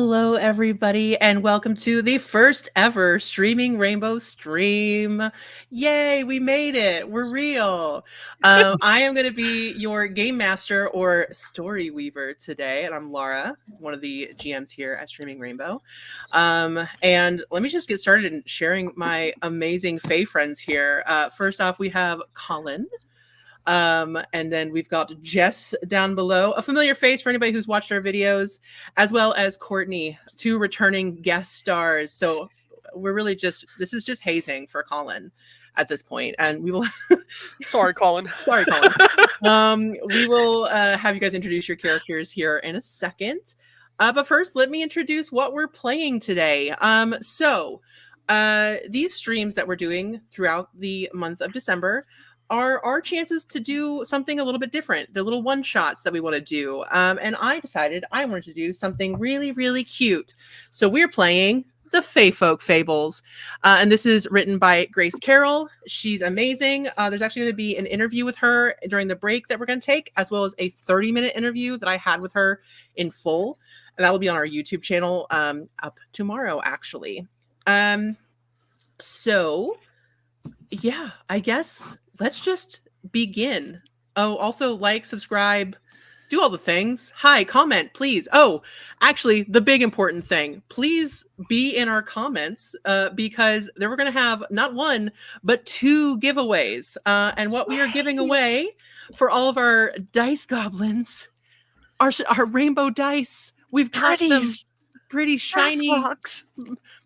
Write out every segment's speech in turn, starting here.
Hello, everybody, and welcome to the first ever Streaming Rainbow stream. Yay, we made it. We're real. I am going to be your game master or story weaver today, and I'm Laura, one of the GMs here at Streaming Rainbow. And let me just get started in sharing my amazing Fae friends here. First off, we have Colin. And then we've got Jess down below, a familiar face for anybody who's watched our videos, as well as Courtney, two returning guest stars. So we're really this is just hazing for Colin at this point, and we will Sorry, Colin. Sorry, Colin. We will have you guys introduce your characters here in a second. But first, let me introduce what we're playing today. These streams that we're doing throughout the month of December are our chances to do something a little bit different. They're little one-shots that we want to do. And I decided I wanted to do something really, really cute. So we're playing the Faefolk Fables. And this is written by Grace Carroll. She's amazing. There's actually going to be an interview with her during the break that we're going to take, as well as a 30-minute interview that I had with her in full. And that will be on our YouTube channel up tomorrow, actually. So, yeah, I guess let's just begin. Oh, also like, subscribe, do all the things. Hi, comment, please. Oh, actually, the big important thing, please be in our comments because we're going to have not one, but two giveaways. And what we are giving away for all of our dice goblins are our rainbow dice. We've got them pretty shiny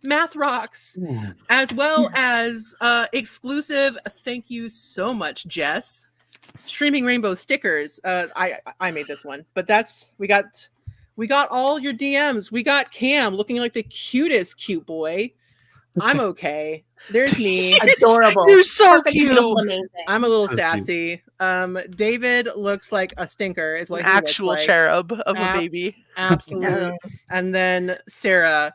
math rocks, as well as exclusive, thank you so much, Jess, Streaming Rainbow stickers. I made this one, but we got all your DMs. We got Cam looking like the cutest cute boy. I'm okay. There's me. Adorable. You're so Perfect, cute. beautiful, amazing. I'm a little sassy. David looks like a stinker, is what An he actual looks like. cherub of a baby. Absolutely. And then Sarah,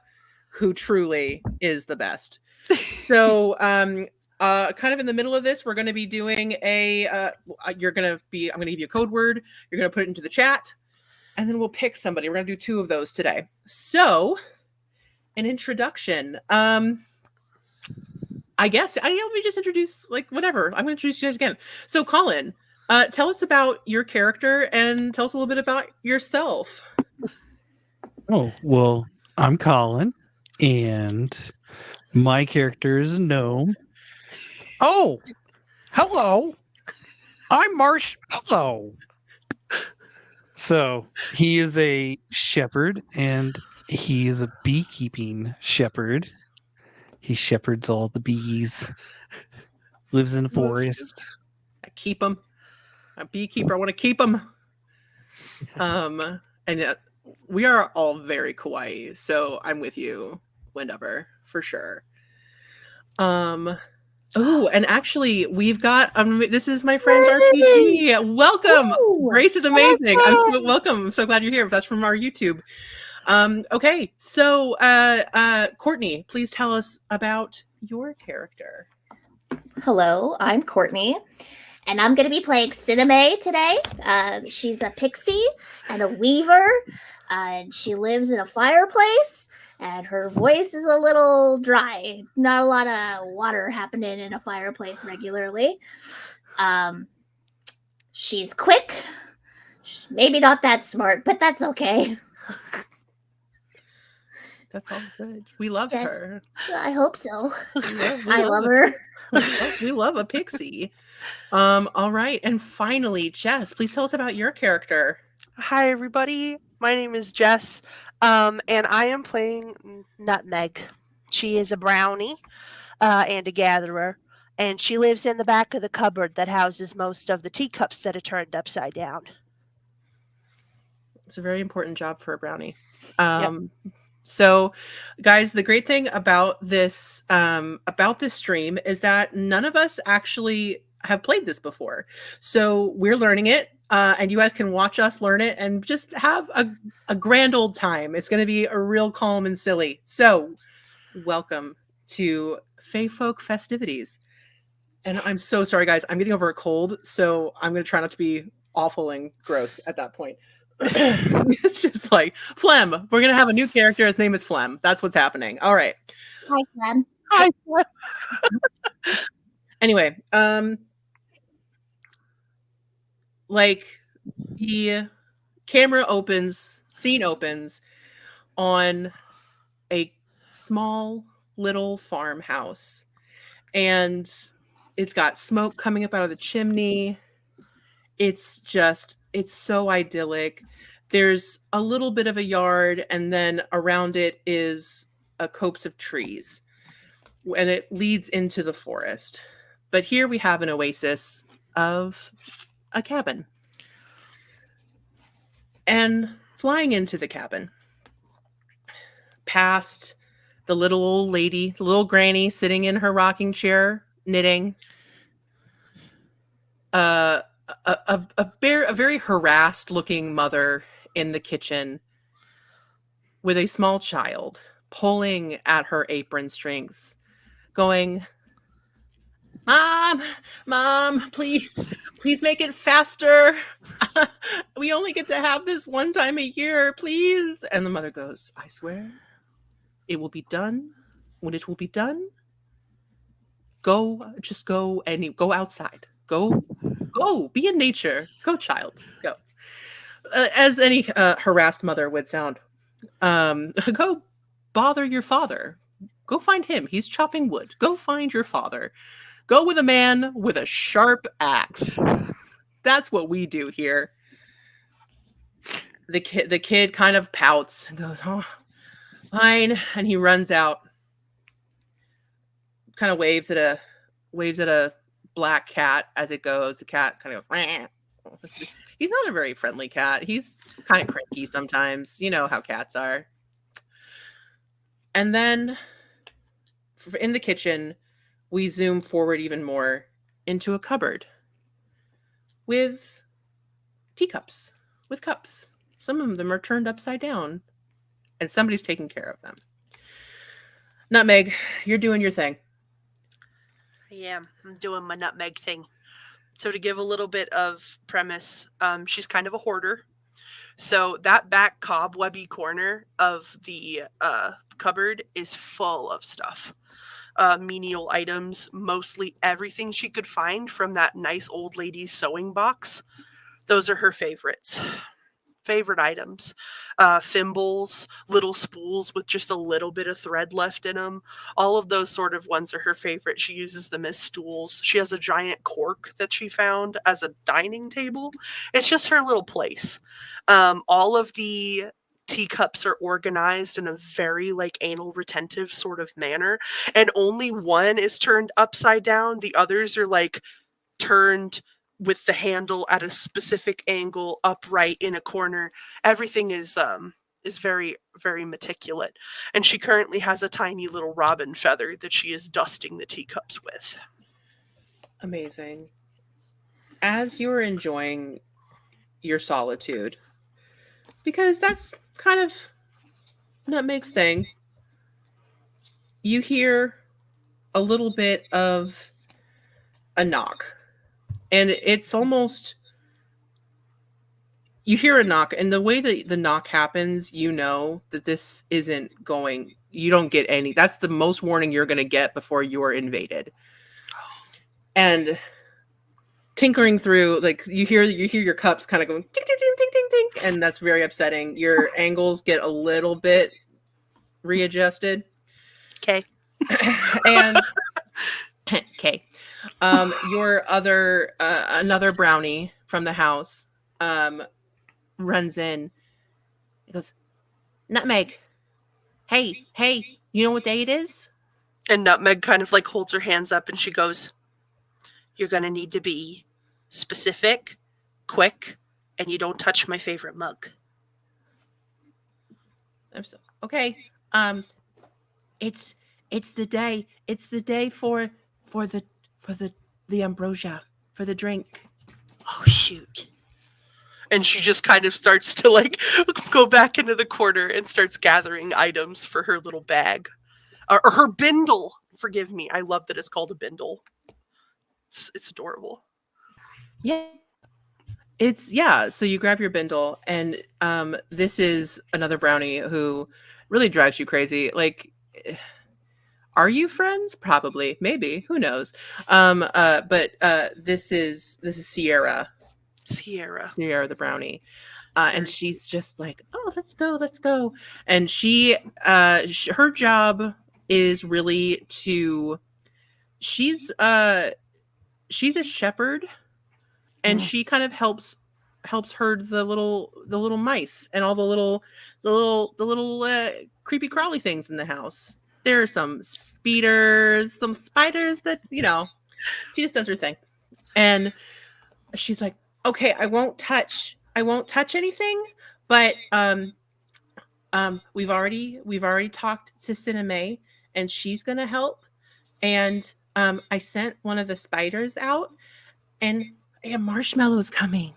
who truly is the best. So kind of in the middle of this, we're going to be doing I'm going to give you a code word. You're going to put it into the chat, and then we'll pick somebody. We're going to do two of those today. So an introduction. I guess let me just introduce, whatever. I'm going to introduce you guys again. So Colin, tell us about your character and tell us a little bit about yourself. Oh, well, I'm Colin, and my character is a gnome. Oh, hello. I'm Marshmallow. So he is a shepherd, and he is a beekeeping shepherd. He shepherds all the bees. Lives in a forest. I keep them. I'm a beekeeper. I want to keep them. And we are all very kawaii, so I'm with you whenever, for sure. Oh, and actually, we've got this is my friend's RPG. Welcome. Woo! Grace is amazing. Welcome. I'm so glad you're here. That's from our YouTube. Okay, so Courtney, please tell us about your character. Hello, I'm Courtney, and I'm going to be playing Cineme today. She's a pixie and a weaver, and she lives in a fireplace, and her voice is a little dry. Not a lot of water happening in a fireplace regularly. She's quick. Maybe not that smart, but that's okay. That's all good. We love her. I hope so. I love her. We love a pixie. All right. And finally, Jess, please tell us about your character. Hi, everybody. My name is Jess, and I am playing Nutmeg. She is a brownie and a gatherer, and she lives in the back of the cupboard that houses most of the teacups that are turned upside down. It's a very important job for a brownie. Yep. So, guys, the great thing about this stream is that none of us actually have played this before. So we're learning it, and you guys can watch us learn it and just have a grand old time. It's going to be a real calm and silly. So, welcome to Faefolk Festivities. And I'm so sorry, guys. I'm getting over a cold, so I'm going to try not to be awful and gross at that point. It's just like Phlegm. We're gonna have a new character. His name is Phlegm. That's what's happening. All right. Hi, Clem. Hi. Anyway, like the scene opens on a small little farmhouse, and it's got smoke coming up out of the chimney. It's so idyllic. There's a little bit of a yard, and then around it is a copse of trees, and it leads into the forest. But here we have an oasis of a cabin. And flying into the cabin, past the little old lady, the little granny sitting in her rocking chair knitting, a very harassed looking mother in the kitchen with a small child pulling at her apron strings, going, Mom, please make it faster. We only get to have this one time a year, please. And the mother goes, I swear it will be done when it will be done. Go outside. Go, be in nature. Go, child, go. As any harassed mother would sound. Go bother your father. Go find him. He's chopping wood. Go find your father. Go with a man with a sharp axe. That's what we do here. The kid kind of pouts and goes, oh, fine. And he runs out, kind of waves at a black cat as it goes. The cat kind of goes, Rah. He's not a very friendly cat. He's kind of cranky sometimes. You know how cats are. And then in the kitchen, we zoom forward even more into a cupboard with teacups, with cups. Some of them are turned upside down, and somebody's taking care of them. Nutmeg, you're doing your thing. I am. I'm doing my nutmeg thing. So to give a little bit of premise, she's kind of a hoarder. So that back cobwebby corner of the cupboard is full of stuff. Menial items, mostly everything she could find from that nice old lady's sewing box. Those are her favorites. Favorite items. Thimbles, little spools with just a little bit of thread left in them. All of those sort of ones are her favorite. She uses them as stools. She has a giant cork that she found as a dining table. It's just her little place. All of the teacups are organized in a very like anal retentive sort of manner, and only one is turned upside down. The others are like turned with the handle at a specific angle upright in a corner. Everything is very, very meticulous. And she currently has a tiny little robin feather that she is dusting the teacups with. Amazing. As you're enjoying your solitude, because that's kind of Nutmeg's thing, you hear a little bit of a knock. And it's almost, you hear a knock, and the way that the knock happens, you know that this isn't going, you don't get any, that's the most warning you're going to get before you're invaded. And tinkering through, like you hear your cups kind of going ting, ting, ting, ting, ting, ting, and that's very upsetting. Your angles get a little bit readjusted. Okay. And okay. Your other another brownie from the house runs in. He goes, Nutmeg, hey, you know what day it is? And Nutmeg kind of like holds her hands up and she goes, you're going to need to be specific, quick, and you don't touch my favorite mug. Okay. It's the day. It's the day for the ambrosia, for the drink. Oh, shoot. And she just kind of starts to like go back into the corner and starts gathering items for her little bag. Or her bindle. Forgive me. I love that it's called a bindle. It's adorable. Yeah. So you grab your bindle, and this is another brownie who really drives you crazy. Like, are you friends? Probably, maybe, who knows? But this is Sierra. Sierra the brownie. And she's just like, oh, let's go, let's go. And her job is really she's a shepherd, and she kind of helps herd the little mice and all the little creepy crawly things in the house. There are some speeders, some spiders that she just does her thing. And she's like, okay, I won't touch anything, but we've already talked to Cinnamay, and she's gonna help. And I sent one of the spiders out, and Marshmallow's coming.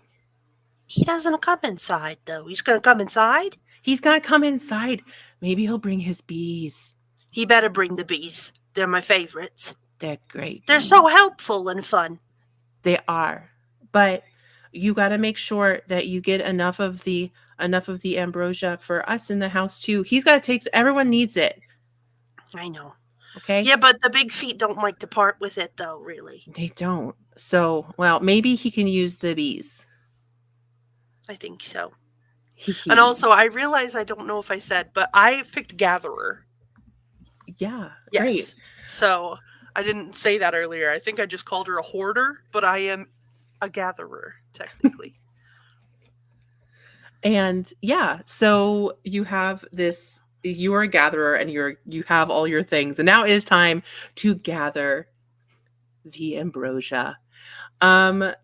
He doesn't come inside, though. He's going to come inside? He's gonna come inside. Maybe he'll bring his bees. He better bring the bees. They're my favorites. They're great. They're so helpful and fun. They are. But you got to make sure that you get enough of the ambrosia for us in the house too. He's got to take, everyone needs it. I know. Okay? Yeah, but the big feet don't like to part with it, though, really. They don't. So, well, maybe he can use the bees. I think so. And also, I realize I don't know if I said, but I picked Gatherer. Yeah. Yes. Great. So I didn't say that earlier. I think I just called her a hoarder, but I am a gatherer, technically. And yeah, so you have this, you are a gatherer, and you have all your things. And now it is time to gather the ambrosia.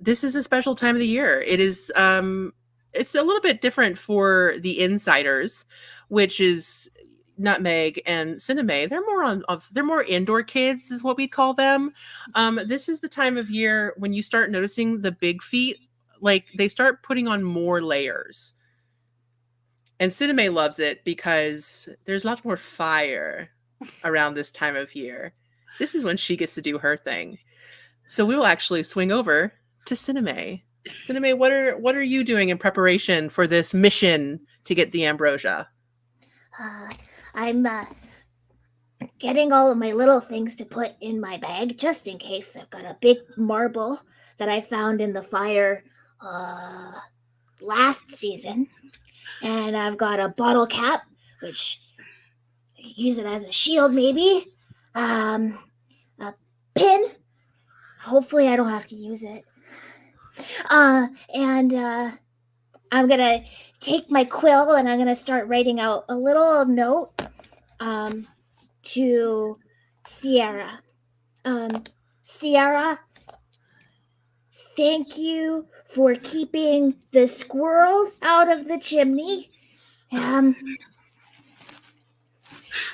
This is a special time of the year. It is it's a little bit different for the insiders, which is Nutmeg and Cinnamay. They're more indoor kids, is what we call them. This is the time of year when you start noticing the big feet, like they start putting on more layers. And Cinnamay loves it because there's lots more fire around this time of year. This is when she gets to do her thing. So we will actually swing over to Cinnamay. Cinnamay, what are you doing in preparation for this mission to get the ambrosia? I'm getting all of my little things to put in my bag just in case. I've got a big marble that I found in the fire last season. And I've got a bottle cap, which I use it as a shield maybe. A pin. Hopefully I don't have to use it. And I'm going to take my quill and I'm going to start writing out a little note to Sierra. Sierra, thank you for keeping the squirrels out of the chimney.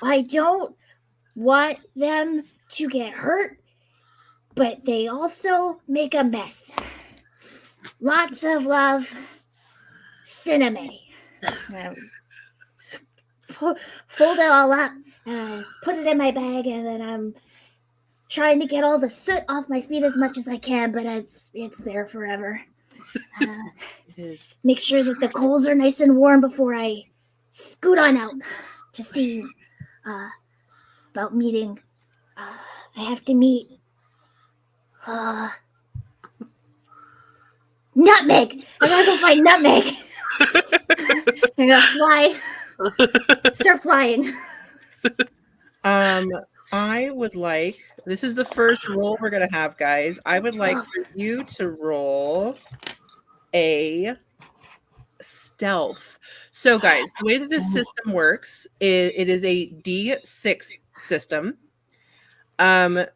I don't want them to get hurt, but they also make a mess. Lots of love, Cinnamay. Fold it all up and put it in my bag, and then I'm trying to get all the soot off my feet as much as I can, but it's there forever. It is. Make sure that the coals are nice and warm before I scoot on out to see about meeting. I have to meet Nutmeg. I gotta go find Nutmeg. I gotta fly. Start flying. I would like, this is the first roll we're gonna have, guys. I would like for you to roll a stealth. So, guys, the way that this system works is it is a D6 system. And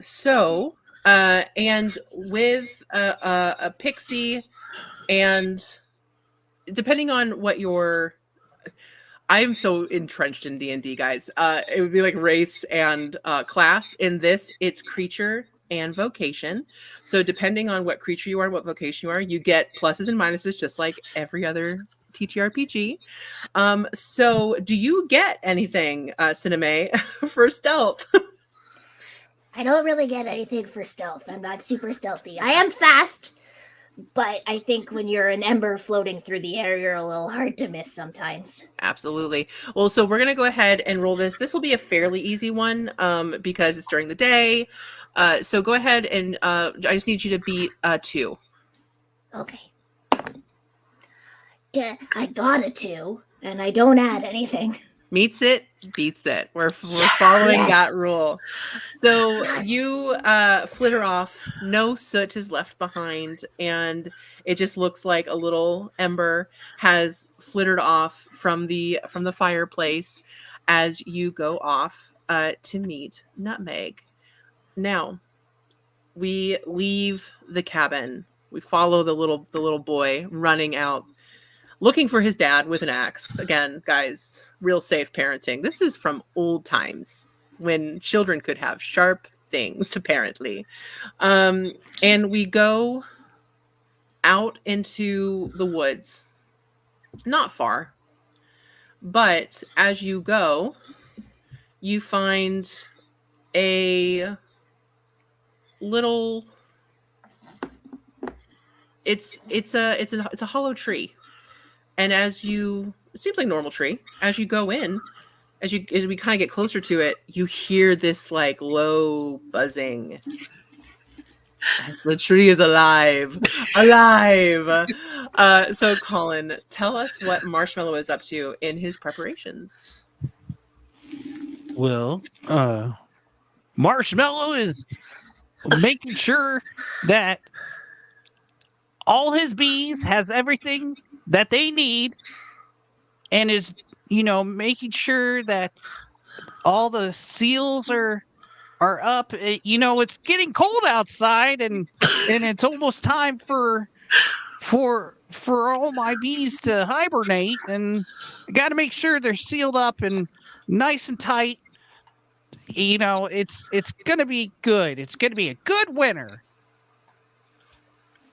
with a pixie, and depending on what your, I'm so entrenched in D&D, guys. It would be like race and class. In this, it's creature and vocation. So depending on what creature you are and what vocation you are, you get pluses and minuses just like every other TTRPG. So do you get anything, Cinnamay, for stealth? I don't really get anything for stealth. I'm not super stealthy. I am fast, but I think when you're an ember floating through the air, you're a little hard to miss sometimes. Absolutely. Well, so we're gonna go ahead and roll this. This will be a fairly easy one, because it's during the day. So go ahead and I just need you to beat 2. Okay. I got a 2, and I don't add anything. Meets it, beats it. We're following Yes. that rule. So Yes. you flitter off. No soot is left behind, and it just looks like a little ember has flittered off from the fireplace as you go off to meet Nutmeg. Now we leave the cabin. We follow the little boy running out, looking for his dad with an axe. Again, guys, real safe parenting. This is from old times when children could have sharp things, apparently. And we go out into the woods. Not far. But as you go, you find a little it's a hollow tree. And as you, it seems like a normal tree. As you go in, as we kind of get closer to it, you hear this like low buzzing. The tree is alive. So Colin, tell us what Marshmallow is up to in his preparations. Well, Marshmallow is making sure that all his bees has everything that they need, and is, making sure that all the seals are up. It's getting cold outside, and it's almost time for all my bees to hibernate, and I got to make sure they're sealed up and nice and tight. It's gonna be good. It's gonna be a good winter.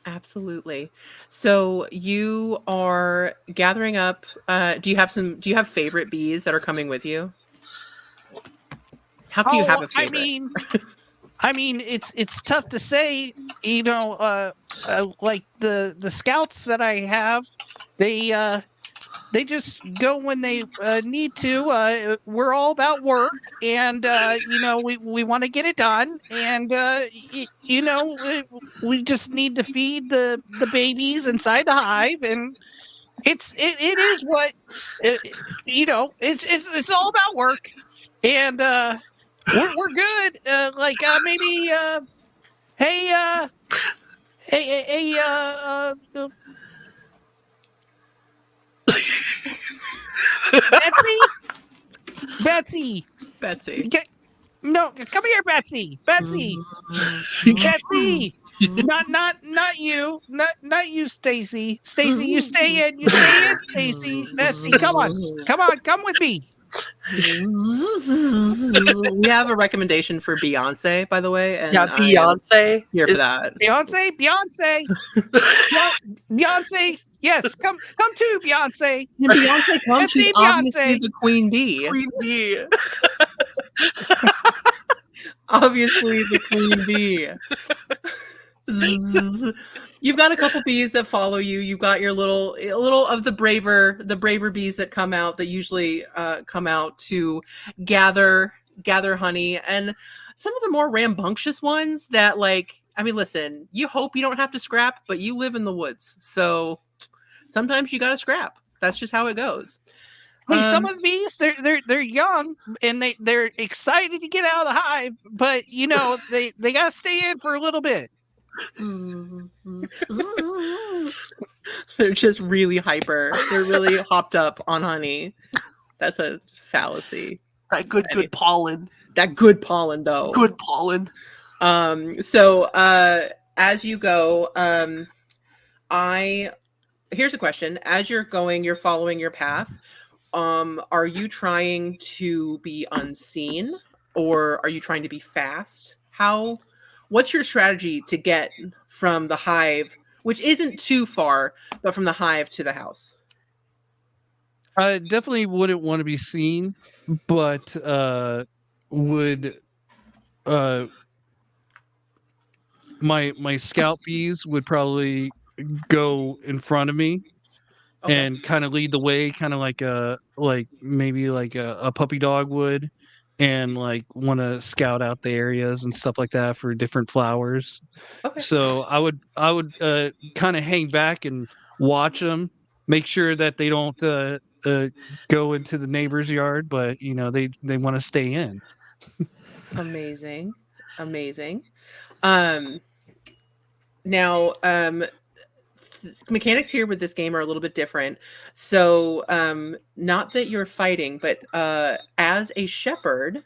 Absolutely. So you are gathering up. Do you have favorite bees that are coming with you? How can you have a favorite? I mean, it's tough to say. Like the scouts that I have, they just go when they need to. We're all about work, and we want to get it done, and we just need to feed the babies inside the hive, and it is what it's all about work, and we're good. Maybe hey Betsy. No, come here, Betsy. Betsy. Not you. Not you, Stacy. Stacy, you stay in. Stacy. Betsy, come come with me. We have a recommendation for Beyonce, by the way. And yeah, Beyonce. Here for that. Beyonce. Yes, come to Beyonce. When Beyonce comes, she's obviously the queen bee. Queen bee. Obviously the queen bee. You've got a couple bees that follow you. You've got your little of the braver bees that come out, that usually come out to gather honey, and some of the more rambunctious ones that, like, I mean, listen, you hope you don't have to scrap, but you live in the woods, so sometimes you got to scrap. That's just how it goes. Hey, some of the bees, they're young, and they're excited to get out of the hive, but they got to stay in for a little bit. They're just really hyper. They're really hopped up on honey. That's a fallacy. That good pollen. That good pollen, though. Good pollen. So as you go, here's a question. As you're going, you're following your path. Are you trying to be unseen, or are you trying to be fast? What's your strategy to get from the hive, which isn't too far, but from the hive to the house? I definitely wouldn't want to be seen, but my scout bees would probably go in front of me Okay. and kind of lead the way, kind of like maybe like a puppy dog would, and like want to scout out the areas and stuff like that for different flowers. Okay. So I would kind of hang back and watch them, make sure that they don't go into the neighbor's yard, but they want to stay in. Amazing. Amazing. Um now mechanics here with this game are a little bit different. So not that you're fighting, but as a shepherd,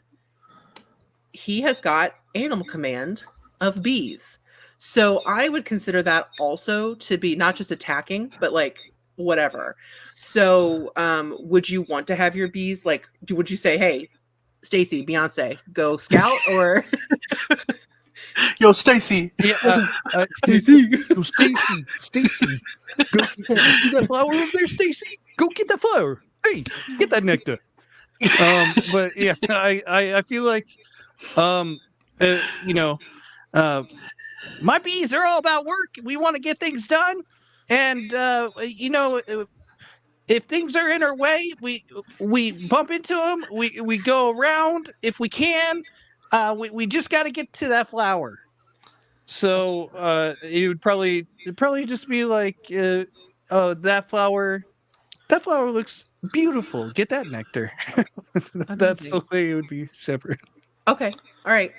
he has got animal command of bees. So I would consider that also to be not just attacking, but like whatever. So would you want to have your bees like would you say, hey, Stacy, Beyonce, go scout or Yo, Stacy. Yeah, Stacy? go Stacy, go. See that flower over there, Stacy? Go get that flower. Hey, get that nectar. But yeah, I feel like, um, uh, you know, uh, my bees are all about work. We want to get things done, and if things are in our way, we bump into them. We go around if we can. We just got to get to that flower. So it'd probably just be like, oh, that flower looks beautiful. Get that nectar. That's Amazing. the way it would be separate. Okay. All right.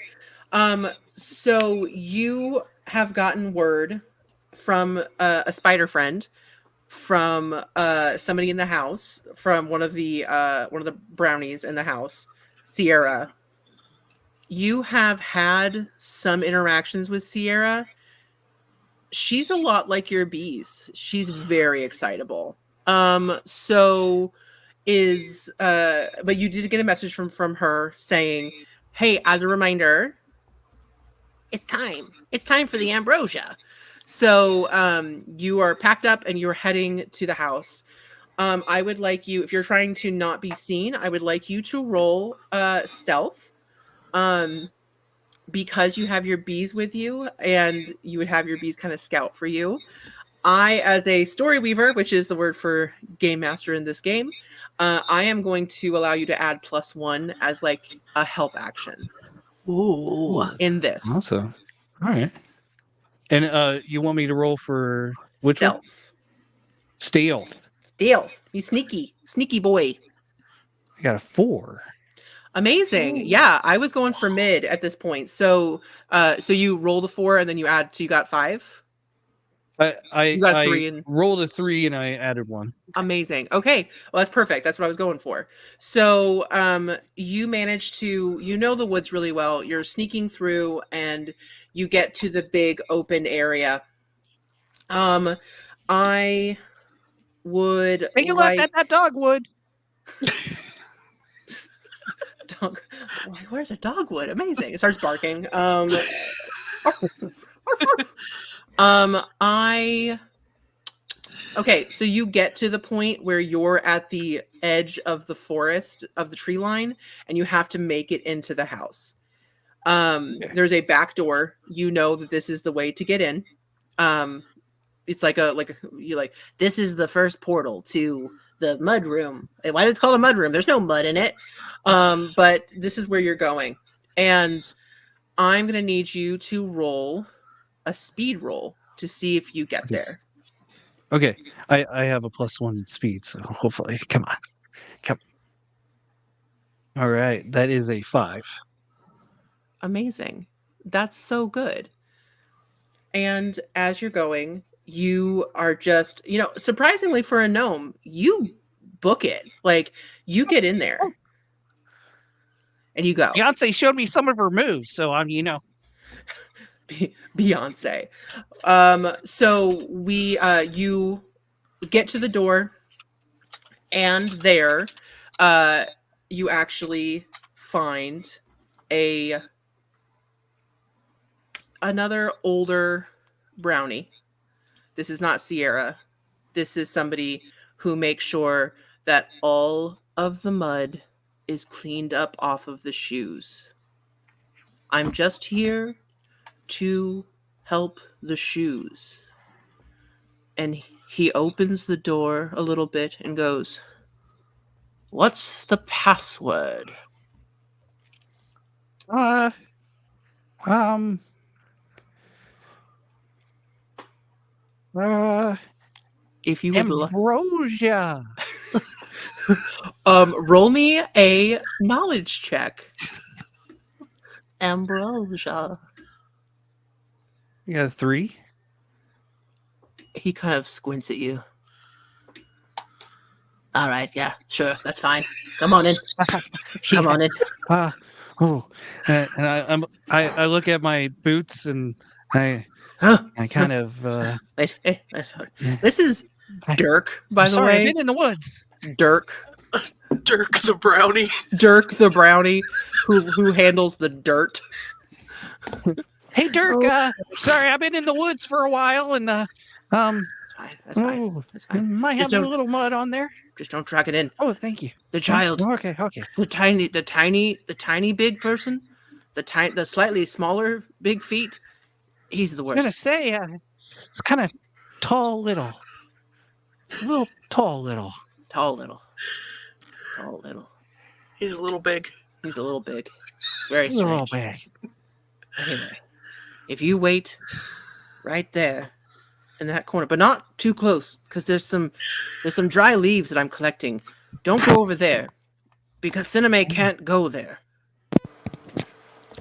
So you have gotten word from a spider friend, from somebody in the house, from one of the brownies in the house, Sierra. You have had some interactions with Sierra. She's a lot like your bees. She's very excitable. So is but you did get a message from her saying, "Hey, as a reminder, it's time. It's time for the ambrosia." So you are packed up and you're heading to the house. I would like you, if you're trying to not be seen, I would like you to roll stealth. Um, because you have your bees with you and you would have your bees kind of scout for you. I, as a story weaver, which is the word for game master in this game, I am going to allow you to add +1 as like a help action Ooh. in this Awesome. All right. And you want me to roll for which one? stealth. Stealth. Stealth. You sneaky boy. I got a 4. Amazing. Ooh. Yeah, I was going for mid at this point. So so you rolled a 4 and then you add, so you got 5. You got I 3 and rolled a 3 and I added 1. amazing. Okay. Well, that's perfect. That's what I was going for. So, you managed to, you know, the woods really well. You're sneaking through and you get to the big open area. I would Take a left like at that dogwood. dog. Where's a dogwood? Amazing. It starts barking. I Okay, so you get to the point where you're at the edge of the forest of the tree line and you have to make it into the house. Okay. There's a back door. You know that this is the way to get in. Um it's like you like, this is the first portal to the mud room. Why is it called a mud room? There's no mud in it. But this is where you're going. And I'm going to need you to roll a speed roll to see if you get Okay. there. Okay. I have a +1 in speed, so hopefully, come on. Come. All right. That is a 5. Amazing. That's so good. And as you're going, you are just, surprisingly for a gnome, you book it. Like, you get in there and you go. Beyonce showed me some of her moves, so Beyonce. So you get to the door, and there, you actually find another older brownie. This is not Sierra. This is somebody who makes sure that all of the mud is cleaned up off of the shoes. I'm just here to help the shoes. And he opens the door a little bit and goes, "What's the password?" Uh, um, If you would ambrosia. roll me a knowledge check. Ambrosia. You got a 3? He kind of squints at you. All right, yeah, sure, that's fine. Come on in. Come on in. Oh, and I look at my boots and I Huh? kind of Wait, hey, this is Dirk, by I'm the sorry, I've way. been in the woods. Dirk Dirk the brownie. Dirk the brownie, who handles the dirt. Hey Dirk, Oh. sorry, I've been in the woods for a while and That's fine. That's fine. oh, That's fine. might have a little mud on there. Just don't drag it in. Oh, thank you. The child, Okay. the tiny big person, the slightly smaller big feet. He's the I was gonna worst. say, it's kind of tall, little, a little tall, little. Tall little. He's a little big. He's a little big. Very He's a little strange. big. Anyway, if you wait right there in that corner, but not too close, because there's some dry leaves that I'm collecting. Don't go over there, because Cineme can't go there.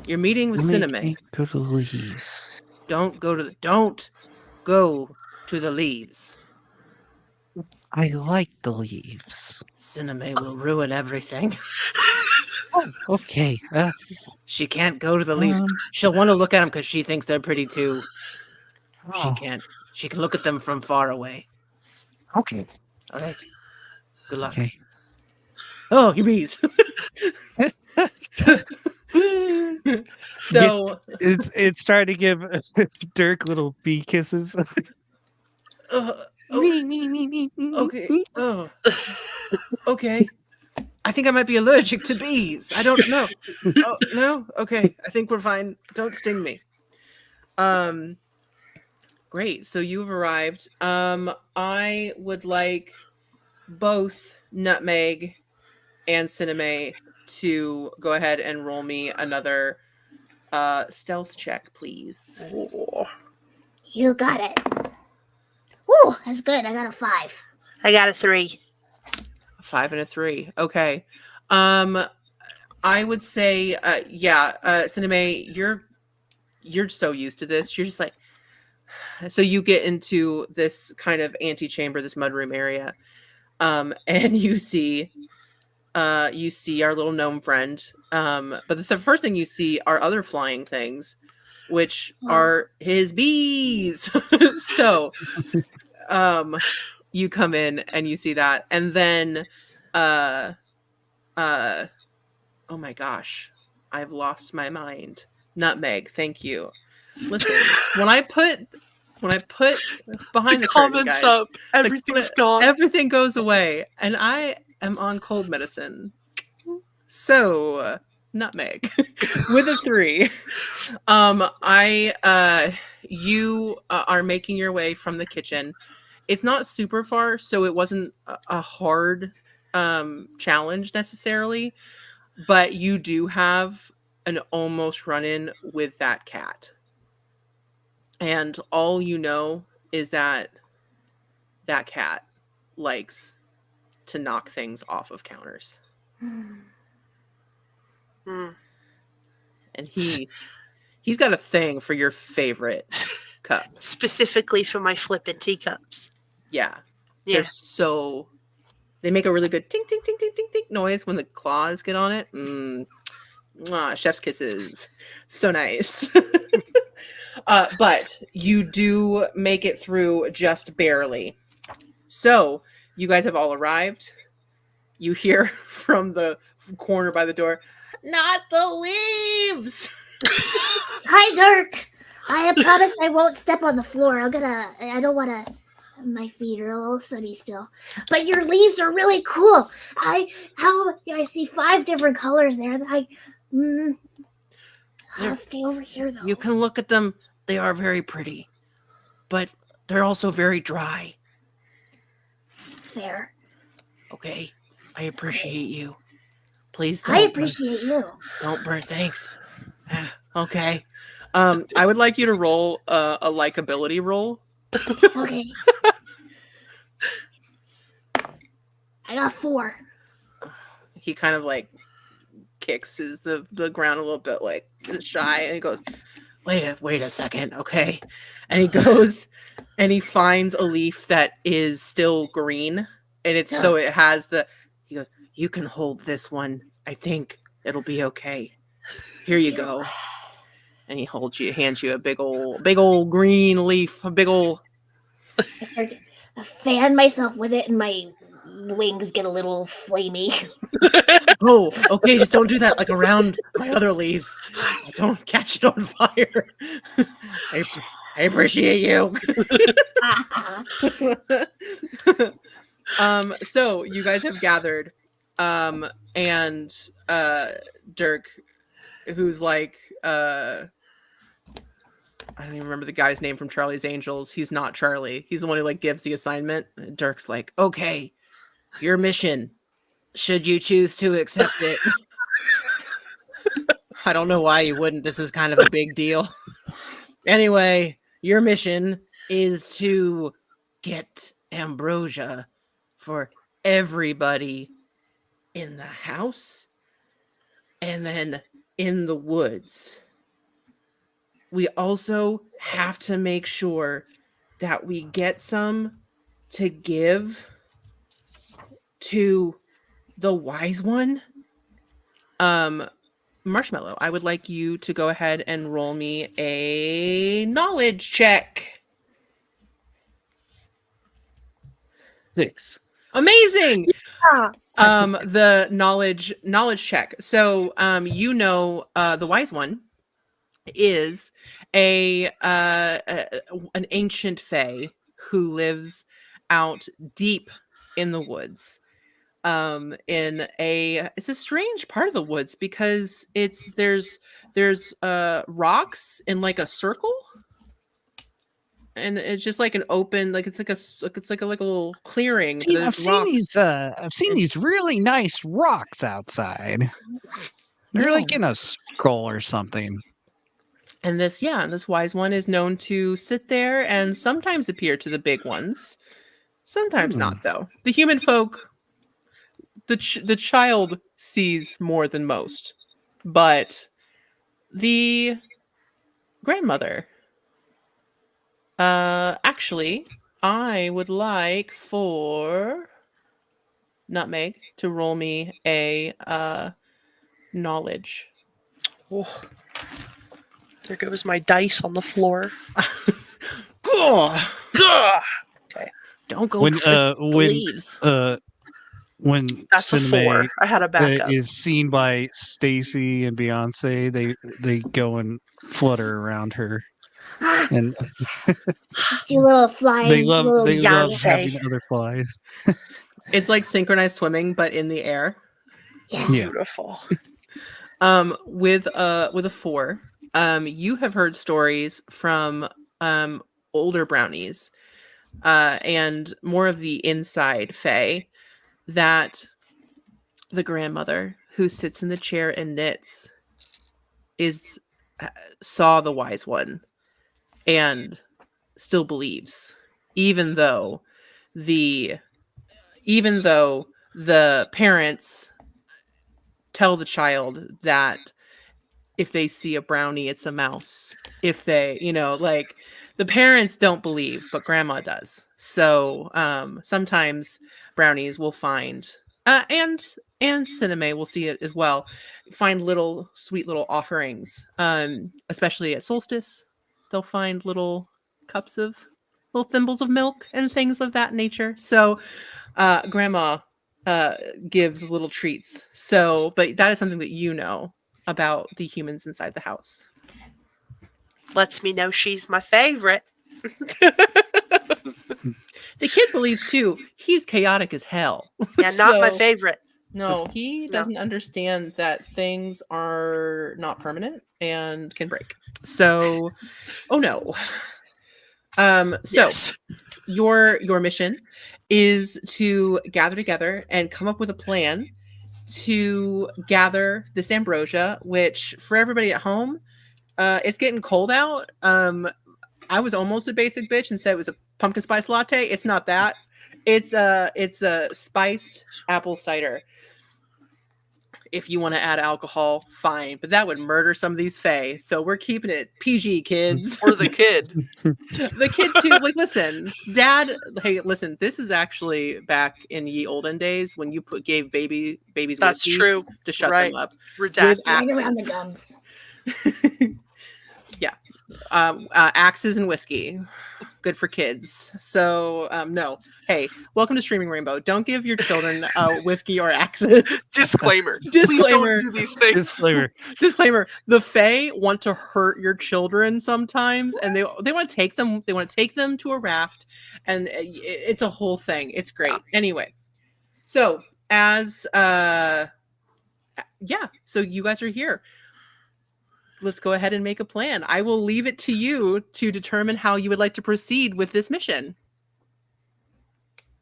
You're meeting with Cineme. Go to the leaves. Don't go to the leaves. I like the leaves. Cineme will ruin everything. Oh, okay. She can't go to the leaves. She'll want to look at them because she thinks they're pretty too. She oh, can't. She can look at them from far away. okay. All right. Good luck. Okay. Oh, your bees. So it's trying to give Dirk little bee kisses. okay. Oh. Okay. I think I might be allergic to bees. I don't know. Oh, no? Okay. I think we're fine. Don't sting me. Great. So you've arrived. I would like both Nutmeg and Cineme to go ahead and roll me another stealth check, please. Oh. You got it. Woo, that's good. I got a 5. I got a 3. A 5 and a 3. Okay. I would say, Cineme, you're so used to this. You're just like, so you get into this kind of antechamber, this mudroom area, and you see our little gnome friend. But the first thing you see are other flying things, which are his bees. So, you come in and you see that, and then, oh my gosh, I've lost my mind. Nutmeg, thank you. Listen, when I put behind the curtain, comments guys, up. Everything's gone. everything goes away, and I am on cold medicine. So, Nutmeg with a 3. You are making your way from the kitchen. It's not super far, so it wasn't a hard challenge necessarily, but you do have an almost run-in with that cat. And all you know is that cat likes to knock things off of counters. Mm. And he's got a thing for your favorite cup. Specifically for my flippin' teacups. Yeah. Yeah. They make a really good ting ting ting ting ting ting noise when the claws get on it. Chef's kisses. So nice. But you do make it through just barely. So you guys have all arrived. You hear from the corner by the door, "Not the leaves!" Hi, Dirk. I promise I won't step on the floor. I don't want to. My feet are a little sooty still. But your leaves are really cool. I see 5 different colors there. I'll stay over here though. You can look at them. They are very pretty. But they're also very dry. Fair. Okay, I appreciate you. Please I don't appreciate you. don't burn. Thanks. Okay. I would like you to roll a likability roll. Okay. I got 4. He kind of like kicks the ground a little bit, like shy, and he goes, wait a second, okay. And he goes and he finds a leaf that is still green, and it's so it has the. He goes, you can hold this one. I think it'll be okay. Here you go. And he hands you a big old green leaf, a big old. I start to fan myself with it, and my wings get a little flamey. Oh, okay, just don't do that like around my other leaves. Don't catch it on fire. I appreciate you. So you guys have gathered, and Dirk, who's like, I don't even remember the guy's name from Charlie's Angels. He's not Charlie. He's the one who like gives the assignment. And Dirk's like, okay, your mission, should you choose to accept it. I don't know why you wouldn't. This is kind of a big deal. Anyway, your mission is to get ambrosia for everybody in the house and then in the woods. We also have to make sure that we get some to give to the wise one. Marshmallow, I would like you to go ahead and roll me a knowledge check. 6. Amazing. Yeah. The knowledge check. So, the wise one is an ancient fae who lives out deep in the woods. It's a strange part of the woods because there's rocks in like a circle, and it's just like an open, like it's like a little clearing. See, There's I've seen rocks. these really nice rocks outside. They're Yeah. like in a skull or something. And this wise one is known to sit there and sometimes appear to the big ones, sometimes not though. The human folk, the child sees more than most, but the grandmother. Actually, I would like for Nutmeg to roll me a knowledge. Oh. There goes my dice on the floor. Okay. Don't go When the leaves. when That's a 4. I had a backup. is seen by Stacy and Beyonce, they go and flutter around her, and Just do little flying. they love Beyonce. having other flies. It's like synchronized swimming, but in the air. Yeah. Beautiful. With a 4, you have heard stories from older brownies, and more of the inside fae, that the grandmother who sits in the chair and knits saw the wise one and still believes, even though the parents tell the child that if they see a brownie, it's a mouse. If they, like, the parents don't believe, but grandma does. So sometimes brownies will find, and Cinnamay will see it as well, find little sweet little offerings, especially at solstice. They'll find little cups of little thimbles of milk and things of that nature. So grandma gives little treats. So, but that is something that you know about the humans inside the house. Lets me know she's my favorite. The kid believes too. He's chaotic as hell. Yeah, not my favorite. No, he doesn't understand that things are not permanent and can break. So, oh no. So Yes. your mission is to gather together and come up with a plan to gather this ambrosia, which for everybody at home, it's getting cold out. I was almost a basic bitch and said it was a pumpkin spice latte. It's not that. It's a spiced apple cider. If you want to add alcohol, fine, but that would murder some of these fae. So we're keeping it PG, kids. Or the kid. The kid too. Like, listen, Dad. Hey, listen. This is actually back in ye olden days when you gave babies That's whiskey true. to shut Right. them up. Redacted. Right around the Axes. gums. Yeah, axes and whiskey. Good for kids. So no. Hey, welcome to Streaming Rainbow. Don't give your children whiskey or axes. Disclaimer. Please Disclaimer. don't do these things. Disclaimer. The Fae want to hurt your children sometimes, and they want to take them. They want to take them to a raft, and it's a whole thing. It's great. Anyway, so as so you guys are here. Let's go ahead and make a plan. I will leave it to you to determine how you would like to proceed with this mission.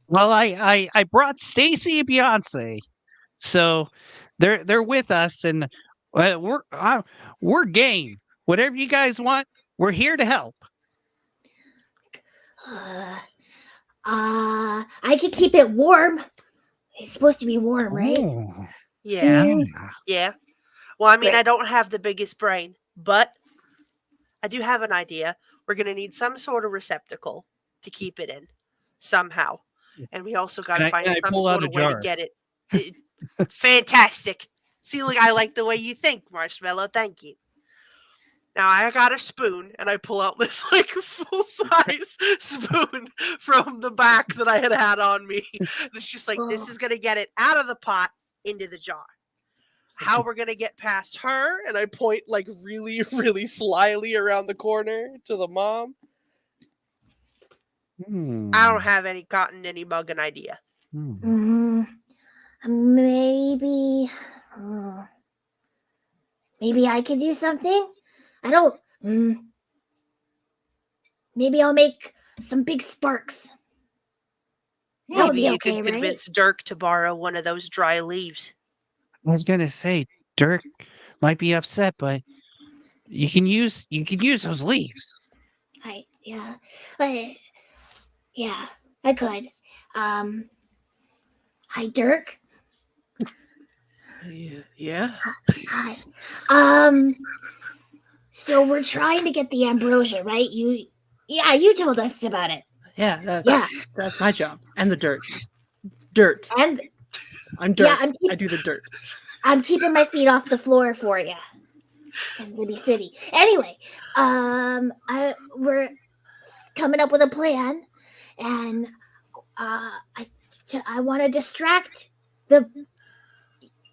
Well, I brought Stacy and Beyonce, so they're with us, and we're game. Whatever you guys want, we're here to help. I could keep it warm. It's supposed to be warm, right? Oh, Yeah. Yeah. Well, I mean, Great. I don't have the biggest brain, but I do have an idea. We're going to need some sort of receptacle to keep it in somehow. And we also got to Can find I some pull out sort a of way to jar? get it. Fantastic. See, look, I like the way you think, Marshmallow. Thank you. Now I got a spoon and I pull out this like full size spoon from the back that I had on me. And it's just like, this is going to get it out of the pot into the jar. How we're going to get past her. And I point like really, really slyly around the corner to the mom. I don't have any cotton, any mug, an idea. Maybe. Maybe I could do something. I don't. Maybe I'll make some big sparks. That'll Maybe be you okay, could right? convince Dirk to borrow one of those dry leaves. I was gonna say Dirk might be upset, but you can use those leaves. Yeah, I could. Hi, Dirk. Yeah. Hi. So we're trying to get the ambrosia, right? You told us about it. Yeah, Yeah. That's my job. And the dirt. Dirt. And I'm dirt. yeah, I do the dirt. I'm keeping my feet off the floor for you. Because it'll be city. Anyway, we're coming up with a plan, and I want to distract the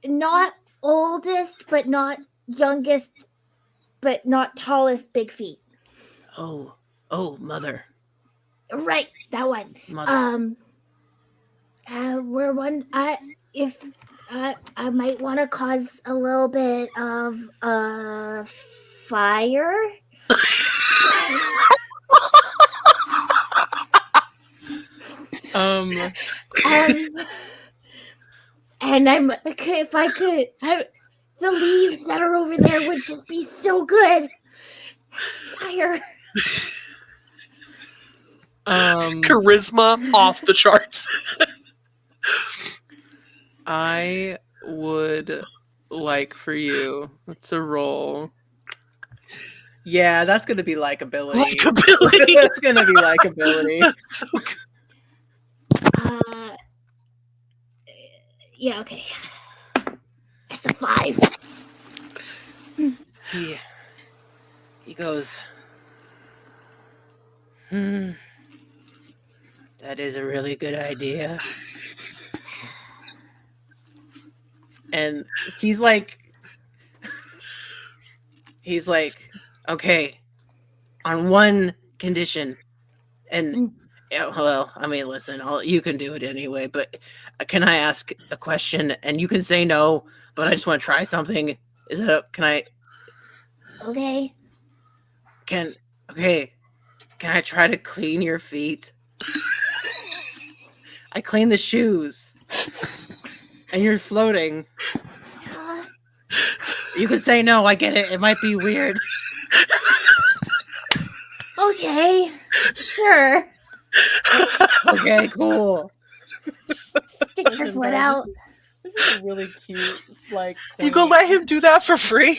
not oldest, but not youngest, but not tallest big feet. Oh, mother. Right, that one. Mother. We're one. I might want to cause a little bit of fire. And I'm okay if I could. The leaves that are over there would just be so good. Fire. Charisma off the charts. I would like for you to roll. Yeah, that's gonna be likability. Likability. That's gonna be likability. That's so good. Yeah, okay. That's a 5. He goes, that is a really good idea. And he's like, okay, on one condition. And yeah, well, I mean, listen, you can do it anyway, but can I ask a question? And you can say no, but I just want to try something. Can I? Okay. Okay. Can I try to clean your feet? I clean the shoes. And you're floating. Uh, You could say no, I get it. It might be weird. okay. Sure. Okay, cool. Sticks her foot out. This is a really cute, like. You go let him do that for free?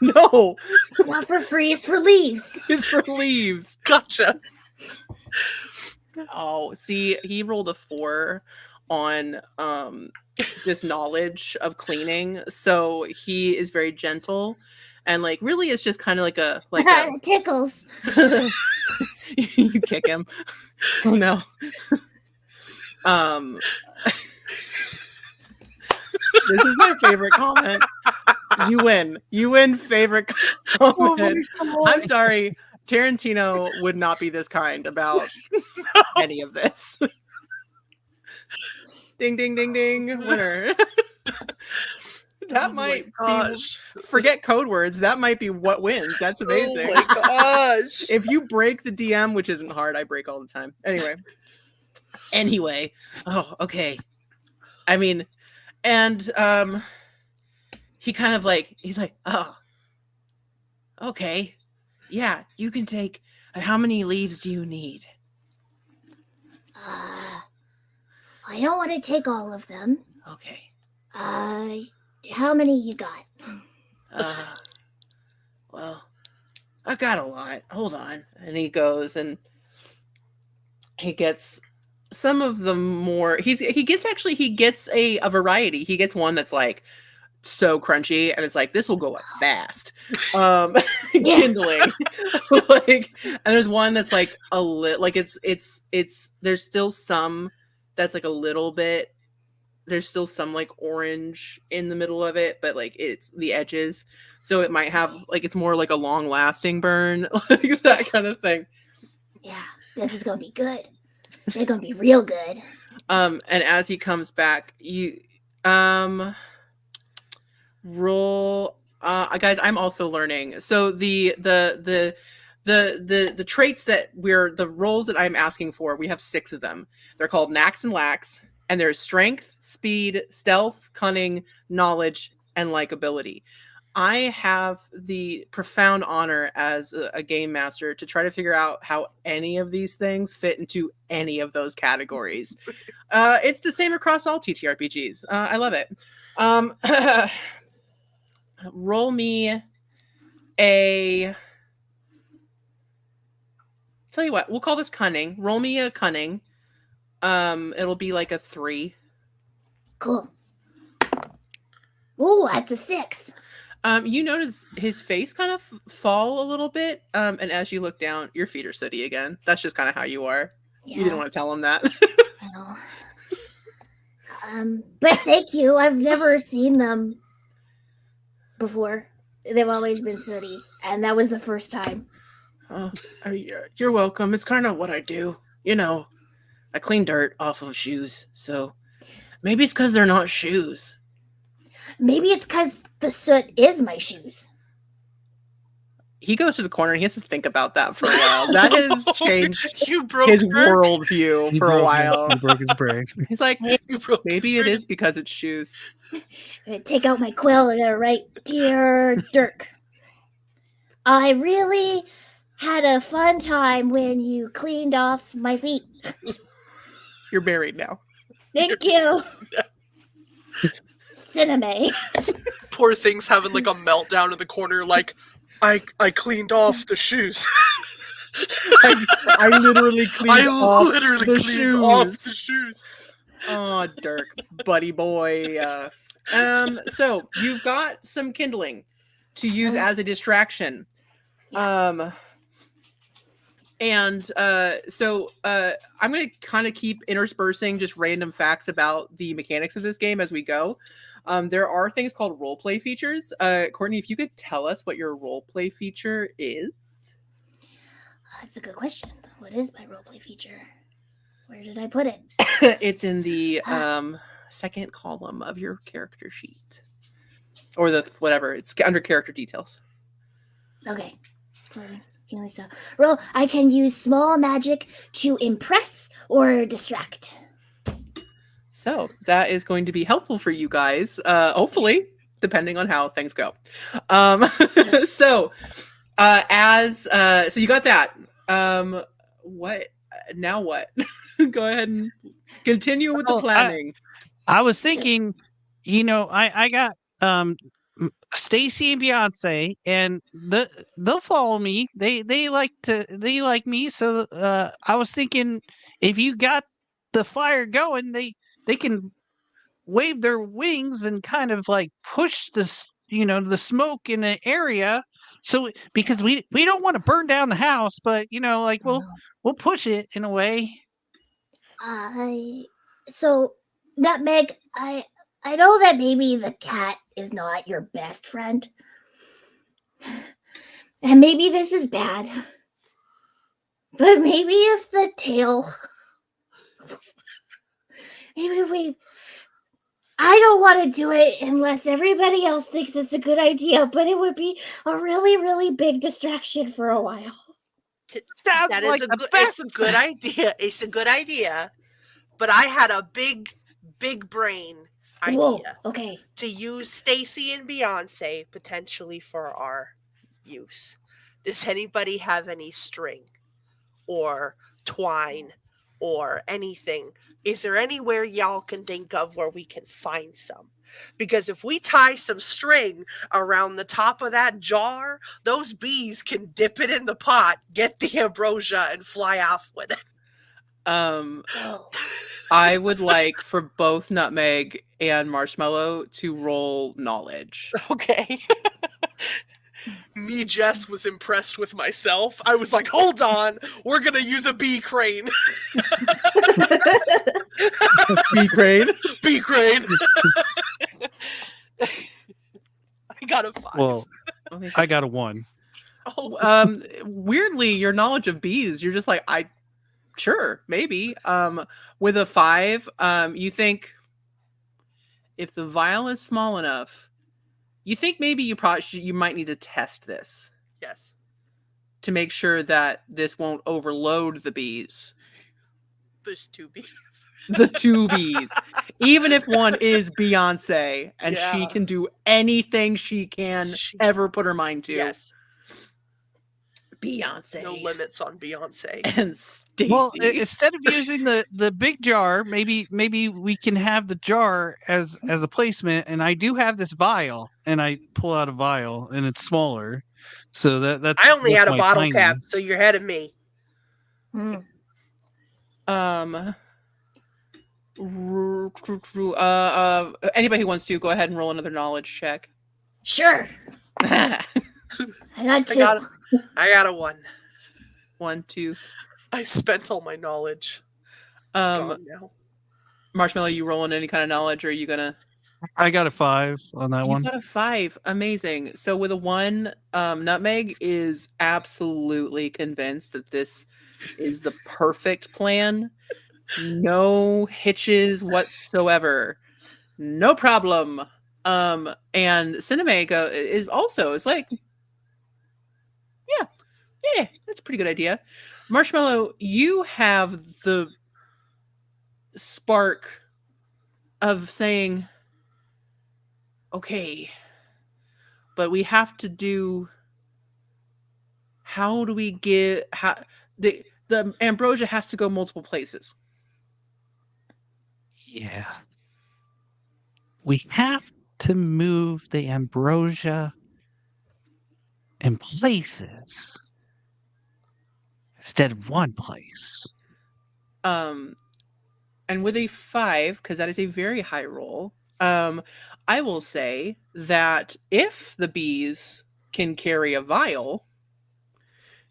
No, It's not for free, it's for leaves. it's for leaves. Gotcha. Oh, see, he rolled a 4 on just knowledge of cleaning, so he is very gentle, and like really, it's just kind of like a It tickles. you kick him. Oh no. This is my favorite comment. You win. You win favorite comment. I'm sorry. Tarantino would not be this kind about any of this. Ding, ding, ding, ding. Winner. That might be. Forget code words. That might be what wins. That's amazing. Oh my gosh. If you break the DM, which isn't hard, I break all the time. Anyway. Oh, okay. I mean, and he kind of like, he's like, oh, okay. Yeah, you can take, how many leaves do you need? I don't want to take all of them. Okay. How many you got? Well, I got a lot. Hold on. And he goes and he gets some of the more, he gets a variety. He gets one that's like so crunchy and it's like, this will go up fast. Kindling. Like, and there's one that's like a lit, like it's there's still some that's like a little bit, there's still some like orange in the middle of it, but like it's the edges, so it might have like, it's more like a long lasting burn, like that kind of thing. Yeah, this is gonna be good. They're gonna be real good. And as he comes back, you roll, guys, I'm also learning. So the traits that the roles that I'm asking for, we have 6 of them. They're called knacks and lacks, and there's strength, speed, stealth, cunning, knowledge, and likability. I have the profound honor as a game master to try to figure out how any of these things fit into any of those categories. It's the same across all TTRPGs. I love it. Roll me a... Tell you what, we'll call this cunning. Roll me a cunning. It'll be like a 3. Cool. Ooh, that's a 6. You notice his face kind of fall a little bit, and as you look down, your feet are sooty again. That's just kind of how you are. Yeah. You didn't want to tell him that. But thank you. I've never seen them before. They've always been sooty, and that was the first time. Oh, you're welcome. It's kind of what I do. You know, I clean dirt off of shoes, so maybe it's because they're not shoes. Maybe it's because the soot is my shoes. He goes to the corner and he has to think about that for a while. That has changed his Dirk. worldview for a while. He broke his brain. He's like, maybe it is because it's shoes. I'm gonna take out my quill and gonna write, "Dear Dirk, I really had a fun time when you cleaned off my feet. You're married now. Thank you." Cinema. Poor thing's having like a meltdown in the corner, like, I cleaned off the shoes. I literally cleaned off the shoes. Oh, Dirk, buddy boy. So you've got some kindling to use as a distraction. So I'm going to kind of keep interspersing just random facts about the mechanics of this game as we go. There are things called roleplay features. Courtney, if you could tell us what your roleplay feature is. That's a good question. What is my roleplay feature? Where did I put it? It's in the second column of your character sheet. Or the whatever. It's under character details. Okay. Well, I can use small magic to impress or distract. So that is going to be helpful for you guys, hopefully, depending on how things go. Um, so so you got that. What now? What? Go ahead and continue with the Well, planning. I was thinking, I got Stacy and Beyonce, and they'll follow me. They like me. So I was thinking, if you got the fire going, they can wave their wings and kind of like push the smoke in the area. So because we don't want to burn down the house, but like we'll push it in a way. So Nutmeg, I know that maybe the cat is not your best friend. And maybe this is bad. But maybe if the tail maybe if we I don't want to do it unless everybody else thinks it's a good idea, but it would be a really, really big distraction for a while. Sounds That like is the it's a best. good idea. It's a good idea. But I had a big brain idea Whoa, okay. to use Stacy and Beyonce potentially for our use. Does anybody have any string or twine or anything? Is there anywhere y'all can think of where we can find some? Because if we tie some string around the top of that jar, those bees can dip it in the pot, get the ambrosia, and fly off with it. Whoa. I would like for both Nutmeg and Marshmallow to roll knowledge. Okay. Me, Jess, was impressed with myself. I was like, hold on, we're going to use a bee crane. Bee crane. Bee crane. I got a 5. Well, I got a 1. Oh, Weirdly, your knowledge of bees, you're just like, sure, maybe. With a 5, you think if the vial is small enough, you think maybe you might need to test this yes. to make sure that this won't overload the bees. There's 2 bees. The 2 bees. Even if one is Beyonce and she Yeah. can do anything she can ever put her mind to. Yes. Beyonce. No limits on Beyonce. And Stacy. Well, instead of using the big jar, maybe we can have the jar as a placement. And I do have this vial, and I pull out a vial, and it's smaller. So that's. I only had a my bottle tiny. cap, so you're ahead of me. Anybody who wants to, go ahead and roll another knowledge check. Sure. I got 2. I got a 1. 1, 2. I spent all my knowledge. It's gone now. Marshmallow, you rolling any kind of knowledge, or are you gonna? I got a 5 on that one. You got a 5. Amazing. So with a 1, Nutmeg is absolutely convinced that this is the perfect plan. No hitches whatsoever. No problem. And Cinemega is also, it's like, yeah, that's a pretty good idea. Marshmallow, you have the spark of saying, okay, but we have to do, how do we get, the ambrosia has to go multiple places. Yeah. We have to move the ambrosia in places instead of one place. And with a 5, because that is a very high roll, I will say that if the bees can carry a vial,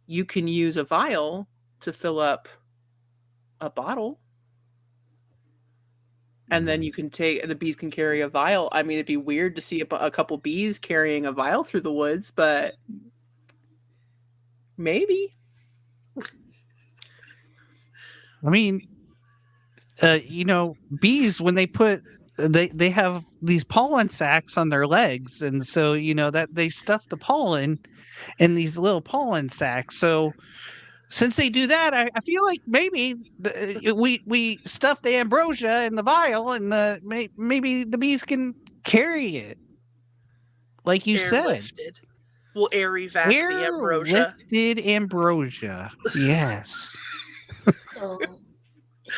you can use a vial to fill up a bottle. And then you can the bees can carry a vial. I mean, it'd be weird to see a couple bees carrying a vial through the woods, but maybe. I mean, bees, when they put, they have these pollen sacs on their legs, and so that they stuff the pollen in these little pollen sacs. So since they do that, I feel like maybe we stuff the ambrosia in the vial, and maybe the bees can carry it, like you said. Airlifted. We'll air evac the ambrosia. Airlifted ambrosia. Yes.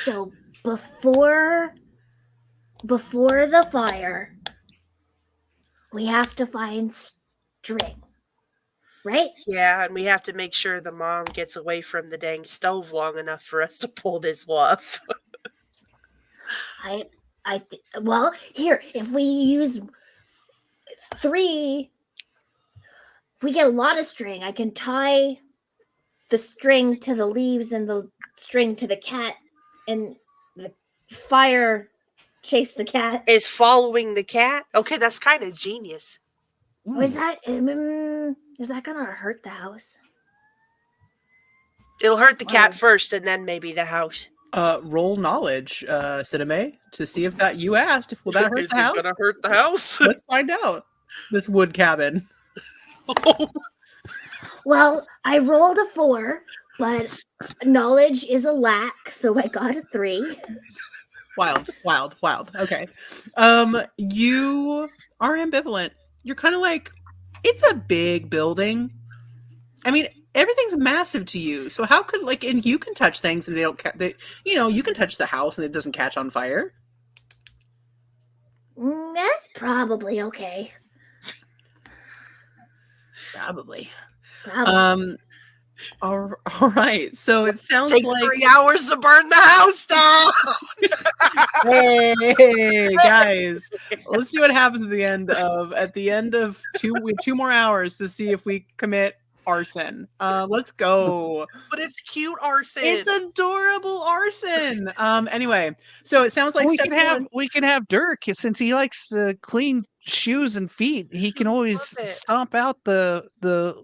So before the fire, we have to find string, right? Yeah, and we have to make sure the mom gets away from the dang stove long enough for us to pull this off. Well, here, if we use 3, we get a lot of string. I can tie the string to the leaves and the string to the cat, and the fire chase the cat. Is following the cat? Okay, that's kind of genius. Is that gonna hurt the house? It'll hurt the cat first, and then maybe the house. Roll knowledge, Cineme, to see if that you asked. Will that hurt Is the it house? gonna hurt the house? Let's find out. This wood cabin. Well, I rolled a 4, but knowledge is a lack, so I got a 3. Wild. Okay. You are ambivalent. You're kind of like, it's a big building. I mean, everything's massive to you. So how could and you can touch things and they don't you can touch the house and it doesn't catch on fire. That's probably okay. Probably. Probably. All right. So it sounds Take like 3 hours to burn the house down. Hey guys, let's see what happens at the end of 2 more hours to see if we commit arson. Let's go. But it's cute arson. It's adorable arson. Anyway, so it sounds like we can have Dirk, since he likes clean shoes and feet. He can always stomp out the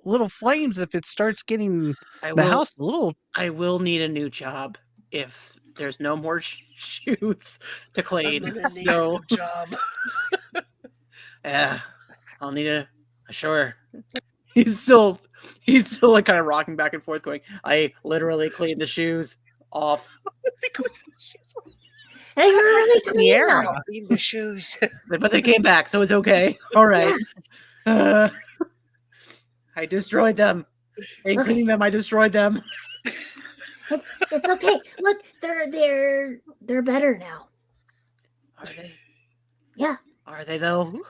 little flames if it starts getting the house a little. I will need a new job if there's no more shoes to clean. I'm gonna need a new job. Yeah, I'll need a sure. He's still like kind of rocking back and forth, going, I literally cleaned the shoes off. And you're really clean now. Clean the shoes. But they came back, so it's okay. All right. Yeah. I destroyed them. In cleaning them, I destroyed them. It's okay. Look, they're better now. Are they? Yeah. Are they though?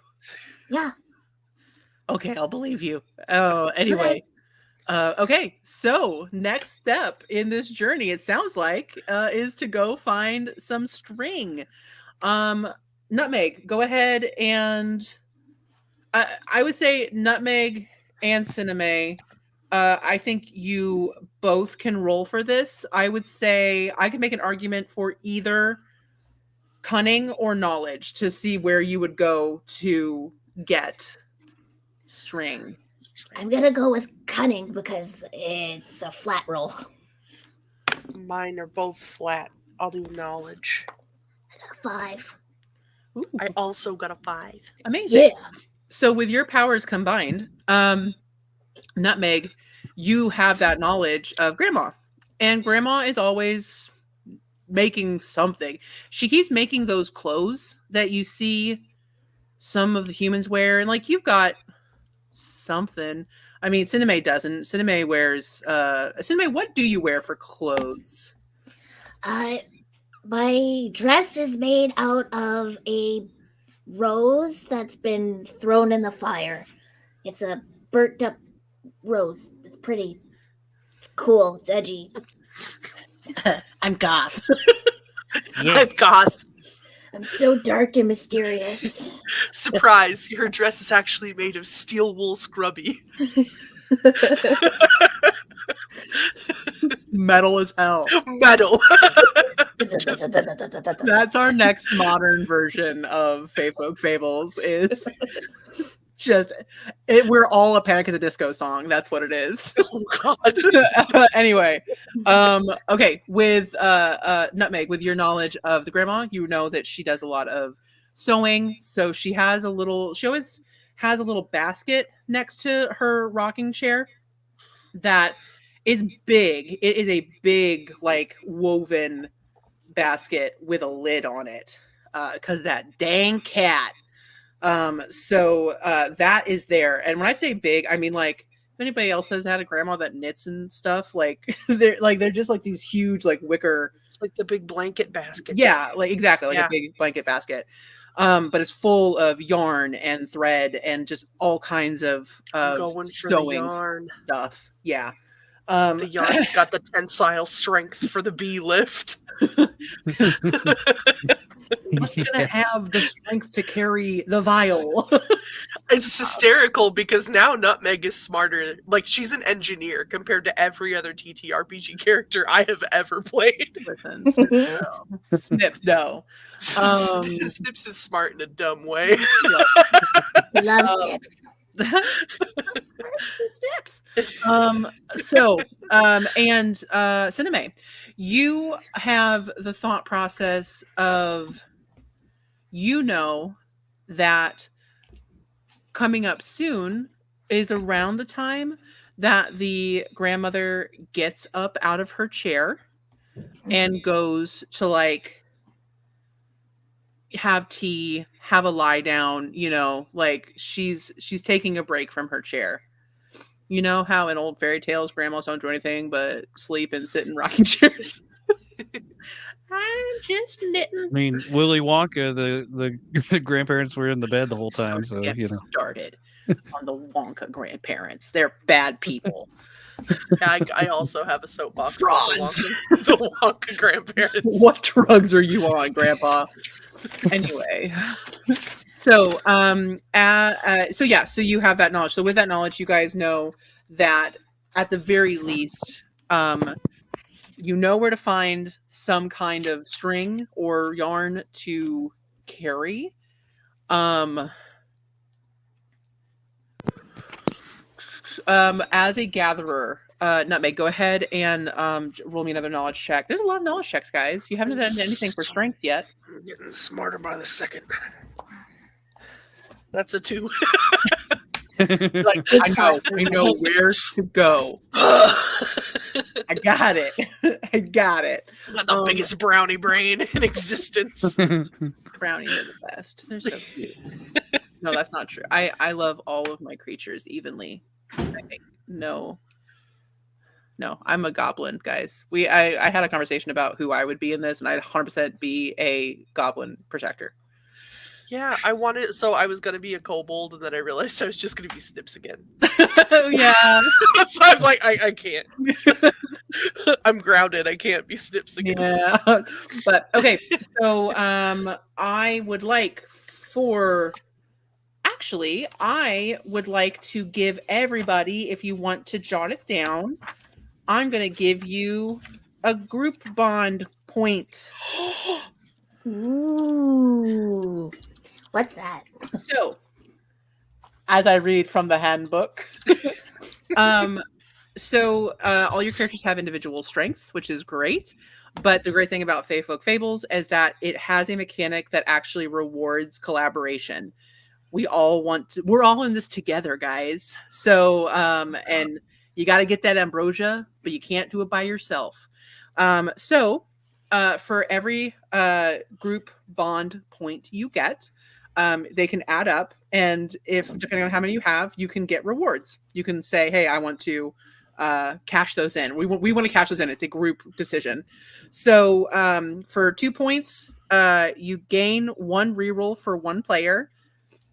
Yeah. Okay, I'll believe you. Oh, anyway. Okay, so next step in this journey, it sounds like, is to go find some string. Nutmeg, go ahead and I would say Nutmeg and Cineme. I think you both can roll for this. I would say I could make an argument for either cunning or knowledge to see where you would go to get string. I'm gonna go with cunning because it's a flat roll. Mine are both flat. I'll do knowledge. I got a 5. Ooh, I also got a 5. amazing. Yeah. So with your powers combined, Nutmeg, you have that knowledge of Grandma. And Grandma is always making something. She keeps making those clothes that you see some of the humans wear. And you've got something. I mean, Cineme doesn't. Cineme wears Cineme, what do you wear for clothes? My dress is made out of a rose that's been thrown in the fire. It's a burnt up rose. It's pretty. It's cool. It's edgy. I'm goth. I've got I'm so dark and mysterious. surprise. Your dress is actually made of steel wool scrubby. Metal as hell. Metal. That's our next modern version of Faefolk Fables. Is just we're all a Panic at the Disco song. That's what it is. Oh God. Anyway, okay. With Nutmeg, with your knowledge of the Grandma, you know that she does a lot of sewing. So she always has a little basket next to her rocking chair that is big. It is a big, like, woven basket with a lid on it. Because that dang cat. So that is there. And when I say big, I mean, like, if anybody else has had a grandma that knits and stuff, like they're just like these huge, like, wicker. It's like the big blanket baskets. Yeah, like exactly, like Yeah. a big blanket basket. But it's full of yarn and thread and just all kinds of Going for the sewing yarn. stuff. Yeah. The yarn's got the tensile strength for the bee lift. What's gonna have the strength to carry the vial? It's hysterical because now Nutmeg is smarter. Like, she's an engineer compared to every other TTRPG character I have ever played. Listen, Snips, no. Snips is smart in a dumb way. Love Snips. Snips. Cineme, you have the thought process of, that coming up soon is around the time that the grandmother gets up out of her chair and goes to, like, have tea, have a lie down, like she's taking a break from her chair. You know how in old fairy tales grandmas don't do anything but sleep and sit in rocking chairs? I'm just knitting. I mean, Willy Wonka, the grandparents were in the bed the whole time, so started on the Wonka grandparents. They're bad people. I also have a soapbox. Frauds. The Wonka grandparents. What drugs are you on, Grandpa? Anyway, so you have that knowledge. So with that knowledge, you guys know that at the very least, you know where to find some kind of string or yarn to carry. As a gatherer, Nutmeg, go ahead and roll me another knowledge check. There's a lot of knowledge checks, guys. You haven't done anything for strength yet. I'm getting smarter by the second. That's a 2. Like, I know where to go. I got it. I got it. Got the biggest brownie brain in existence. Brownies are the best. They're so cute. No, that's not true. I love all of my creatures evenly. No, I'm a goblin, guys. I had a conversation about who I would be in this, and I'd 100% be a goblin protector. Yeah, I was going to be a kobold, and then I realized I was just going to be Snips again. Yeah. So I was like, I can't. I'm grounded. I can't be Snips again. Yeah. But, okay. So, I would like to give everybody, if you want to jot it down, I'm going to give you a group bond point. Ooh. What's that? So, as I read from the handbook, all your characters have individual strengths, which is great. But the great thing about Faefolk Fables is that it has a mechanic that actually rewards collaboration. We're all in this together, guys. So, and you got to get that ambrosia, but you can't do it by yourself. For every group bond point you get, they can add up, and depending on how many you have, you can get rewards. You can say, hey, I want to cash those in. We want to cash those in. It's a group decision. So for 2 points, you gain 1 reroll for 1 player,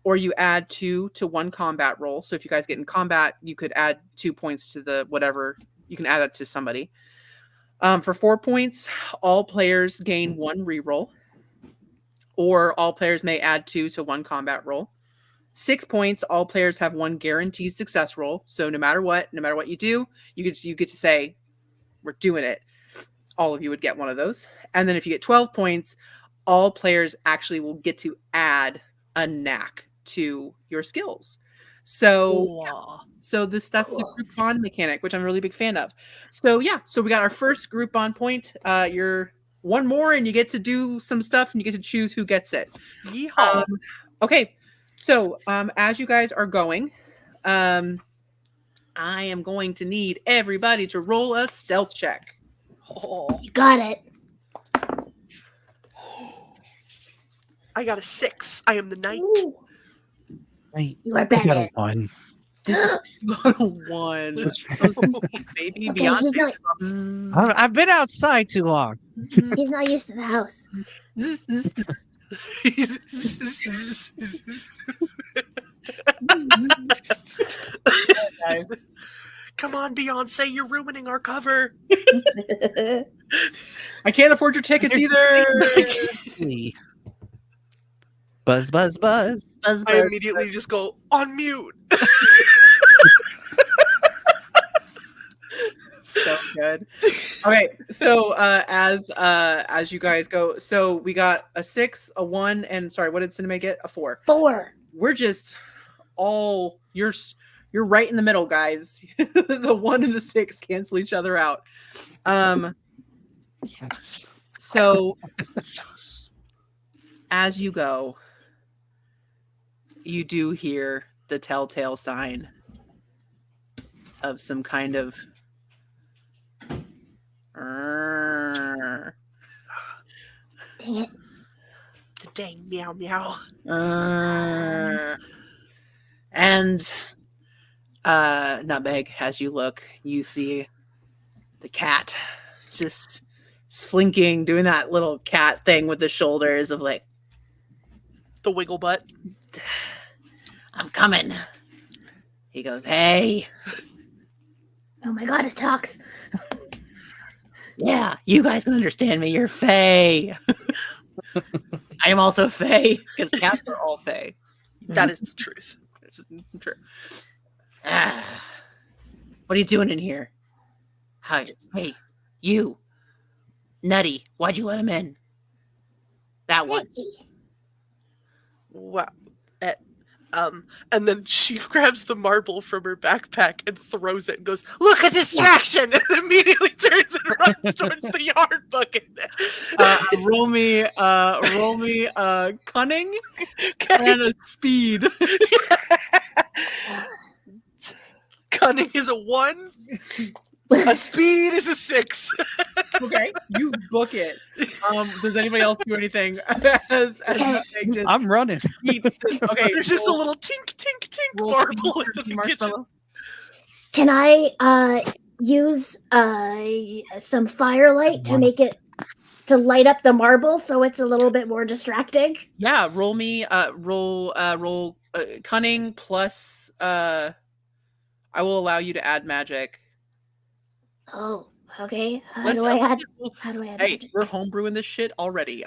or you add 2 to 1 combat roll. So if you guys get in combat, you could add 2 points to the whatever. You can add that to somebody. For 4 points, all players gain 1 reroll, or all players may add 2 to 1 combat roll. 6 points, all players have 1 guaranteed success roll. So no matter what you do, you get to say, we're doing it. All of you would get one of those. And then if you get 12 points, all players actually will get to add a knack to your skills. So that's the group bond mechanic, which I'm a really big fan of. So yeah, so we got our first group bond point. You're one more, and you get to do some stuff, and you get to choose who gets it. Yeehaw. Okay, so as you guys are going, I am going to need everybody to roll a stealth check. Oh, You got it. I got a 6. I am the knight. Ooh, Right. you are I got a Batman. 1. This is not a one. Maybe Okay, he's Beyonce. not. I've been outside too long. He's not used to the house. Guys. Come on, Beyonce, you're ruining our cover. I can't afford your tickets either. Buzz, buzz, buzz. I immediately just go on mute. So good. Okay, so as you guys go, so we got a 6, a 1, and sorry, what did Cinema get? A 4. 4. We're just all you're right in the middle, guys. The 1 and the 6 cancel each other out. Yes. So as you go, you do hear the telltale sign of some kind of Dang it. The dang meow meow. And Nutmeg, as you look, you see the cat just slinking, doing that little cat thing with the shoulders of like, The wiggle butt. I'm coming. He goes, hey, Oh my god, it talks. yeah, you guys can understand me. You're Fae. I am also Fae, because cats are all Fae. That is the truth. It's true. What are you doing in here? Hi, hey, you, Nutty. Why'd you let him in? That one. Wow. And then she grabs the marble from her backpack and throws it and goes, "Look, a distraction!" And immediately turns and runs towards the yard bucket. Roll me, cunning and a speed. Cunning is a 1. A speed is a 6. Okay, you book it. Does anybody else do anything? As Nutmeg just I'm running. eats? Okay, There's just a little tink, tink, tink roll marble speed in for the kitchen. marshmallow. Can I use some firelight to make it to light up the marble so it's a little bit more distracting? Yeah, roll me. Roll cunning plus. I will allow you to add magic. Oh, okay. How Let's- do I add Hey, magic? we're homebrewing this shit already.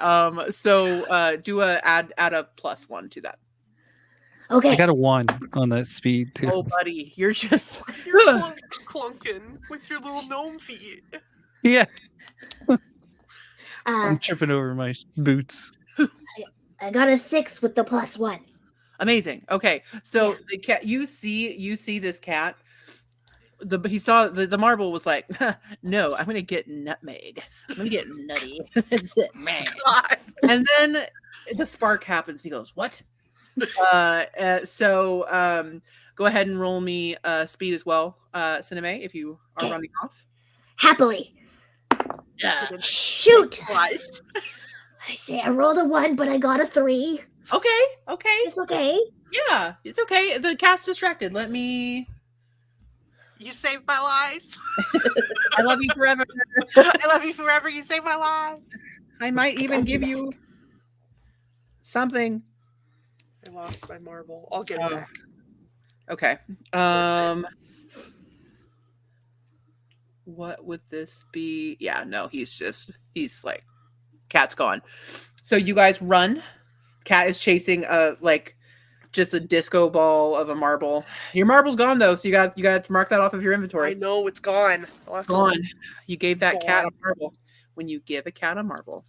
So do add a +1 to that. Okay. I got a 1 on that speed too. Oh, buddy, you're just You're clunking with your little gnome feet. Yeah, uh, I'm tripping over my boots. I got a 6 with the +1. amazing. Okay, so the cat, you see this cat. He saw the marble was like, no, I'm gonna get Nutmeg. I'm gonna get Nutty. That's it, man. God. And then the spark happens. He goes, what? So go ahead and roll me speed as well, Cinema, if you are Okay. running off. Happily. Accident. Shoot! Life. I say I rolled a 1, but I got a 3. Okay. It's okay. Yeah, it's okay. The cat's distracted. Let me. You saved my life. I love you forever. I love you forever. You saved my life. I might even give you something. I lost my marble. I'll get it Oh. back. Okay. What would this be? Yeah, no, he's like, cat's gone. So you guys run. Cat is chasing just a disco ball of a marble. Your marble's gone though, so you got to mark that off of your I inventory. know it's gone. I'll have to- Gone. You gave that cat a Gone. marble. When you give a cat a marble,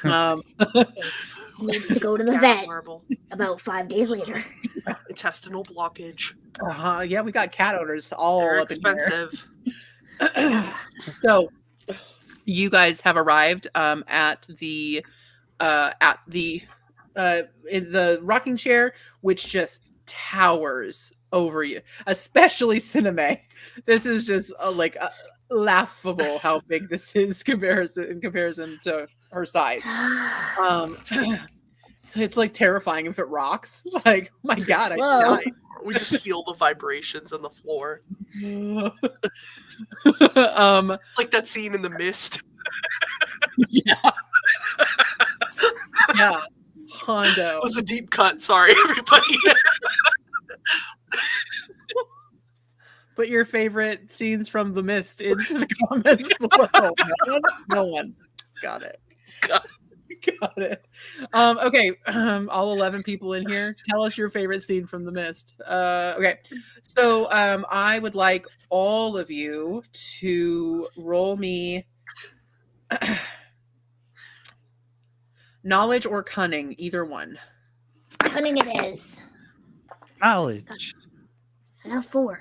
He needs to go to the Cat vet marble. about 5 days later. Intestinal blockage. yeah, we got cat owners all They're up in here. expensive. So You guys have arrived at the in the rocking chair, which just towers over you, especially Cineme. This is just laughable how big this is in comparison to her size. It's like terrifying if it rocks. Like, my God, I Whoa. died. We just feel the vibrations on the floor. It's like that scene in The Mist. Yeah. Yeah. Hondo. It was a deep cut. Sorry, everybody. Put your favorite scenes from The Mist into the comments below. No one. Got it. Got it. Okay. All 11 people in here, tell us your favorite scene from The Mist. Okay. So I would like all of you to roll me knowledge or cunning, either one. Cunning it is. Knowledge. I got 4.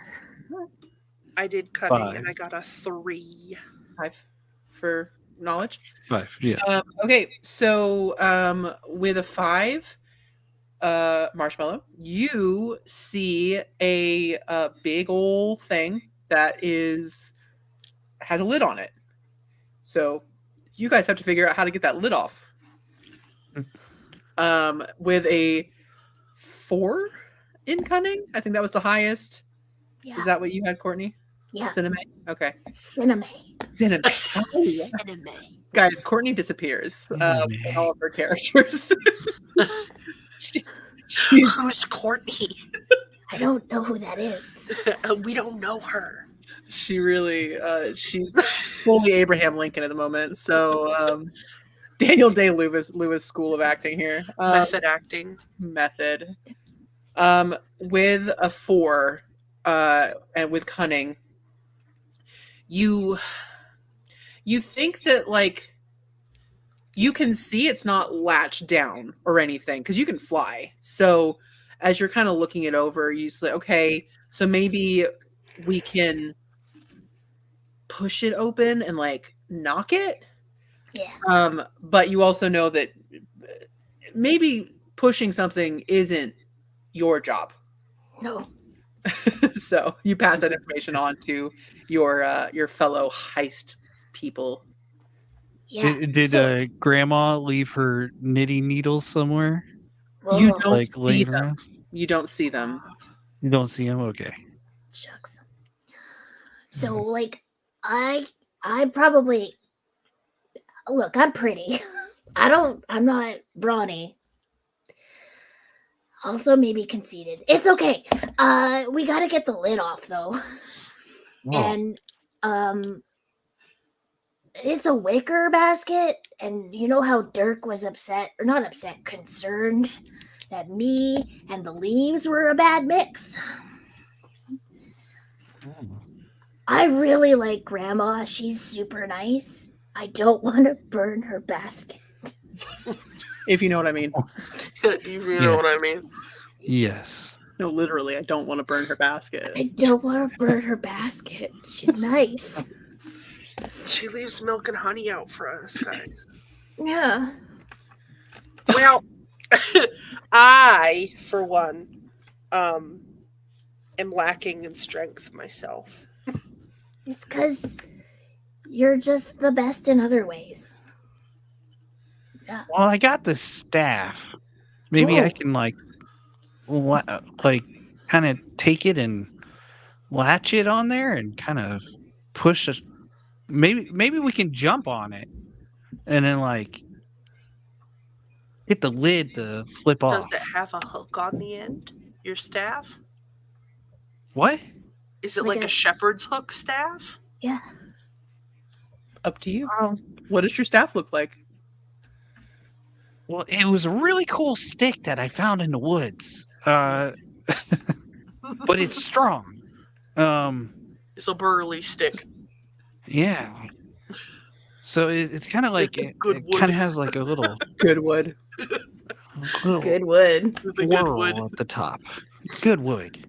I did cunning 5. and I got a 3. 5 for knowledge. 5. Yeah. Okay, so with a 5, Marshmallow, you see a big old thing that has a lid on it. So you guys have to figure out how to get that lid off. With a 4 in cunning, I think that was the highest. Yeah. Is that what you had, Courtney? Yeah. Cinema. Okay. Cinema. Cinema. Cinema. Guys, Courtney disappears with Cinema. all of her characters. Who's Courtney? I don't know who that is. We don't know her. She really, she's fully Abraham Lincoln at the moment. So, Daniel Day-Lewis School of Acting here. Method acting. Method. With a 4, and with cunning, you think that, like, you can see it's not latched down or anything because you can fly. So as you're kind of looking it over, you say, okay, so maybe we can push it open and like knock it. Yeah. But you also know that maybe pushing something isn't your job. No. So you pass that information on to your fellow heist people. Yeah. Did Grandma leave her knitting needles somewhere? You Whoa. don't Like see laying them. around? You don't see them. You don't see them? Okay. Shucks. So like I probably look, I'm pretty. I'm not brawny. Also maybe conceited. It's okay. We gotta get the lid off though. Oh. And it's a wicker basket, and you know how Dirk was concerned that me and the leaves were a bad mix. I really like Grandma. She's super nice. I don't want to burn her basket. If you know what I mean. You know what I mean? Yes. No, literally, I don't want to burn her basket. I don't want to burn her basket. She's nice. She leaves milk and honey out for us, guys. Yeah. Well, I, for one, am lacking in strength myself. It's because you're just the best in other ways. Yeah. Well, I got this staff. Maybe I can kind of take it and latch it on there and kind of push it. Maybe we can jump on it and then like get the lid to flip Does off. it have a hook on the end? Your staff? What? Is it Like like a a- shepherd's hook staff? Yeah. Up to you. What does your staff look like? Well, it was a really cool stick that I found in the woods. But it's strong. It's a burly stick. Yeah. So it's kind of like it Good wood. kind of has like a little Good wood. Good wood. The good whirl wood. at the top. Good wood.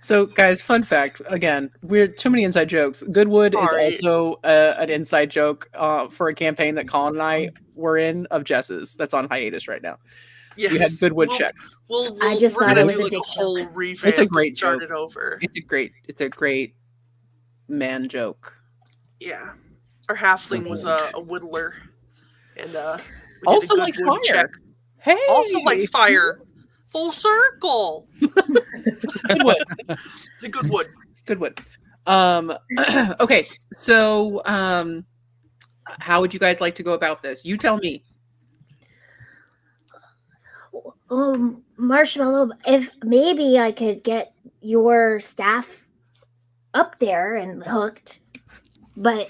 So, guys, fun fact again, we're too many inside jokes. Goodwood Sorry. is also an inside joke for a campaign that Colin and I were in of Jess's. That's on hiatus right now. Yes. We had Goodwood checks. I just we're thought gonna it was do a like dick a whole joke. revamp. It's a great and start joke. it over. It's a great man joke. Yeah. Our halfling was a whittler, and we Also did a likes Goodwood fire. check. Hey, Also likes fire. Full circle. Goodwood. The Goodwood. Goodwood. Okay, so how would you guys like to go about this? You tell me. Marshmallow, if maybe I could get your staff up there and hooked, but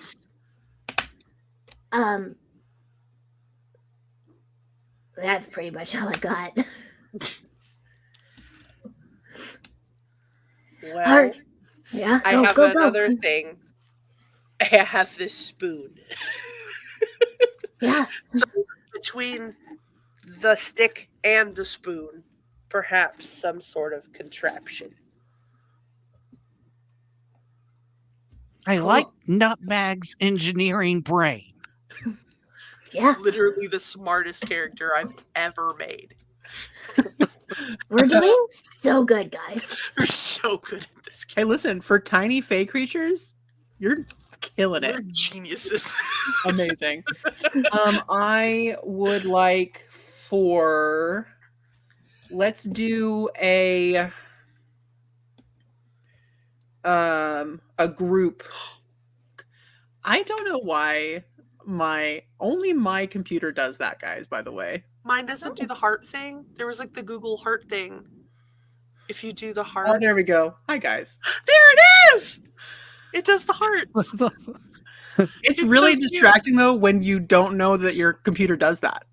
that's pretty much all I got. Well, Yeah, I have another thing. I have this spoon. Yeah. So between the stick and the spoon, perhaps some sort of contraption. I like Nutmeg's engineering brain. Yeah. Literally the smartest character I've ever made. We're doing so good, guys. We're so good at this Hey, game. listen, for tiny Fae creatures, you're killing it. We're geniuses. Amazing. I would like for let's do a group. I don't know why my computer does that, guys, by the way. Mine doesn't do the heart thing. There was like the Google heart thing. If you do the heart. Oh, there we go. Hi, guys. There it is! It does the hearts. It's It's really so cute. distracting though when you don't know that your computer does that.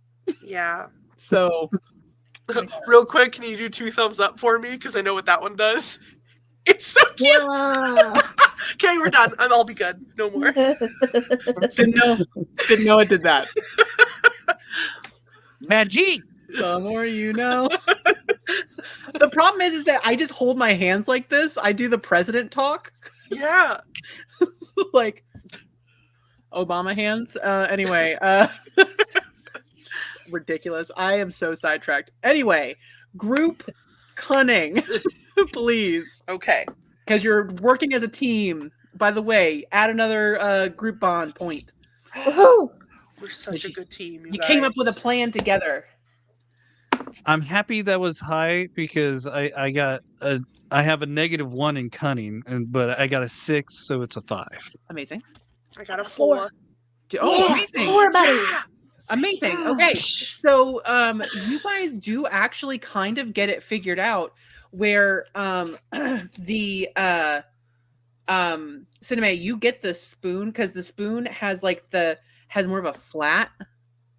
Yeah. So Real quick, can you do 2 thumbs up for me? Because I know what that one does. It's so cute. Whoa. Okay, we're done. I'll be good. No more. didn't know it did that. Magic. The more you know. The problem is that I just hold my hands like this. I do the president talk. Yeah. Like Obama hands. Anyway, ridiculous. I am so sidetracked. Anyway, group cunning, please, Okay. because you're working as a team. By the way, add another group bond point. Woohoo. We're such a good team. You came up with a plan together. I'm happy that was high because I have a -1 in cunning, but I got a 6, so it's a 5. Amazing. I got a 4. Oh, Yeah, amazing. 4 buddies. Amazing. Okay. So you guys do actually kind of get it figured out where the Cinema, you get the spoon because the spoon has has more of a flat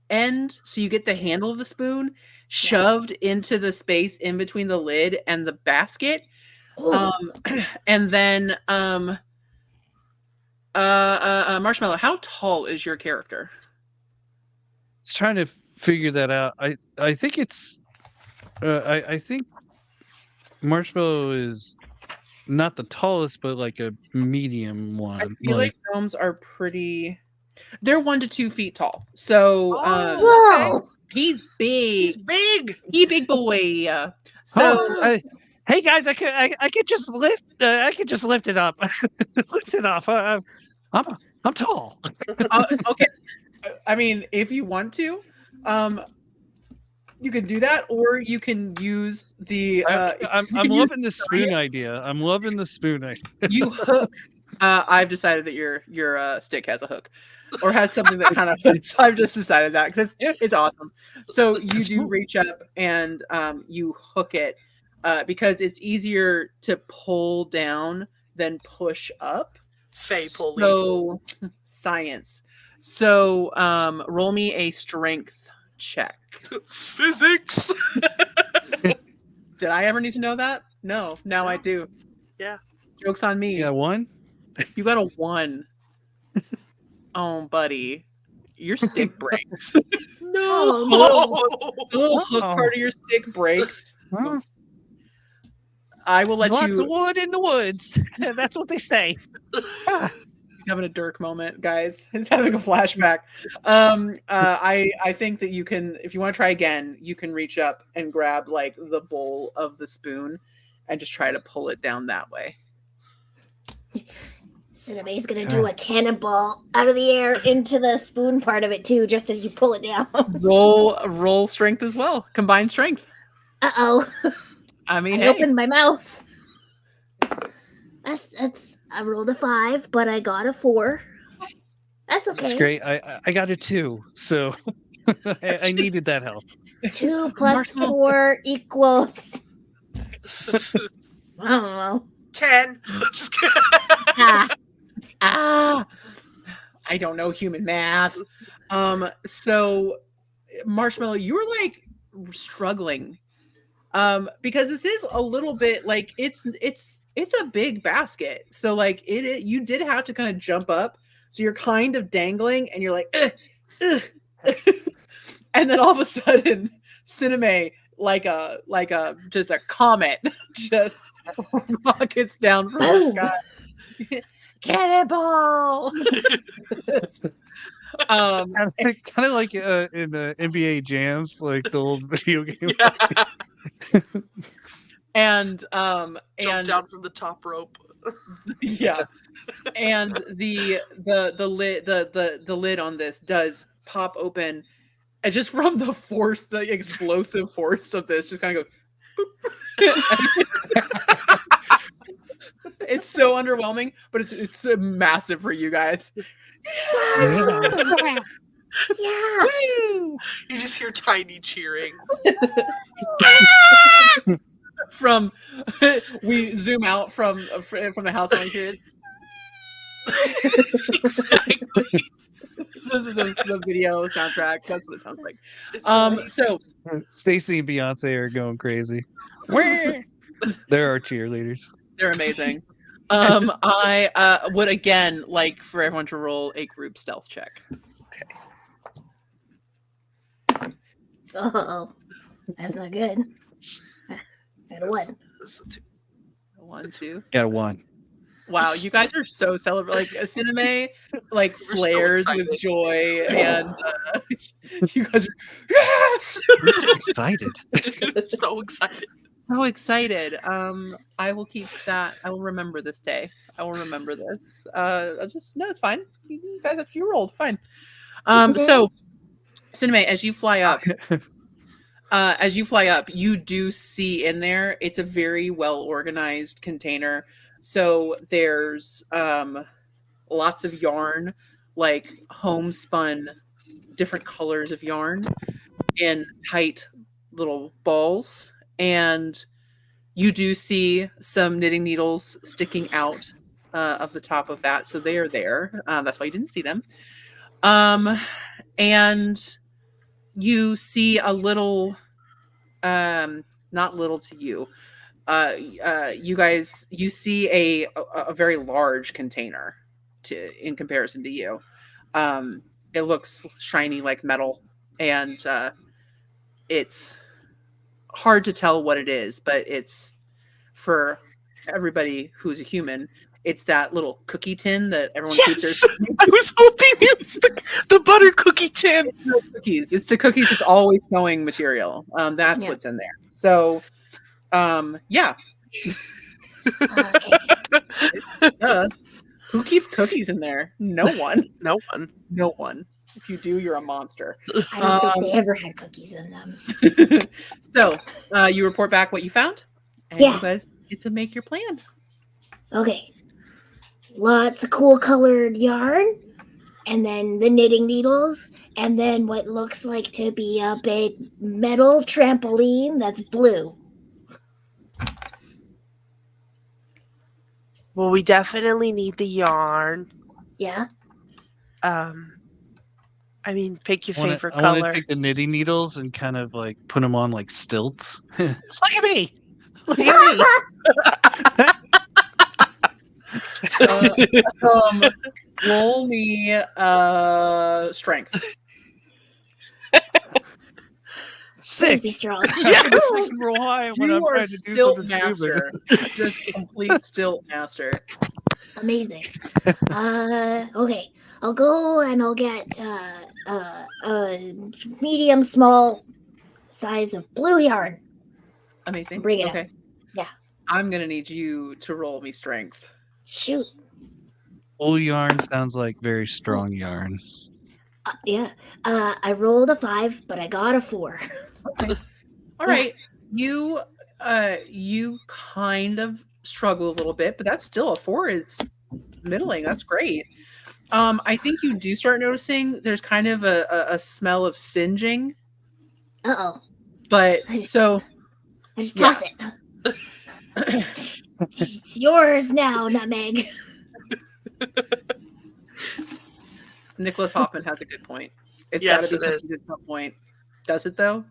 end, so you get the handle of the spoon shoved into the space in between the lid and the basket. Ooh. And then Marshmallow, how tall is your character? I was trying to figure that out. I think it's I think Marshmallow is not the tallest, but like a medium one. I feel like gnomes are pretty. They're 1 to 2 feet tall. So Whoa. he's big. He's big. He big boy. So hey guys, I could just lift. I could just lift it up. Lift it off. I'm tall. okay. I mean, if you want to, you can do that, or you can use the. I'm loving the spoon idea. I'm loving the spoon idea. You hook. I've decided that your stick has a hook, or has something that kind of fits. I've just decided that because it's awesome. So you do reach up and you hook it because it's easier to pull down than push up. Fae pulling. So science. So roll me a strength check. Physics. Did I ever need to know that? No. Now I do. Yeah. Joke's on me. Yeah, 1. You got a 1. Oh, buddy. Your stick breaks. No. The little hook part of your stick breaks. Huh? I will let Lots you. of wood in the woods. That's what they say. Ah, He's having a Dirk moment, guys. He's having a flashback. I think that you can, if you want to try again, you can reach up and grab like the bowl of the spoon and just try to pull it down that way. Cinema's gonna do a cannonball out of the air into the spoon part of it too, just as you pull it down. Roll strength as well. Combined strength. Uh-oh. I mean, I hey. opened my mouth. That's I rolled a 5, but I got a 4. That's okay. that's great. I got a 2, so I needed that help. 2 plus Marshmallow. 4 equals I don't know. 10. Just kidding. I don't know human math. So Marshmallow, you were like struggling. Because this is a little bit like it's a big basket. So like you did have to kind of jump up. So you're kind of dangling and you're like, ugh, ugh. And then all of a sudden, Cineme, like a just a comet, just rockets down from the sky. Cannonball. Kind of like in NBA jams, like the old video game. And Jump down from the top rope. yeah, and the lid on this does pop open, and just from the force, the explosive force of this, just kind of goes. It's so underwhelming, but it's so massive for you guys. Yeah. You just hear Tiny cheering. From we zoom out from the house on here. Exactly. The video soundtrack. That's what it sounds like. It's So Stacy and Beyonce are going crazy. They're our cheerleaders. they're amazing. I would again like for everyone to roll a group stealth check. Oh, that's not good. Got a 1. This is a 2. 1, 2. Got a 1. Wow, you guys are so celebrating. Like Cineme, like We're so flares excited. with joy, and you guys are yes, We're so excited. So excited. so excited. I will keep that. I will remember this day. I will remember this. It's fine. You guys, you rolled fine. So Cineme, as you fly up, you do see in there. It's a very well organized container. So there's lots of yarn, like homespun, different colors of yarn in tight little balls. And you do see some knitting needles sticking out of the top of that. So they are there. That's why you didn't see them. And you see a little, not little to you. You see a very large container in comparison to you. It looks shiny like metal, and it's hard to tell what it is, but it's for everybody who's a human. It's that little cookie tin that everyone keeps Yes! their I was hoping it was the butter cookie tin. cookies. It's the cookies. It's always sewing material. That's Yeah. what's in there. So, yeah. Okay. Who keeps cookies in there? No one. No one. No one. If you do, you're a monster. I don't think they ever had cookies in them. So, you report back what you found, and Yeah. you guys get to make your plan. Okay. Lots of cool colored yarn, and then the knitting needles, and then what looks like to be a big metal trampoline that's blue. Well, we definitely need the yarn. Yeah. I mean, pick your favorite I want color. to take the knitting needles and kind of like put them on like stilts. Look at me! Look at me! Roll me strength. Please be 6. strong. I can roll high when I'm You are trying to do stilt something stupid. master. Just complete stilt master. Amazing. Okay. I'll go and I'll get medium small size of blue yarn. Amazing. Bring it okay. up. Yeah. I'm gonna need you to roll me strength. Shoot. Blue yarn sounds like very strong yarn. Yeah. I rolled a 5, but I got a 4. Okay. All Yeah. right. You kind of struggle a little bit, but that's still a 4 is middling. That's great. I think you do start noticing there's kind of a smell of singeing, Uh-oh. but so I just yeah. toss it. It's yours now, Nutmeg. Nicholas Hoffman has a good point. It's Yes, got to be it is. cookies at some point. Does it though?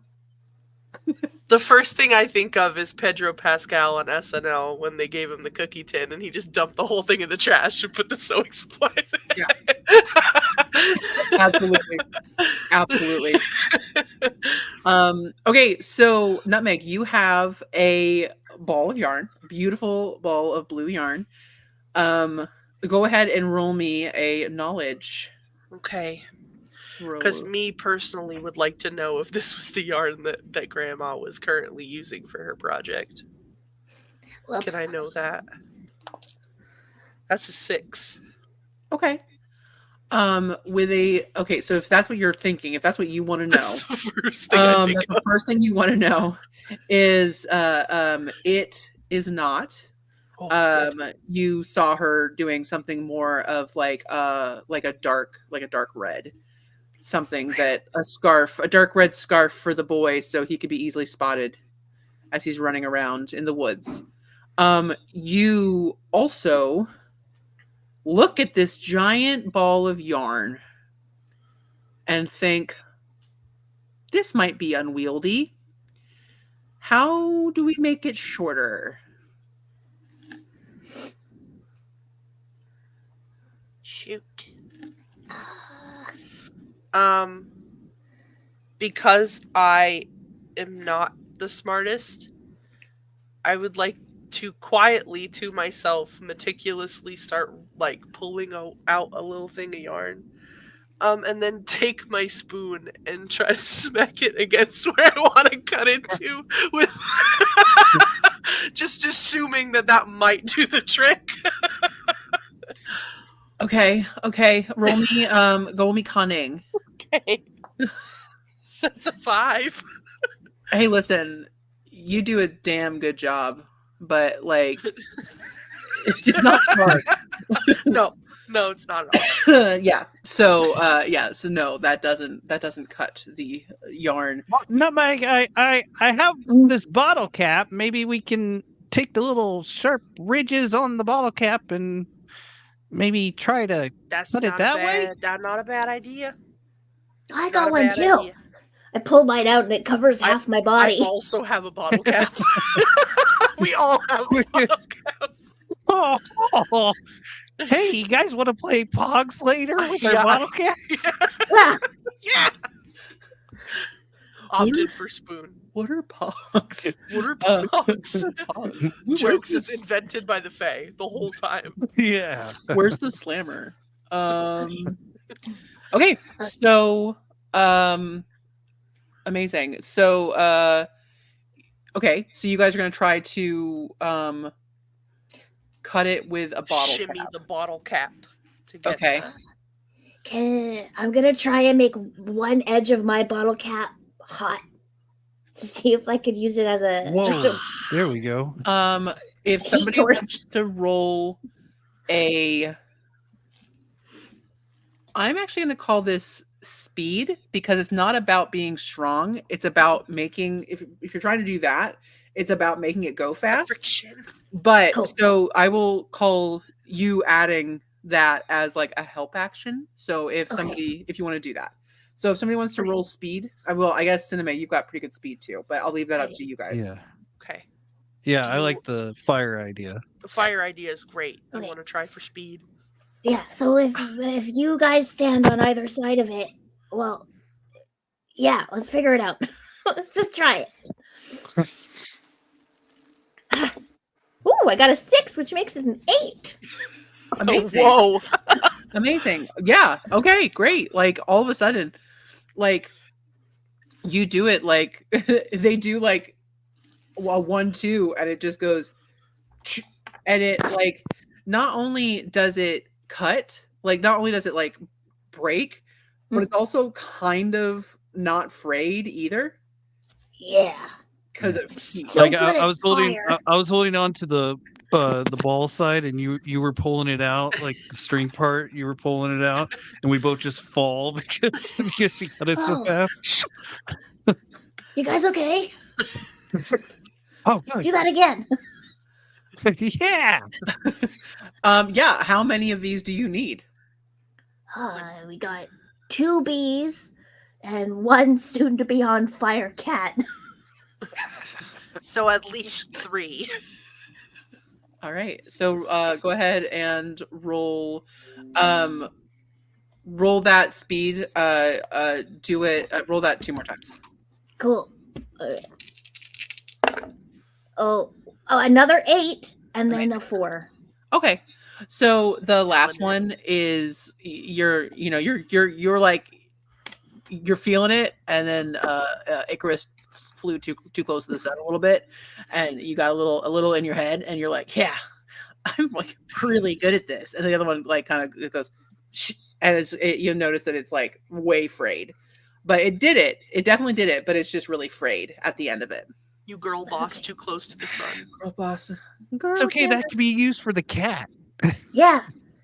The first thing I think of is Pedro Pascal on SNL when they gave him the cookie tin and he just dumped the whole thing in the trash and put the sewing supplies in. Yeah. Absolutely. Absolutely. Okay, so Nutmeg, you have a ball of yarn, beautiful ball of blue yarn. Go ahead and roll me a knowledge. Okay. Roll. Because me personally would like to know if this was the yarn that Grandma was currently using for her project. Whoops. Can I know that? That's a 6. Okay. Okay, so if that's what you're thinking, if that's what you want to know, That's the first thing I think that's of. the first thing you want to know is it is not. Oh, good. You saw her doing something more of like a dark red. Something that a dark red scarf for the boy so he could be easily spotted as he's running around in the woods. You also look at this giant ball of yarn and think, this might be unwieldy. How do we make it shorter? Shoot. Because I am not the smartest, I would like to quietly to myself meticulously start like pulling out a little thing of yarn. And then take my spoon and try to smack it against where I want to cut it to with just assuming that might do the trick. Okay. Roll me cunning. Okay. So it's a 5. Hey, listen, you do a damn good job, but like, it's not smart. No, it's not at all. Yeah. So no, that doesn't cut the yarn. Nutmeg, I have this bottle cap. Maybe we can take the little sharp ridges on the bottle cap and maybe try to That's cut it not that a way. bad, not a bad idea. I Not got a one bad too. idea. I pull mine out and it covers half my I body. also have a bottle cap. We all have bottle caps. Oh, hey, you guys want to play Pogs later with our Yeah. bottle caps? Ah, Yeah. Opted for spoon. What are pogs? What are Uh, pogs? Where's Jokes this- it's invented by the Fae the whole time. Yeah. Where's the slammer? Okay, so amazing. So okay, so you guys are gonna try to cut it with a bottle Shimmy cap. the bottle cap to get Okay. I'm gonna try and make one edge of my bottle cap hot to see if I could use it as a Whoa. There we go. If Heat somebody torch. wants to roll I'm actually going to call this speed because it's not about being strong. It's about making, if you're trying to do that, it's about making it go fast. friction. But Cool. so I will call you adding that as like a help action. So if Okay. if you want to do that. So if somebody wants to Okay. roll speed, I guess Cinema, you've got pretty good speed too, but I'll leave that I up do. to you guys. Yeah. Okay. Yeah, I Do- like the fire idea. The fire idea is great. You Okay. want to try for speed? Yeah, so if you guys stand on either side of it, well, yeah, let's figure it out. Let's just try it. Ooh, I got a 6, which makes it an 8. Amazing. Whoa. Amazing. Yeah. Okay, great. Like all of a sudden, like you do it like they do like a 1-2 and it just goes and it like not only does it cut, like not only does it like break, but it's also kind of not frayed either Yeah. because of heat. So Like good I at was holding, fire. I was holding on to the ball side, and you were pulling it out, like the string part. You were pulling it out, and we both just fall because you got it so Oh. fast. You guys okay? Oh, Let's do that again. yeah. Yeah, how many of these do you need? We got 2 bees and 1 soon to be on fire cat. So at least 3. All right. So go ahead and roll roll that speed. Do it roll that 2 more times. Cool. Oh, another 8 and then a 4. Okay. So the last Killing one is you're like you're feeling it, and then Icarus flew too close to the sun a little bit, and you got a little in your head, and you're like, yeah, I'm like really good at this, and the other one like kind of it goes, shh, and you'll notice that it's like way frayed, but it did it. It definitely did it, but it's just really frayed at the end of it. You girl That's boss okay. too close to the sun. Girl boss, girl. It's okay. That can be used for the cat. Yeah,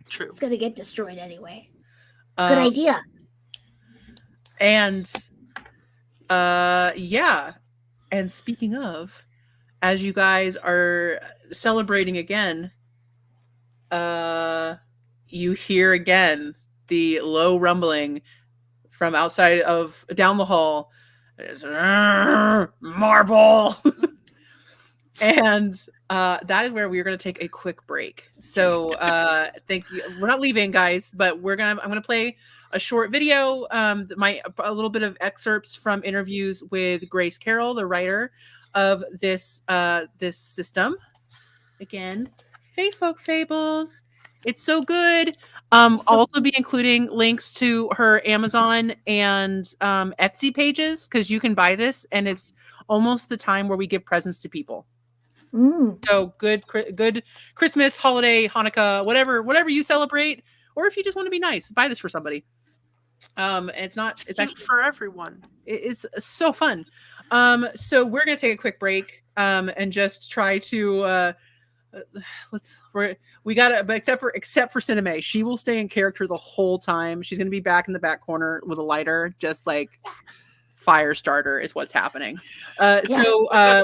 True. it's gonna get destroyed anyway. Um, Good idea. And yeah. And speaking of, as you guys are celebrating again, you hear again the low rumbling from outside of down the hall. It's, marble. And that is where we're going to take a quick break. So thank you. We're not leaving, guys, but I'm going to play a short video, a little bit of excerpts from interviews with Grace Carroll, the writer of this system. Again, Faefolk Fables. It's so good. I'll also be including links to her Amazon and Etsy pages because you can buy this, and it's almost the time where we give presents to people. So good Christmas, holiday, Hanukkah, whatever you celebrate, or if you just want to be nice, buy this for somebody. It's It's actually for everyone. it's so fun. So we're gonna take a quick break and just try to we gotta, but except for Cinema, she will stay in character the whole time. She's gonna be back in the back corner with a lighter, just like fire starter is what's happening. So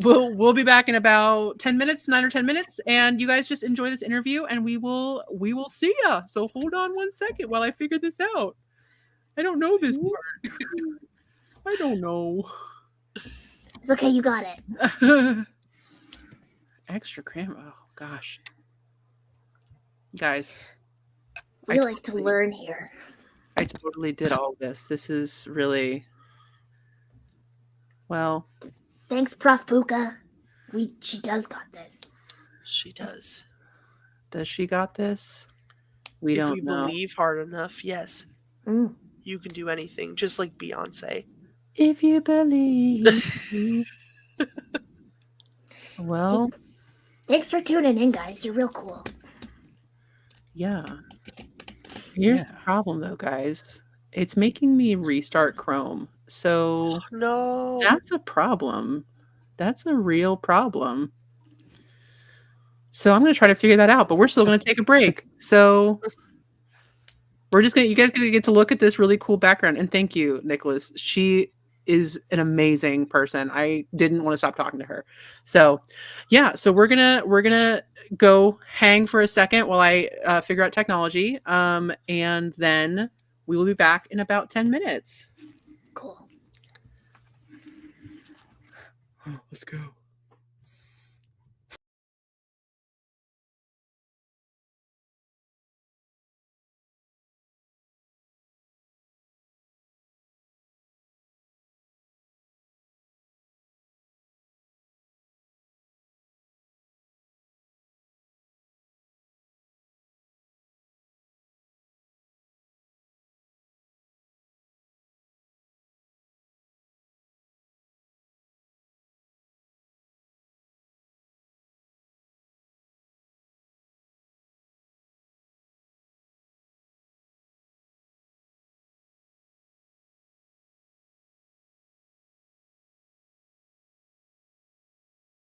we'll be back in about 10 minutes, 9 or 10 minutes, and you guys just enjoy this interview, and we will see ya. So hold on one second while I figure this out. I don't know this part. I don't know. It's okay, you got it. Extra cram. Oh gosh, guys, We like to learn here. I totally did all this. This is really well. Thanks, Prof. Puka. She does got this. She does. Does she got this? We If don't we know. believe hard enough, yes. Mm. You can do anything, just like Beyonce. If you believe. Well, Thanks for tuning in, guys. You're real cool. yeah. Here's the problem, though, guys. It's making me restart Chrome. So No. that's a problem. That's a real problem. So I'm going to try to figure that out, but we're still going to take a break. So you guys going to get to look at this really cool background. And thank you, Nicholas. She is an amazing person. I didn't want to stop talking to her. So yeah, so we're going to go hang for a second while I figure out technology. And then we will be back in about 10 minutes. Cool. Let's go.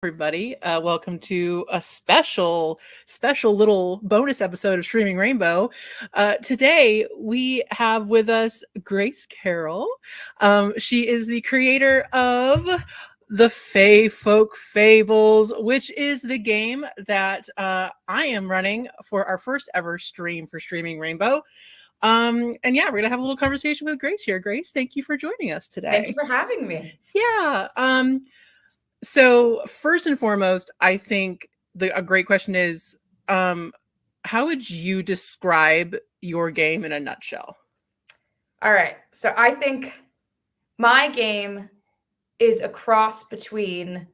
everybody. Welcome to a special little bonus episode of Streaming Rainbow. Today we have with us Grace Carroll. She is the creator of the Faefolk Fables, which is the game that I am running for our first ever stream for Streaming Rainbow. And yeah, we're gonna have a little conversation with Grace here. Grace, thank you for joining us today. Thank you for having me. Yeah. So first and foremost, I think a great question is, how would you describe your game in a nutshell? All right. So I think my game is a cross between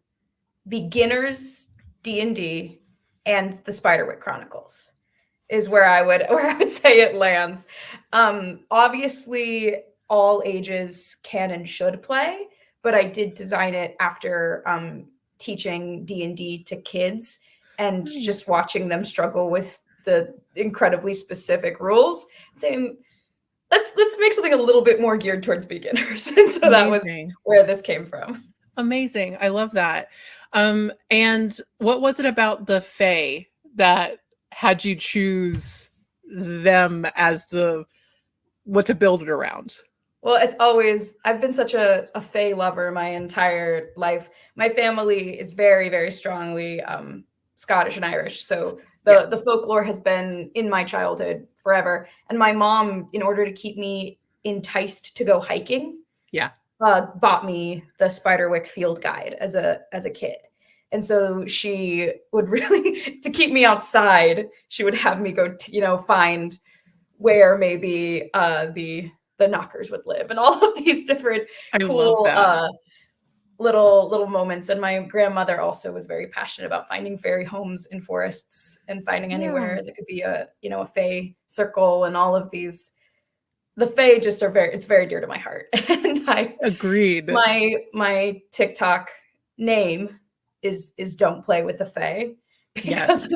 beginners D&D and the Spiderwick Chronicles is where I would say it lands. Obviously all ages can and should play, but I did design it after teaching D&D to kids and just watching them struggle with the incredibly specific rules, saying, let's make something a little bit more geared towards beginners. And so that was where this came from. Amazing. I love that. And what was it about the Fae that had you choose them as what to build it around? Well, I've been such a Fae lover my entire life. My family is very, very strongly Scottish and Irish. So the folklore has been in my childhood forever. And my mom, in order to keep me enticed to go hiking, bought me the Spiderwick Field Guide as a kid. And so she would really, to keep me outside, she would have me go, find where maybe the knockers would live and all of these different cool little moments. And my grandmother also was very passionate about finding fairy homes in forests and finding anywhere that could be a Fae circle and all of these. The Fae just it's very dear to my heart. And I agreed. My TikTok name is Don't Play with the Fae. Yes.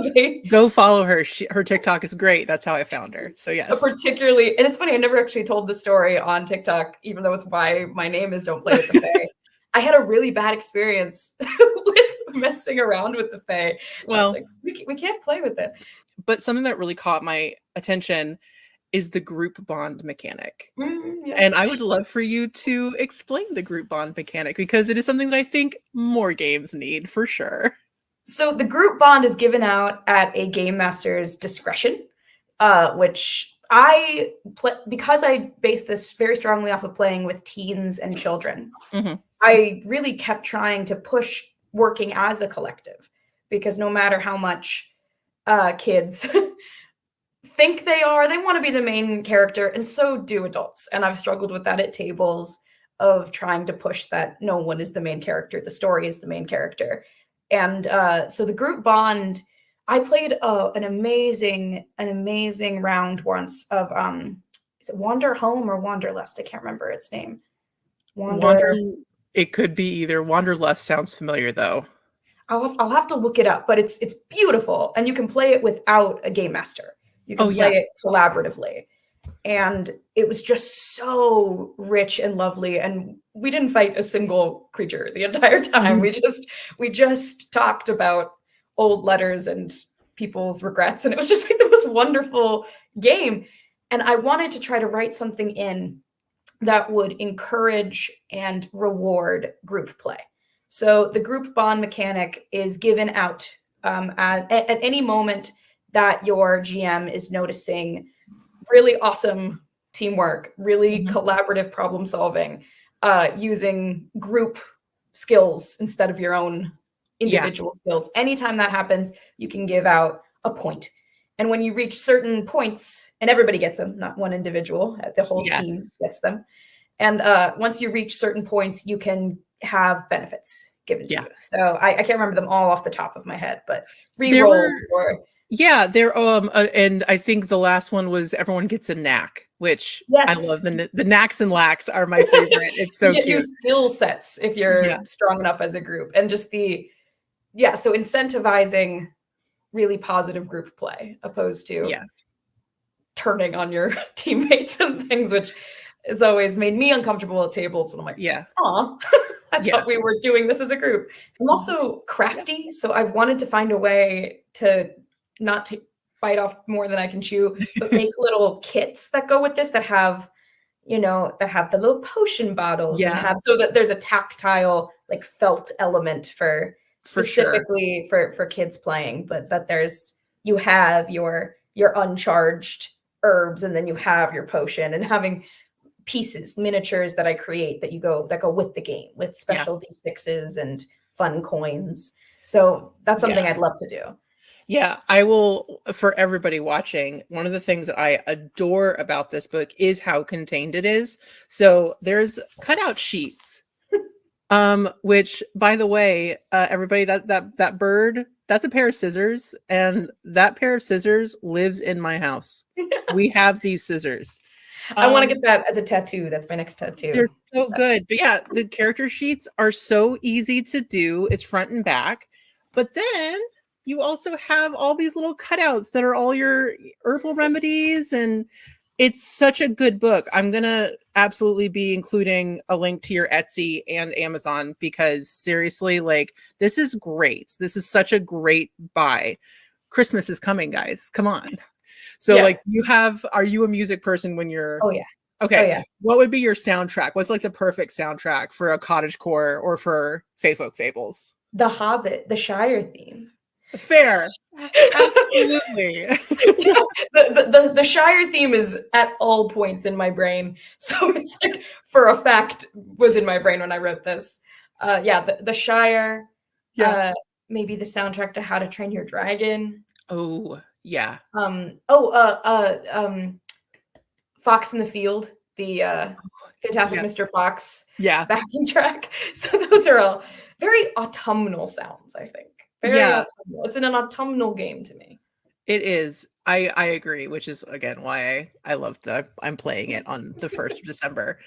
Go follow her. Her TikTok is great. That's how I found her. So yes. Particularly, and it's funny, I never actually told the story on TikTok, even though it's why my name is Don't Play with the Fae. I had a really bad experience with messing around with the Fae. Well, we can't play with it. But something that really caught my attention is the group bond mechanic. And I would love for you to explain the group bond mechanic, because it is something that I think more games need for sure. So the group bond is given out at a game master's discretion, which because I base this very strongly off of playing with teens and children. Mm-hmm. I really kept trying to push working as a collective, because no matter how much kids think they want to be the main character, and so do adults. And I've struggled with that at tables of trying to push that no one is the main character, the story is the main character. And so the group bond, I played an amazing round once of is it Wander Home or Wanderlust? I can't remember its name. It could be either. Wanderlust sounds familiar though. I'll have to look it up, but it's beautiful, and you can play it without a game master. You can play it collaboratively. And it was just so rich and lovely. And we didn't fight a single creature the entire time. We just talked about old letters and people's regrets. And it was just like the most wonderful game. And I wanted to try to write something in that would encourage and reward group play. So the group bond mechanic is given out at any moment that your GM is noticing really awesome teamwork, really collaborative problem solving, using group skills instead of your own individual skills. Anytime that happens, you can give out a point. And when you reach certain points, and everybody gets them, not one individual, the whole team gets them. And once you reach certain points, you can have benefits given to you. So I can't remember them all off the top of my head, but rerolls or... Yeah, they're and I think the last one was everyone gets a knack, which I love. The knacks and lacks are my favorite. It's so cute. Your skill sets if you're strong enough as a group, and just so incentivizing really positive group play opposed to turning on your teammates and things, which has always made me uncomfortable at tables when I'm like, aw. I thought we were doing this as a group. I'm also crafty, so I've wanted to find a way to not to bite off more than I can chew, but make little kits that go with this that have, that have the little potion bottles and have so that there's a tactile, like felt element for specifically for kids playing, but that you have your uncharged herbs and then you have your potion, and having pieces, miniatures that I create that go with the game with special D6s and fun coins. So that's something I'd love to do. Yeah, I will. For everybody watching, one of the things that I adore about this book is how contained it is. So there's cutout sheets, which, by the way, everybody, that bird, that's a pair of scissors, and that pair of scissors lives in my house. We have these scissors. I want to get that as a tattoo. That's my next tattoo. They're so good. But yeah, the character sheets are so easy to do. It's front and back. But then you also have all these little cutouts that are all your herbal remedies. And it's such a good book. I'm going to absolutely be including a link to your Etsy and Amazon, because seriously, like, this is great. This is such a great buy. Christmas is coming, guys. Come on. So like, are you a music person when you're... Oh yeah. Okay. Oh, yeah. What would be your soundtrack? What's like the perfect soundtrack for a cottagecore or for Faefolk Fables? The Hobbit, the Shire theme. Fair. Absolutely. The Shire theme is at all points in my brain. So it's like, for a fact, was in my brain when I wrote this. The Shire. Yeah. Maybe the soundtrack to How to Train Your Dragon. Oh, yeah. Fox in the Field, the Fantastic Mr. Fox backing track. So those are all very autumnal sounds, I think. Very autumnal. It's an autumnal game to me. It is. I agree, which is, again, why I loved that I'm playing it on the 1st of December.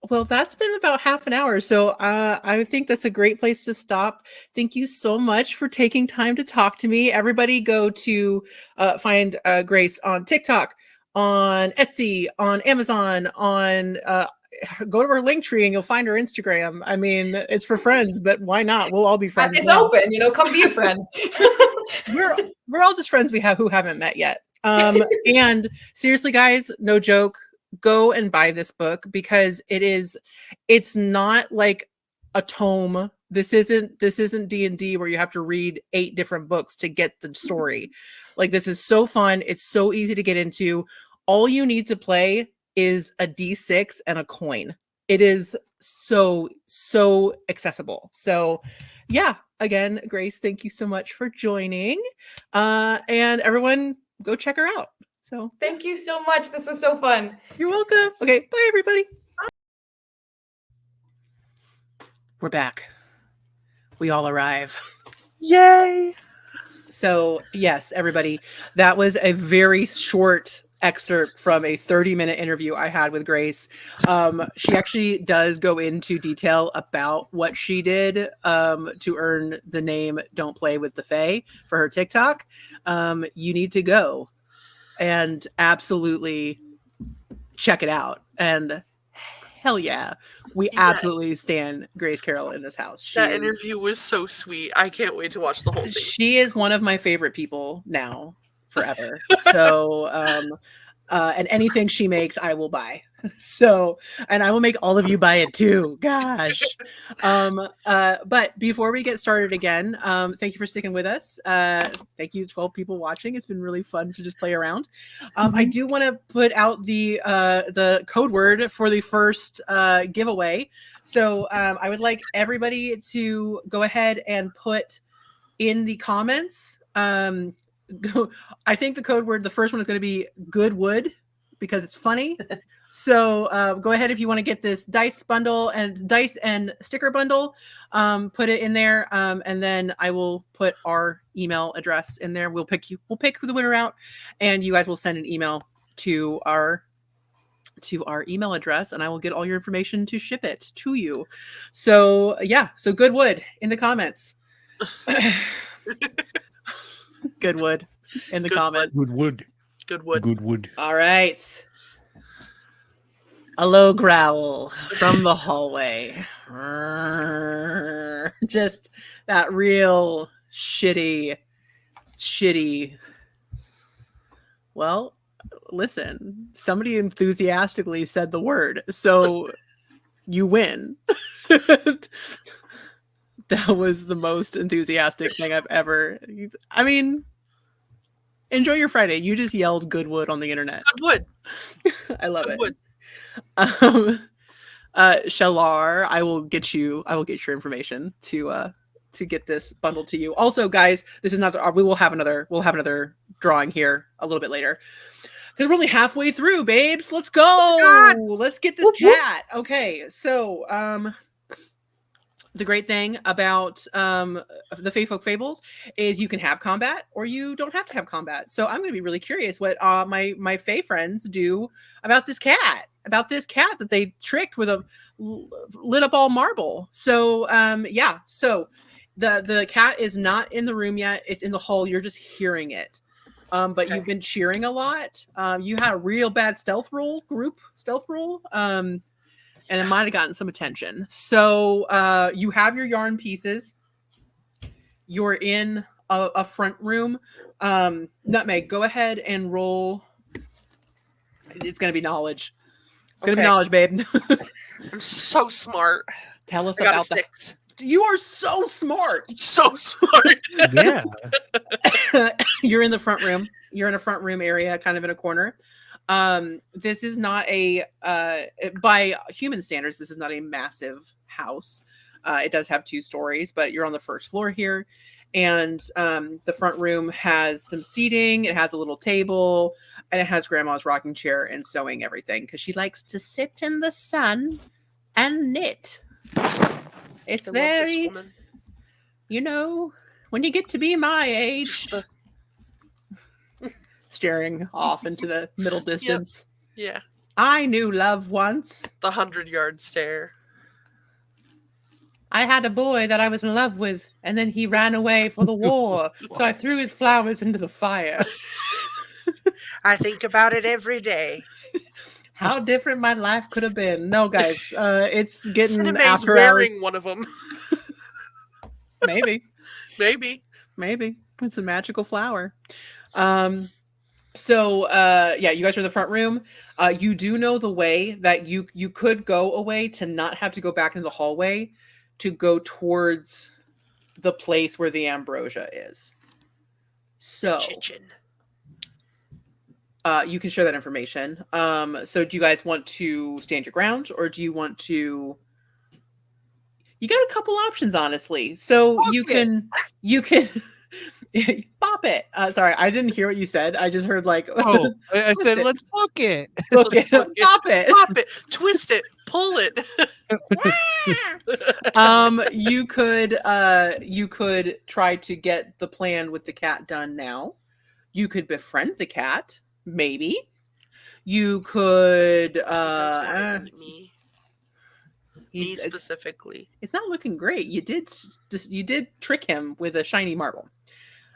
Well, that's been about half an hour. So I think that's a great place to stop. Thank you so much for taking time to talk to me. Everybody go to find Grace on TikTok, on Etsy, on Amazon, go to her link tree and you'll find her Instagram. I mean, it's for friends, but why not? We'll all be friends. It's open, come be a friend. we're all just friends who haven't met yet. And seriously, guys, no joke. Go and buy this book, because it's not like a tome. This isn't D&D where you have to read 8 different books to get the story. Like, this is so fun. It's so easy to get into. All you need to play is a D6 and a coin. It is so accessible. So yeah, again, Grace, thank you so much for joining. And everyone, go check her out. So thank you so much. This was so fun. You're welcome. Okay, bye everybody. We're back. We all arrive. Yay! So yes, everybody, that was a very short excerpt from a 30-minute interview I had with Grace. She actually does go into detail about what she did to earn the name Don't Play with the Fae for her TikTok. You need to go and absolutely check it out. And hell yeah, we absolutely stand Grace Carroll in this house. That interview was so sweet. I can't wait to watch the whole thing. She is one of my favorite people now, forever. So, and anything she makes, I will buy. So, and I will make all of you buy it too. Gosh. But before we get started again, thank you for sticking with us. Thank you, 12 people watching. It's been really fun to just play around. I do want to put out the code word for the first giveaway. So I would like everybody to go ahead and put in the comments. I think the code word, the first one is going to be good wood, because it's funny. So go ahead if you want to get this dice and sticker bundle, put it in there, and then I will put our email address in there. We'll pick the winner out, and you guys will send an email to our email address, and I will get all your information to ship it to you. So yeah, so good wood in the comments. Good wood in the comments. Good wood. Good wood. Good wood. All right. A low growl from the hallway. Just that real shitty. Well, listen, somebody enthusiastically said the word, so you win. That was the most enthusiastic thing I've ever. I mean, enjoy your Friday. You just yelled "Goodwood" on the internet. Goodwood. I love Goodwood. it. Shalar, I will get your information to get this bundled to you. Also, guys, this is not. We'll have another drawing here a little bit later. Because we're only halfway through, babes. Let's go. Oh, let's get this cat. Okay, so the great thing about the Faefolk Fables is you can have combat or you don't have to have combat. So I'm going to be really curious what my Fae friends do about this cat that they tricked with a lit up all marble. So yeah, so the cat is not in the room yet. It's in the hall. You're just hearing it. But you've been cheering a lot. You had a real bad group stealth roll. And it might have gotten some attention. So you have your yarn pieces. You're in a front room. Nutmeg, go ahead and roll. It's going to be knowledge. It's going to be knowledge, babe. I'm so smart. Tell us I got about a 6. You are so smart. So smart. Yeah. You're in the front room. You're in a front room area, kind of in a corner. This is not by human standards, this is not a massive house. It does have 2 stories, but you're on the first floor here. And the front room has some seating. It has a little table, and it has grandma's rocking chair and sewing everything because she likes to sit in the sun and knit. It's very, when you get to be my age. Staring off into the middle distance. Yep. Yeah. I knew love once. The 100-yard stare. I had a boy that I was in love with, and then he ran away for the war. So I threw his flowers into the fire. I think about it every day. How different my life could have been. No, guys, it's getting Cinema's after wearing hours. one of them. Maybe. It's a magical flower. So yeah, you guys are in the front room. You do know the way that you could go away to not have to go back into the hallway to go towards the place where the ambrosia is. So you can share that information. So do you guys want to stand your ground, or do you want to? You got a couple options, honestly. So you can bop it. Sorry, I didn't hear what you said. I just heard like. Oh, I said, let's book it. Okay, bop it. Pop it. Twist it. Pull it. You could try to get the plan with the cat done now. You could befriend the cat, maybe. You could me specifically. It's not looking great. You did trick him with a shiny marble.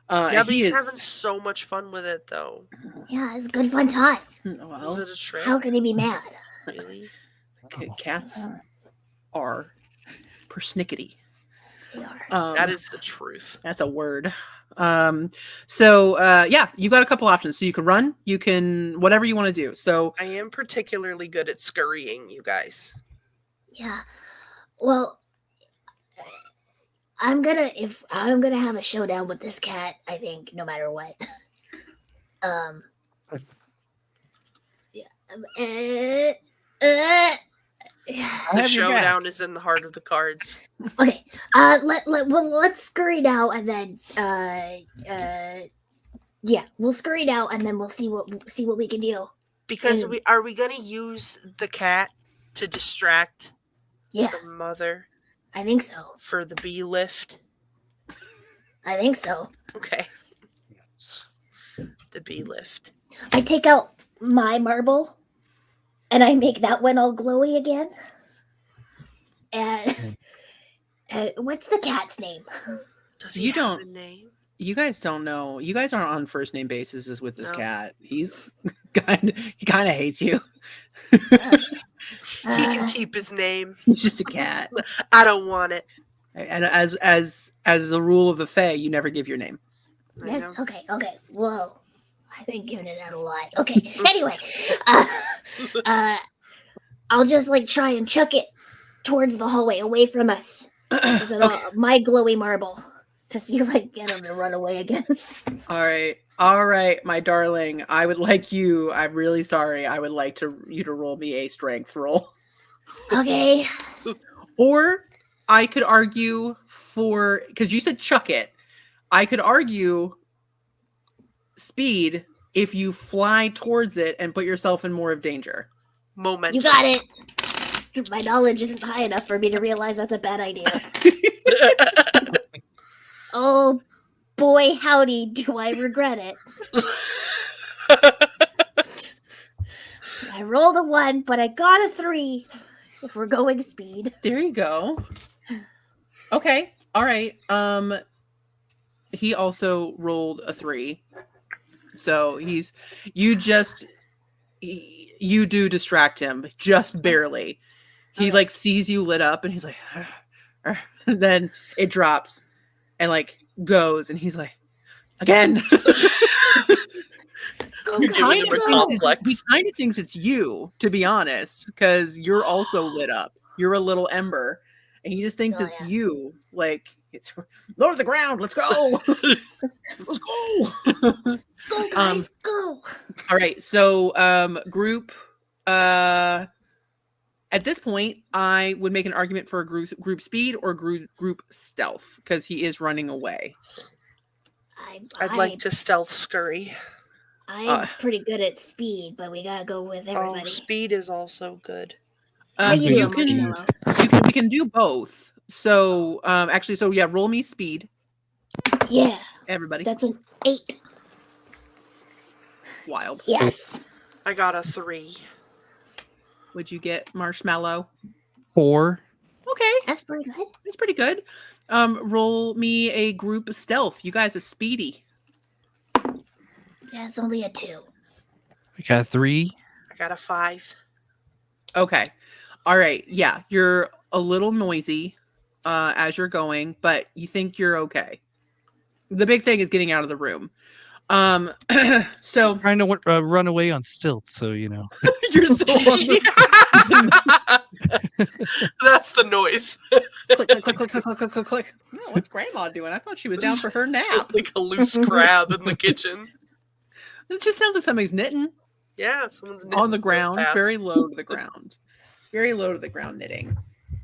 Yeah, but he's having so much fun with it, though. Yeah, it's a good fun time. Well, is it a trick? How can he be mad? Really? Cats are persnickety. They are. That is the truth. That's a word. So yeah, you've got a couple options. So you can run, you can whatever you want to do. So I am particularly good at scurrying, you guys. Yeah. Well, I'm gonna have a showdown with this cat, I think, no matter what. I The have your showdown back. is in the heart of the cards. Okay. Let's scurry now, and then yeah, we'll scurry now, and then we'll see what we can do. Because are we going to use the cat to distract Yeah, the mother I think so. for the bee lift? I think so. Okay, the bee lift. I take out my marble, and I make that one all glowy again. And what's the cat's name? Does he You have don't- a name? you guys don't know. You guys aren't on first name basis with this No. cat. He kind of hates you. He can keep his name. He's just a cat. I don't want it. And as the rule of the Fae, you never give your name. That's okay. Whoa. I've been giving it out a lot. Okay. Anyway, I'll just like try and chuck it towards the hallway away from us. Is it my glowy marble to see if I can get him to run away again? All right, my darling. I would like you. I'm really sorry. I would like you to roll me a strength roll. Okay. Or I could argue because you said chuck it. I could argue speed if you fly towards it and put yourself in more of danger. Momentum. You got it. My knowledge isn't high enough for me to realize that's a bad idea. Oh boy, howdy, do I regret it. I rolled a 1, but I got a 3 if we're going speed. There you go. Okay. All right. He also rolled a 3. So you do distract him just barely. He like sees you lit up and he's like, and then it drops and like goes and he's like, again. He kind of thinks it's you, to be honest, because you're also lit up. You're a little ember, and he just thinks it's you. Like, it's lower to the ground. Let's go. Let's go. Go, guys, go. All right. So, group. At this point, I would make an argument for a group speed or group stealth because he is running away. I'd like to stealth scurry. I'm pretty good at speed, but we gotta go with everybody. Oh, speed is also good. We can do both. So, roll me speed. Yeah. Everybody. That's an 8. Wild. Yes. I got a 3. Would you get Marshmallow? 4. Okay. That's pretty good. That's pretty good. Roll me a group stealth. You guys are speedy. Yeah, it's only a 2. I got a 3. I got a 5. Okay. All right. Yeah, you're a little noisy as you're going, but you think you're okay. The big thing is getting out of the room. So trying to run away on stilts, so you know. You're so That's the noise. Click, click, click, click, click, click, click, click. No, what's Grandma doing? I thought she was down for her nap. It's like a loose crab in the kitchen. It just sounds like somebody's knitting. Yeah, someone's knitting on the ground, very low to the ground. Very low to the ground knitting.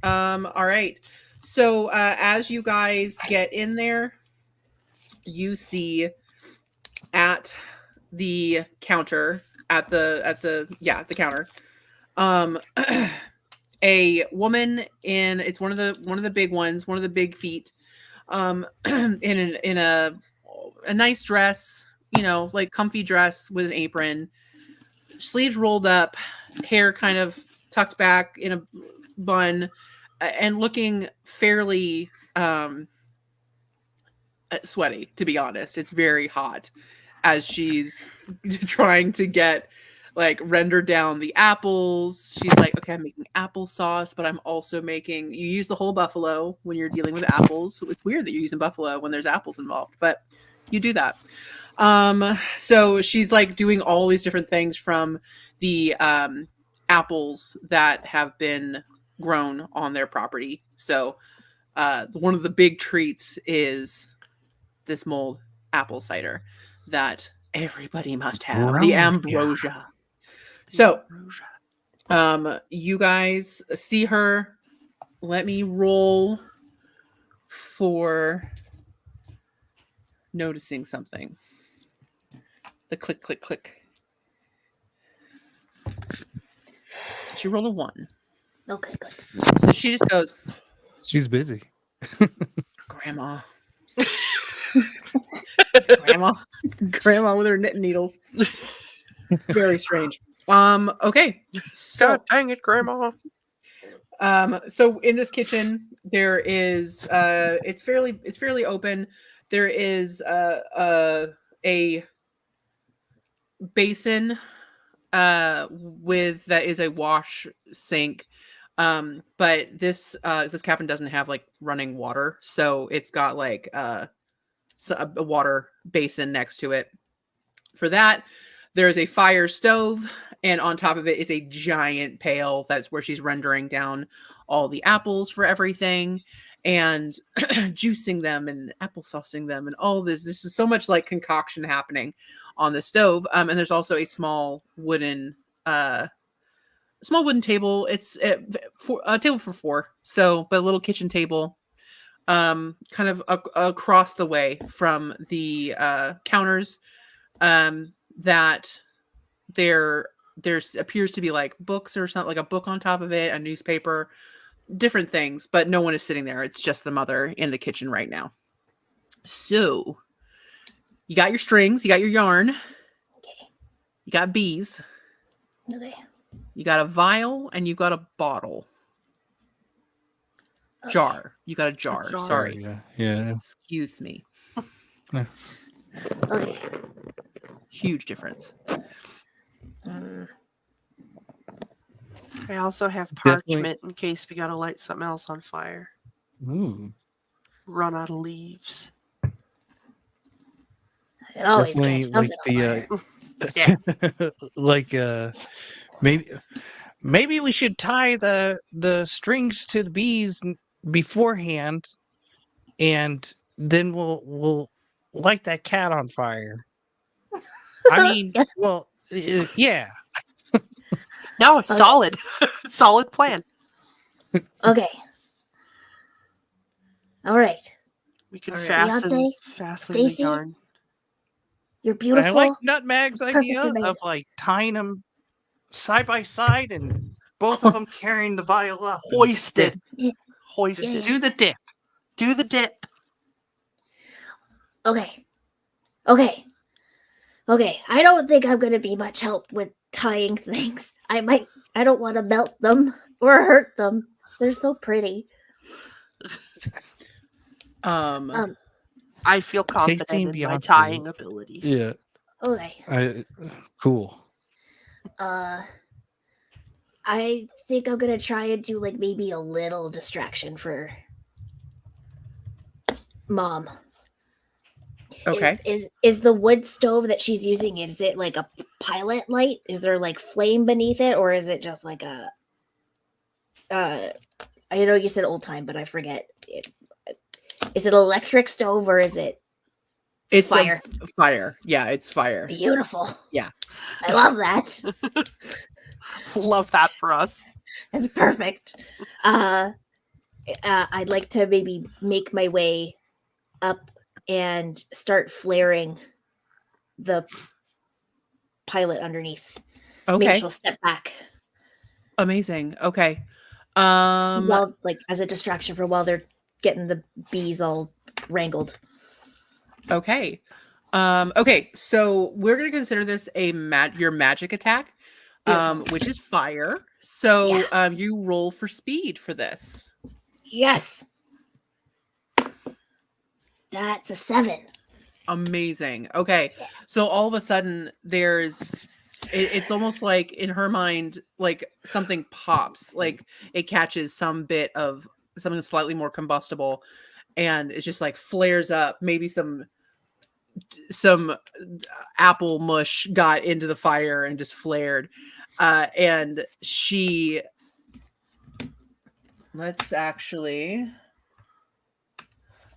All right. So as you guys get in there, you see at the counter, at the counter, a woman it's one of the big ones, one of the big feet, in a nice dress, you know, like comfy dress with an apron, sleeves rolled up, hair kind of tucked back in a bun, and looking fairly sweaty, to be honest. It's very hot as she's trying to get render down the apples. She's like, okay, I'm making applesauce, but I'm also making, you use the whole buffalo when you're dealing with apples. It's weird that you're using buffalo when there's apples involved, but you do that. So she's doing all these different things from the apples that have been grown on their property. So one of the big treats is this mulled apple cider that everybody must have, the ambrosia. So you guys see her. Let me roll for noticing something. The click, click, click. She rolled a 1. Okay, good. So she just goes, she's busy. Grandma. Grandma with her knitting needles. Very strange. Okay. So God dang it, Grandma. So in this kitchen there is it's fairly open. There is a basin with that is a wash sink. But this cabin doesn't have like running water, so it's got like a water basin next to it. For that, there's a fire stove, and on top of it is a giant pail. That's where she's rendering down all the apples for everything and juicing them and applesaucing them and all this. This is so much like concoction happening on the stove. And there's also a small wooden table. It's a table for 4. So, but a little kitchen table, kind of across the way from the counters. That there appears to be like books or something, like a book on top of it, a newspaper, different things, but no one is sitting there. It's just the mother in the kitchen right now. So you got your strings, you got your yarn, Okay. you got bees, Okay. you got a vial, and you got a bottle. Okay. Jar. You got a jar. jar. Sorry. Yeah. Excuse me. Okay. Huge difference. I also have Definitely. parchment in case we gotta light something else on fire. Ooh. Run out of leaves. It always Definitely catch like something on fire. Yeah. like maybe we should tie the strings to the bees beforehand, and then we'll light that cat on fire. I mean, Yeah. well, yeah. No, Okay. solid. Solid plan. Okay. All right. We can All right. fasten Beyonce, the Stacy? yarn. You're I beautiful. like Nutmeg's Perfect, idea of amazing. like tying them side by side and both of them carrying the vial up. and Hoisted. Yeah. Hoisted. Yeah, yeah. Do the dip. Do the dip. Okay. Okay. Okay. I don't think I'm gonna be much help with tying things. I don't want to melt them or hurt them. They're so pretty. Um, I feel confident Safety in and my Beyonce. tying abilities. Yeah. Okay. Cool. I think I'm gonna try and do like maybe a little distraction for Mom. okay. Is the wood stove that she's using, is it like a pilot light? Is there like flame beneath it, or is it just like a I know you said old time, but I forget. Is it electric stove or is it It's fire? Fire. Yeah, it's fire. Beautiful. Yeah. I love that. Love that for us. That's perfect. I'd like to maybe make my way up and start flaring the pilot underneath. Maybe Okay. she'll step back. Amazing. Okay. While, like, as a distraction for while they're getting the bees all wrangled. Okay. Okay, so we're gonna consider this your magic attack, which is fire. So you roll for speed for this. Yes. That's a 7. Amazing. Okay. So all of a sudden it's almost like in her mind, like something pops, like it catches some bit of something slightly more combustible, and it just like flares up. Maybe some apple mush got into the fire and just flared. And she, let's actually,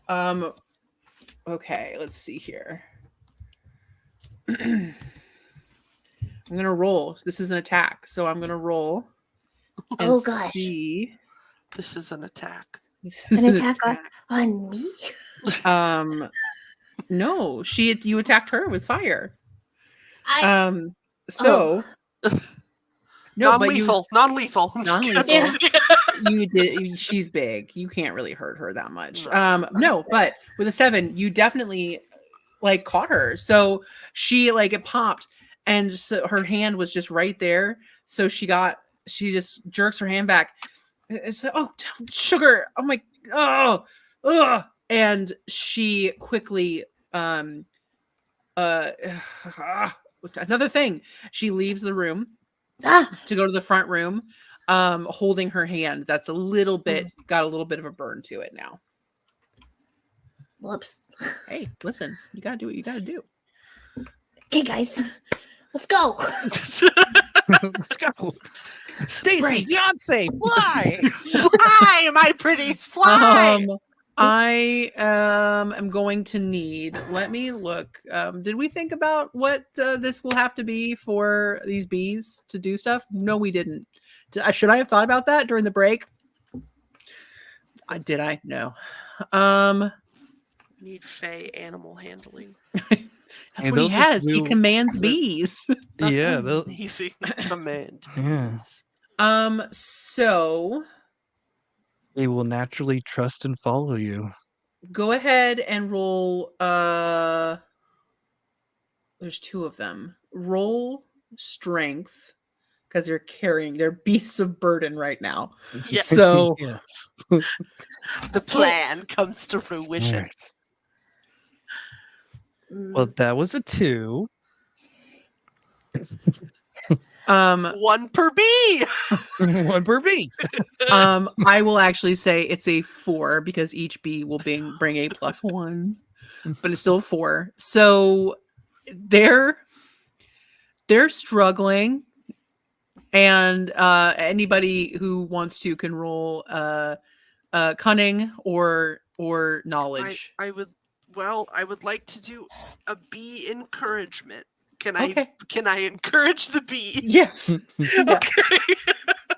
okay, let's see here. I'm gonna roll. This is an attack, so I'm gonna roll. Oh gosh. See. This is an attack. This is An attack on me? No, you attacked her with fire. I So no, non-lethal. Non-lethal. I'm just kidding. non-lethal. You did. She's big. You can't really hurt her that much. No, but with a 7, you definitely like caught her. So she like it popped, and so her hand was just right there. So she just jerks her hand back. It's like, oh, sugar. Oh my, ugh. And she quickly another thing. She leaves the room Ah, to go to the front room, holding her hand. That's got a little bit of a burn to it now. whoops. Hey, listen, you gotta do what you gotta do. Okay, guys, let's go. Let's go. Stacy, Right. Beyonce, fly! Fly, my pretties, fly! I am going to need. Let me look. Did we think about what this will have to be for these bees to do stuff? No, we didn't. Should I have thought about that during the break? Did I? No. Need Fae animal handling. That's what he has. He commands bees. Yeah, Easy command. Yeah. So they will naturally trust and follow you. go ahead and roll. There's 2 of them. Roll strength because they're beasts of burden right now. Yeah. So Yes. The plan comes to fruition. Right. Well, that was a 2. 1 per bee. 1 per bee. I will actually say it's a 4 because each bee will bring a +1, but it's still 4. So they're struggling, and anybody who wants to can roll cunning or knowledge. I would like to do a bee encouragement. Can Okay. I encourage the bees? Yes. Okay.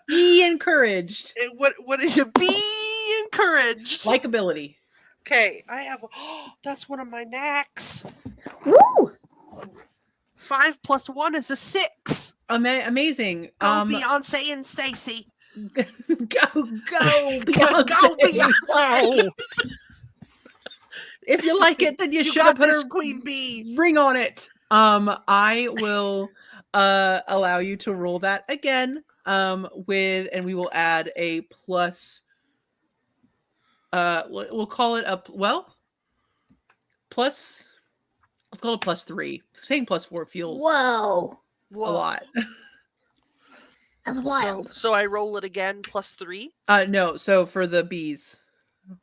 Be encouraged. What is a bee encouraged? Likability. Okay, I have. That's one of my knacks. Woo! 5 + 1 is a 6. Amazing. Go Beyonce and Stacy. Go Beyonce. Go Beyonce. If you like it, then you should got have put this, a Queen Bee. ring on it. I will allow you to roll that again. And we will add a plus. We'll call it plus. Let's call it +3. Saying +4 feels Whoa, a lot. that's wild. So I roll it again +3. No. So for the bees,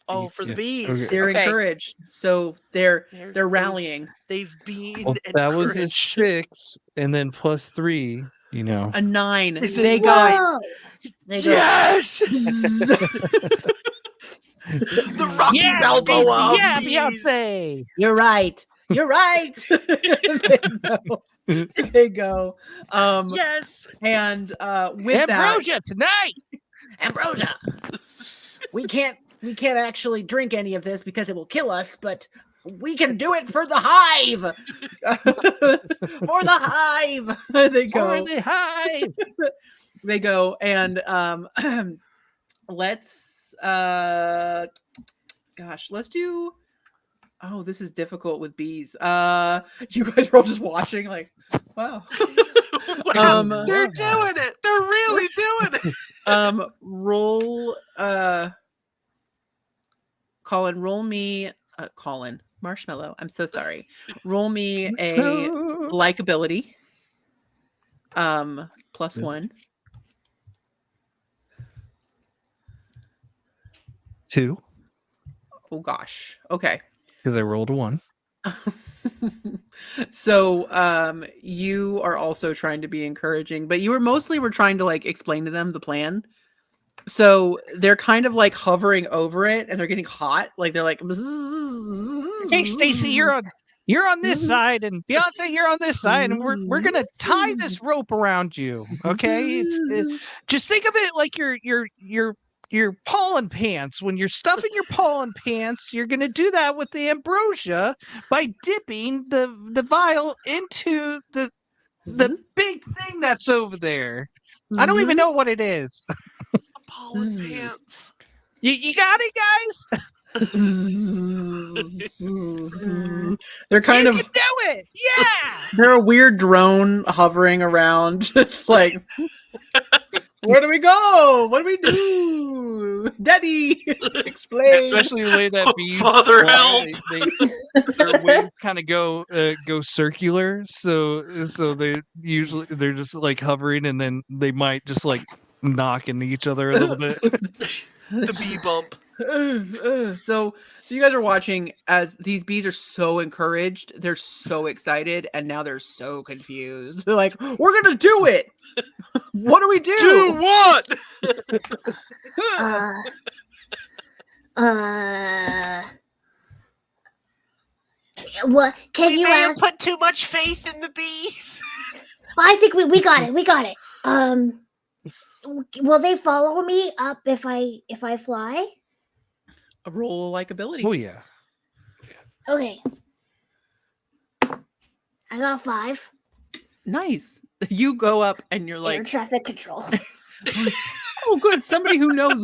Oh, for the Yeah. bees. they're Okay. encouraged. So they're They've- rallying. They've been Well, that was a encouraged. 6, and then +3. You know. A 9. Is it They go. Whoa! They go. Yes. Zzz. The Rocky Balboa. of Yeah, bees. Beyonce. You're right. You're right. They go. Yes. And with Ambrosia tonight. Ambrosia, we can't actually drink any of this because it will kill us, but we can do it for the hive. For the hive. They go. For the hive. They go and let's let's do. Oh, this is difficult with bees. You guys are all just watching, like, wow. They're doing it. They're really doing it. Roll. Colin, roll me. Colin Marshmallow. I'm so sorry. Roll me a likability. +1. 2. Oh gosh. Okay. Because I rolled a 1. So you are also trying to be encouraging, but you were trying to like explain to them the plan. So they're kind of like hovering over it and they're getting hot. Like they're like, Hey, Stacy, you're on this side, and Beyonce, you're on this side, and we're gonna tie this rope around you. Okay, it's just think of it like your pollen pants. When you're stuffing your pollen pants, you're gonna do that with the ambrosia by dipping the vial into the big thing that's over there. I don't even know what it is. Pollen pants. You got it, guys. They're kind You of can do it. Yeah. they're a weird drone hovering around, just like Where do we go? What do we do? Daddy, explain. Especially the way that bees Father, fly, help! their wings kind of go circular, so they're just like hovering, and then they might just like knock into each other a little bit. The bee bump. So you guys are watching as these bees are so encouraged. They're so excited, and now they're so confused. They're like, "We're gonna do it. What do we do? Do what? Uh, what can We you may have ask? put too much faith in the bees. I think we got it. We got it. Will they follow me up if I fly? A roll of likability. Oh yeah. Okay. I got a 5. Nice. You go up, and you're Air like, traffic control. "Oh, good. Somebody who knows.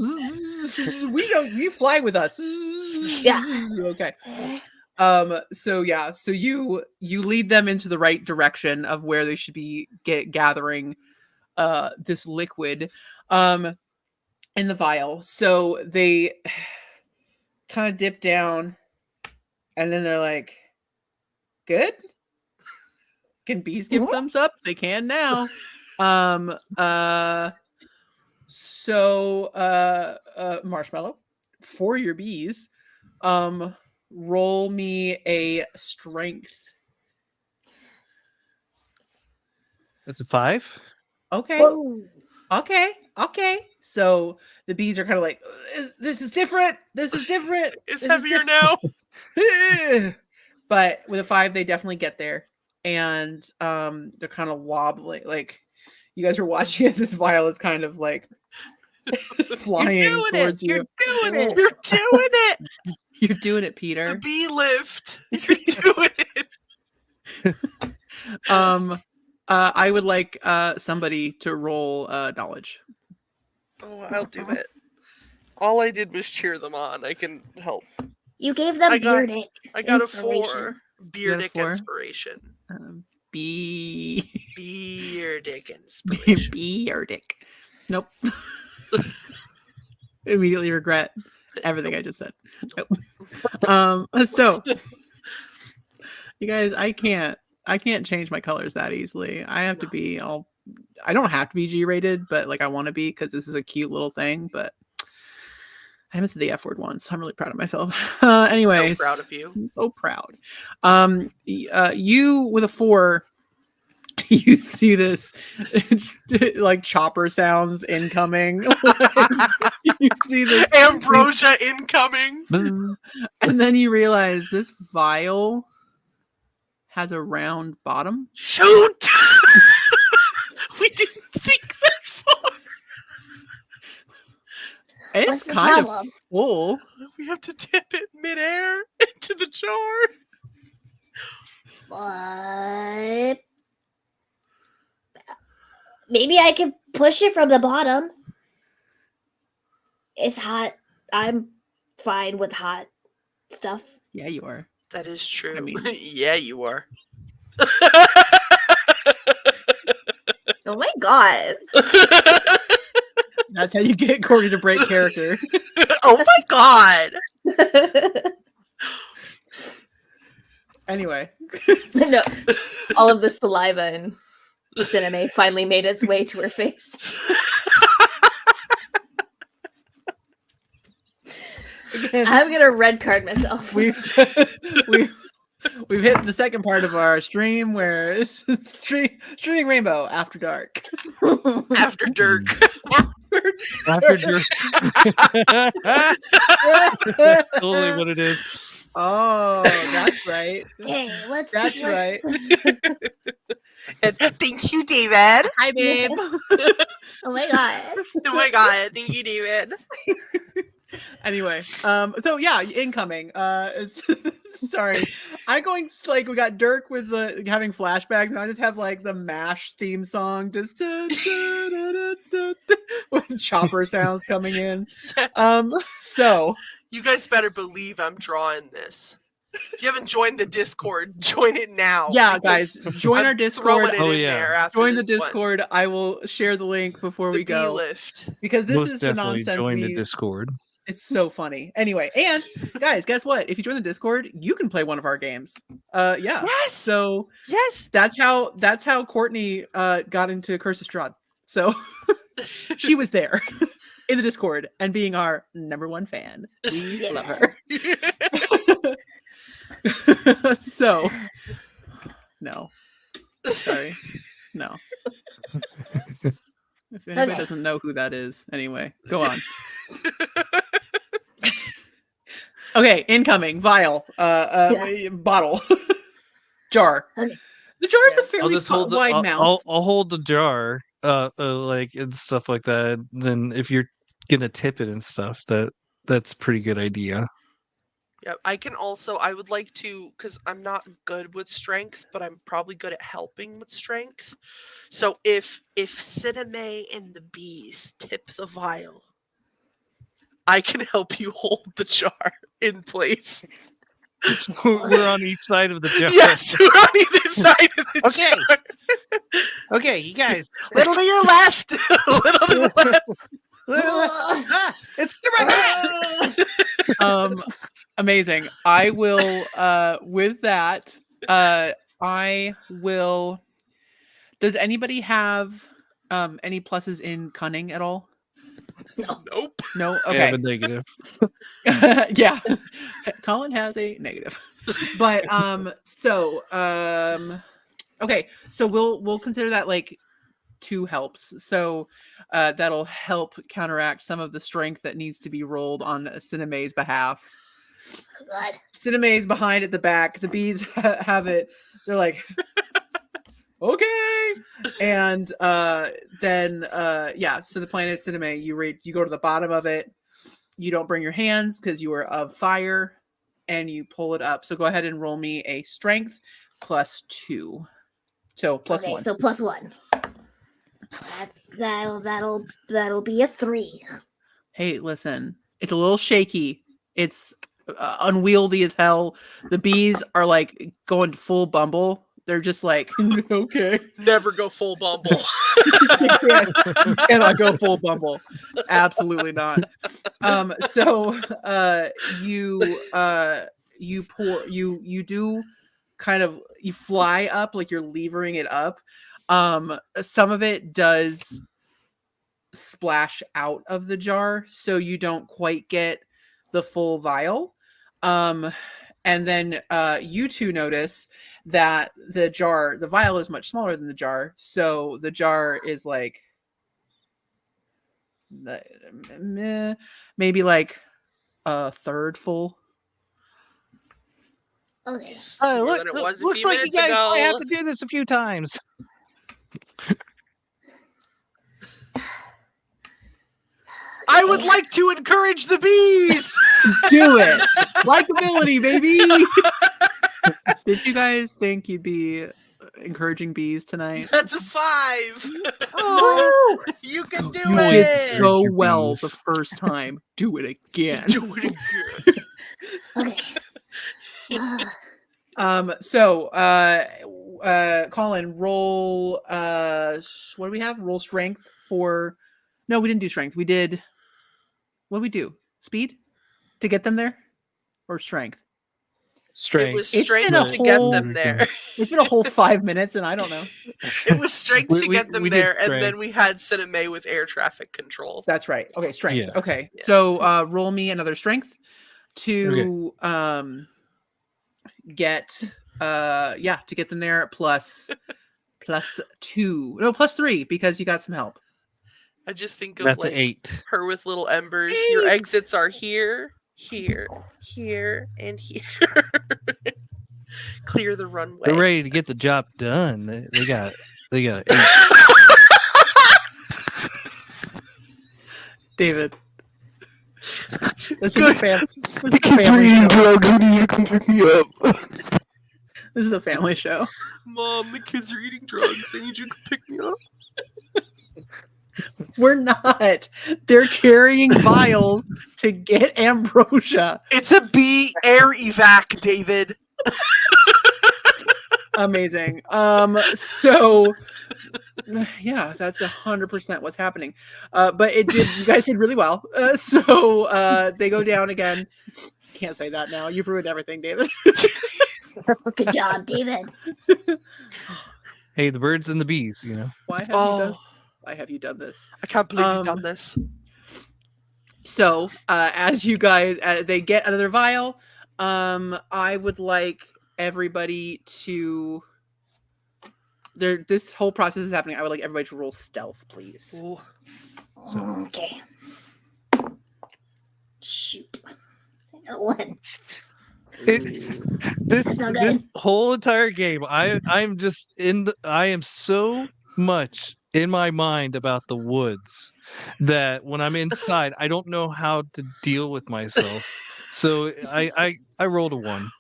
We don't. You fly with us. Yeah. Okay. So yeah, so you lead them into the right direction of where they should be gathering this liquid in the vial. So they kind of dip down, and then they're like, "Good? Can bees give thumbs up? They can now." So Marshmallow, for your bees, roll me a strength. That's a 5. Okay. Whoa. Okay. So the bees are kind of like, this is different. This is different. It's This is heavier now. But with a 5, they definitely get there. And they're kind of wobbling. Like, you guys are watching as this vial is kind of like flying towards you. You're doing it. You're doing it. You're doing it, Peter. The bee lift. You're doing it. I would like somebody to roll knowledge. Oh, I'll do it. All I did was cheer them on. I can help. You gave them I got- beardic. I got a Inspiration. 4. You got a Beardic 4? inspiration. Beardic. Beardic inspiration. Beardic. Nope. Immediately regret everything I just said. Nope. So you guys, I can't change my colors that easily. I have to be I don't have to be G-rated, but like I want to be because this is a cute little thing, but I haven't said the F word once. I'm really proud of myself. Anyways, So proud of you. I'm so proud. You with a 4, you see this like chopper sounds incoming. You see this Ambrosia incoming. and then you realize this vial has a round bottom. Shoot! We didn't think that far. It's What's the kind of problem? full. We have to dip it midair into the jar. But maybe I can push it from the bottom. It's hot. I'm fine with hot stuff. Yeah, you are. That is true. I mean- yeah, you are. Oh my god. That's how you get Courtney to break character. Oh my god! Anyway. No, all of the saliva and cinema finally made its way to her face. Again, I'm gonna red card myself. we've hit the second part of our stream where it's streaming Rainbow After Dark. After Dirk. After Dirk. Totally what it is. Oh, that's right. Hey, That's right. And thank you, David. Hi, babe. Oh my god. Oh my god, thank you, David. Anyway, so yeah, incoming. It's sorry, I'm going like we got Dirk with the having flashbacks, and I just have like the MASH theme song, just with chopper sounds coming in. Yes. So You guys better believe I'm drawing this. If you haven't joined the Discord, join it now. Yeah, guys, join our I'm Discord. throwing it in there after Join the this one. Discord. I will share the link before The we go. B-lift. Because this Most is the definitely nonsense join the Discord. It's so funny. Anyway, and guys, guess what? If you join the Discord, you can play one of our games. Yeah. Yes. So yes, that's how Courtney got into Curse of Strahd. So she was there in the Discord and being our #1 fan. We love her. So no. Sorry. No. If anybody doesn't know who that is, anyway, go on. Okay, incoming vial, bottle, jar. Okay. The jar is a fairly wide mouth. I'll hold the jar, like and stuff like that. Then if you're gonna tip it and stuff, that's a pretty good idea. Yeah, I would like to, because I'm not good with strength, but I'm probably good at helping with strength. So if Cineme and the bees tip the vial, I can help you hold the jar in place. We're on each side of the jar. Yes, we're on either side of the jar. Okay, you guys. Little to your left. Little to the left. It's Amazing. I will with that I will. Does anybody have any pluses in cunning at all? No. Nope. No. I Okay. have a negative. Yeah. Colin has a negative. But okay, so we'll consider that like 2 helps. So that'll help counteract some of the strength that needs to be rolled on Cineme's behalf. God. Cineme's behind at the back. The bees have it. They're like, okay. And then yeah, so the plan is Cineme, you go to the bottom of it. You don't bring your hands because you are of fire, and you pull it up. So go ahead and roll me a strength +2. So +1. So +1. That'll be a 3. Hey, listen, it's a little shaky. It's unwieldy as hell. The bees are like going full Bumble. They're just like, okay. Never go full Bumble. You cannot go full Bumble. Absolutely not. So you do kind of, you fly up like you're levering it up. Some of it does splash out of the jar, so you don't quite get the full vial. And then you two notice that the vial is much smaller than the jar. So the jar is like maybe like a third full. Okay. Looks like you guys might have to do this a few times. I would like to encourage the bees. Do it. Likeability, baby. Did you guys think you'd be encouraging bees tonight? That's a 5. Oh, You can do You it. did so Your well bees. the first time. Do it again. Do it again. okay. So Colin, roll what do we have? Roll strength for. No, we didn't do strength. We did. What did we do? Speed to get them there, or strength? Strength. It was It's strength been a to get whole- them there. It's been a whole 5 minutes, and I don't know. It was strength to get them we did there, and strength. then we had Cineme with air traffic control. That's right. Okay, strength. Yeah. Okay, Yes. so roll me another strength to get to get them there plus +2. No, +3 because you got some help. I just think of That's like an 8. her with little embers. Your exits are here, here, here, and here. Clear the runway. They're ready to get the job done. They got 8. David. This is a family show. drugs and you can pick me up. This is a family show. Mom, the kids are eating drugs. I need you to pick me up. We're not. They're carrying vials to get ambrosia. It's a bee air evac, David. Amazing. So yeah, that's 100% what's happening. But it did. You guys did really well. So they go down again. Can't say that now. You've ruined everything, David. Good job, David. Hey, the birds and the bees, you know. Why have you done this? I can't believe you've done this. So as you guys, they get another vial. I would like everybody to. This whole process is happening. I would like everybody to roll stealth, please. Ooh. Okay. Shoot. I got one. This not this good. whole entire game, I am so much in my mind about the woods that when I'm inside, I don't know how to deal with myself. So I rolled a 1.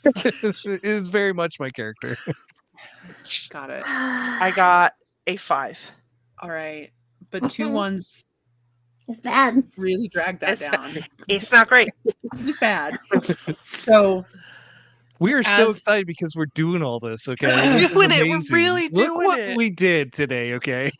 It is very much my character. Got it. I got a 5. All right, but 2 ones It's bad. really dragged that It's- down. It's not great. It's bad. So We are so As- excited because we're doing all this, okay? We're This is doing it. We're amazing. really Look doing what it. we did today, okay?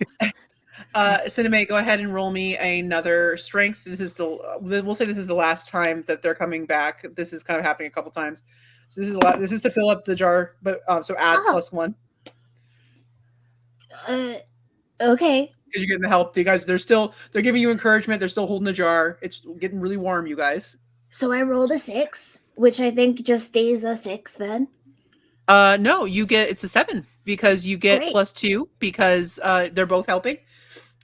Cinemae, go ahead and roll me another strength. This is we'll say this is the last time that they're coming back. This is kind of happening a couple times. So this is a lot. This is to fill up the jar, but so add +1 Okay. because you're getting the help. You guys, they're giving you encouragement. They're still holding the jar. It's getting really warm, you guys. So I rolled a 6, which I think just stays a 6 then. No, it's a 7 because you get Great. +2 because they're both helping.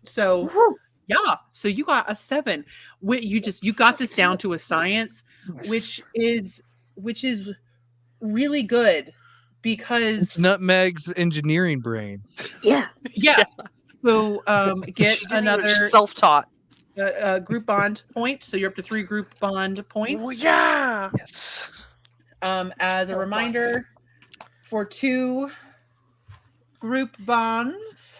So Woohoo. yeah, so you got a 7. You got this down to a science, which is really good because It's Nutmeg's engineering brain. Yeah. yeah. So get She didn't even- another she's self-taught. group bond point. So you're up to 3 group bond points. Oh, yeah. Yes. As a reminder, for 2 group bonds.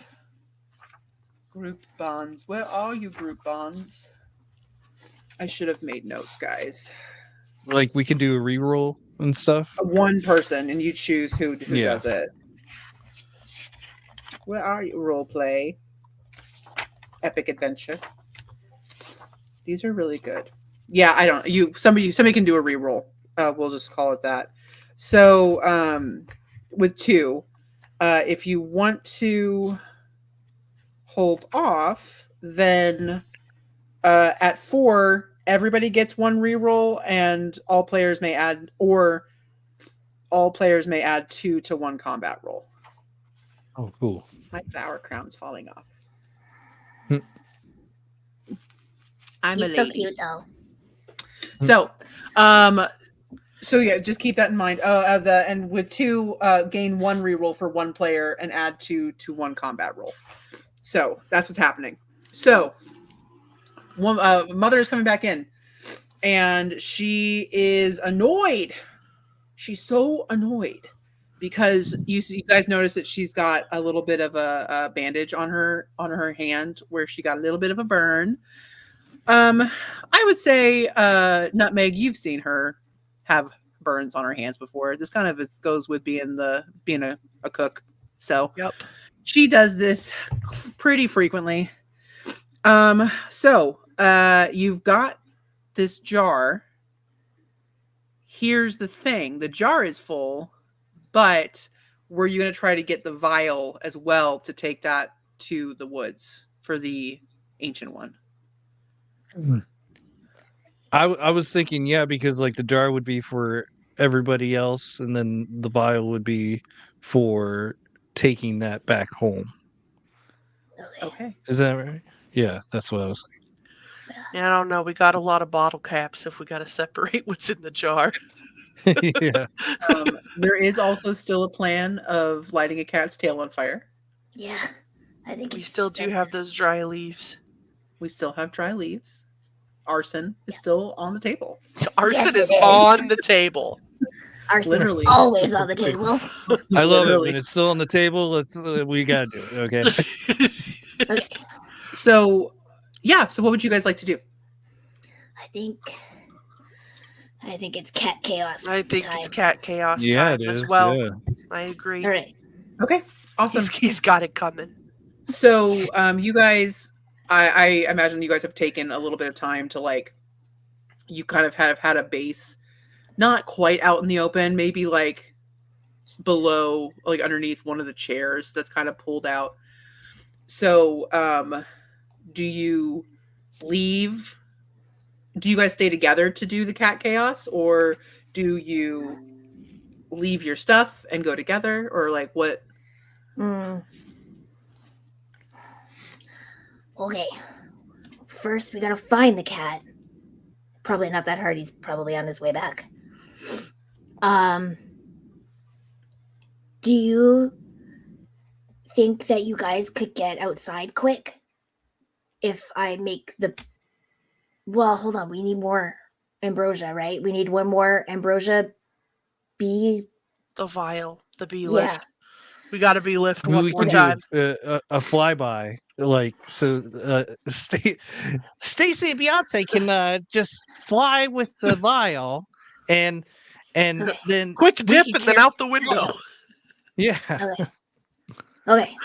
Group bonds. Where are you, group bonds? I should have made notes, guys. Like we can do a reroll and stuff. One person, and you choose who Yeah. does it. Where are you? Role play. Epic adventure. These are really good. Yeah, I don't. Somebody can do a reroll. We'll just call it that. So, with 2, if you want to hold off, then at 4, everybody gets 1 reroll, and all players may add 2 to 1 combat roll. Oh, cool. My flower crown's falling off. Hmm. I'm He's a still lady. cute though. So yeah, just keep that in mind. And with 2, gain 1 reroll for 1 player and add 2 to 1 combat roll. So that's what's happening. So Mother is coming back in, and she is annoyed. She's so annoyed because you guys notice that she's got a little bit of a bandage on her hand where she got a little bit of a burn. I would say, Nutmeg, you've seen her have burns on her hands before. This kind of goes with being a cook. So Yep. she does this pretty frequently. So you've got this jar. Here's the thing. The jar is full, but were you going to try to get the vial as well to take that to the woods for the ancient one? I was thinking, yeah, because like the jar would be for everybody else, and then the vial would be for taking that back home. Okay. Is that right? Yeah, that's what I was Yeah, I don't know. We got a lot of bottle caps if we got to separate what's in the jar. thinking. Yeah. There is also still a plan of lighting a cat's tail on fire. Yeah. I think We it's still do have those dry leaves. We still have dry leaves. Arson is still on the table. Arson Yes, is it is. on the table. Arsen's literally. always on the table. I love it Literally. when it's still on the table. We gotta do it. Okay. Okay. So what would you guys like to do? I think it's cat chaos. I think time. it's cat chaos Yeah, time it as is. well. Yeah. I agree. All right. Okay, awesome. He's got it coming. So you guys, I imagine you guys have taken a little bit of time to like, you kind of have had a base, not quite out in the open, maybe like below, like underneath one of the chairs that's kind of pulled out. So do you leave? Do you guys stay together to do the cat chaos, or do you leave your stuff and go together, or like what? Okay. First, we gotta find the cat. Probably not that hard. He's probably on his way back. Do you think that you guys could get outside quick? If I make the... Well, hold on. We need more ambrosia, right? We need one more ambrosia bee. The vial, the bee Yeah. lift. We got to bee lift I mean, one we more can time. do a flyby, like so. Stacy and Beyonce can just fly with the vial, and Okay. then Quick we dip can and then carry- out the window. Yeah. Okay.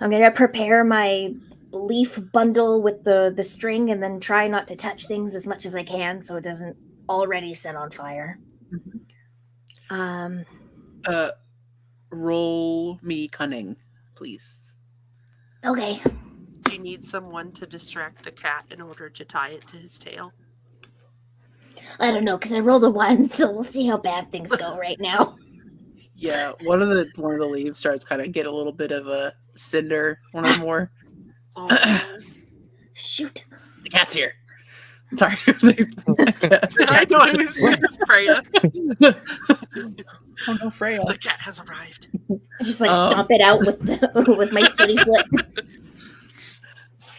I'm gonna prepare my leaf bundle with the string, and then try not to touch things as much as I can so it doesn't already set on fire. Roll me cunning, please. Okay. Do you need someone to distract the cat in order to tie it to his tail? I don't know, because I rolled a 1, so we'll see how bad things go right now. Yeah, one of the leaves starts kind of get a little bit of a cinder. One of the more. Shoot. The cat's here. Sorry. I know it was Freya. Oh no, Freya. The cat has arrived. I just like stomp it out with with my sooty foot.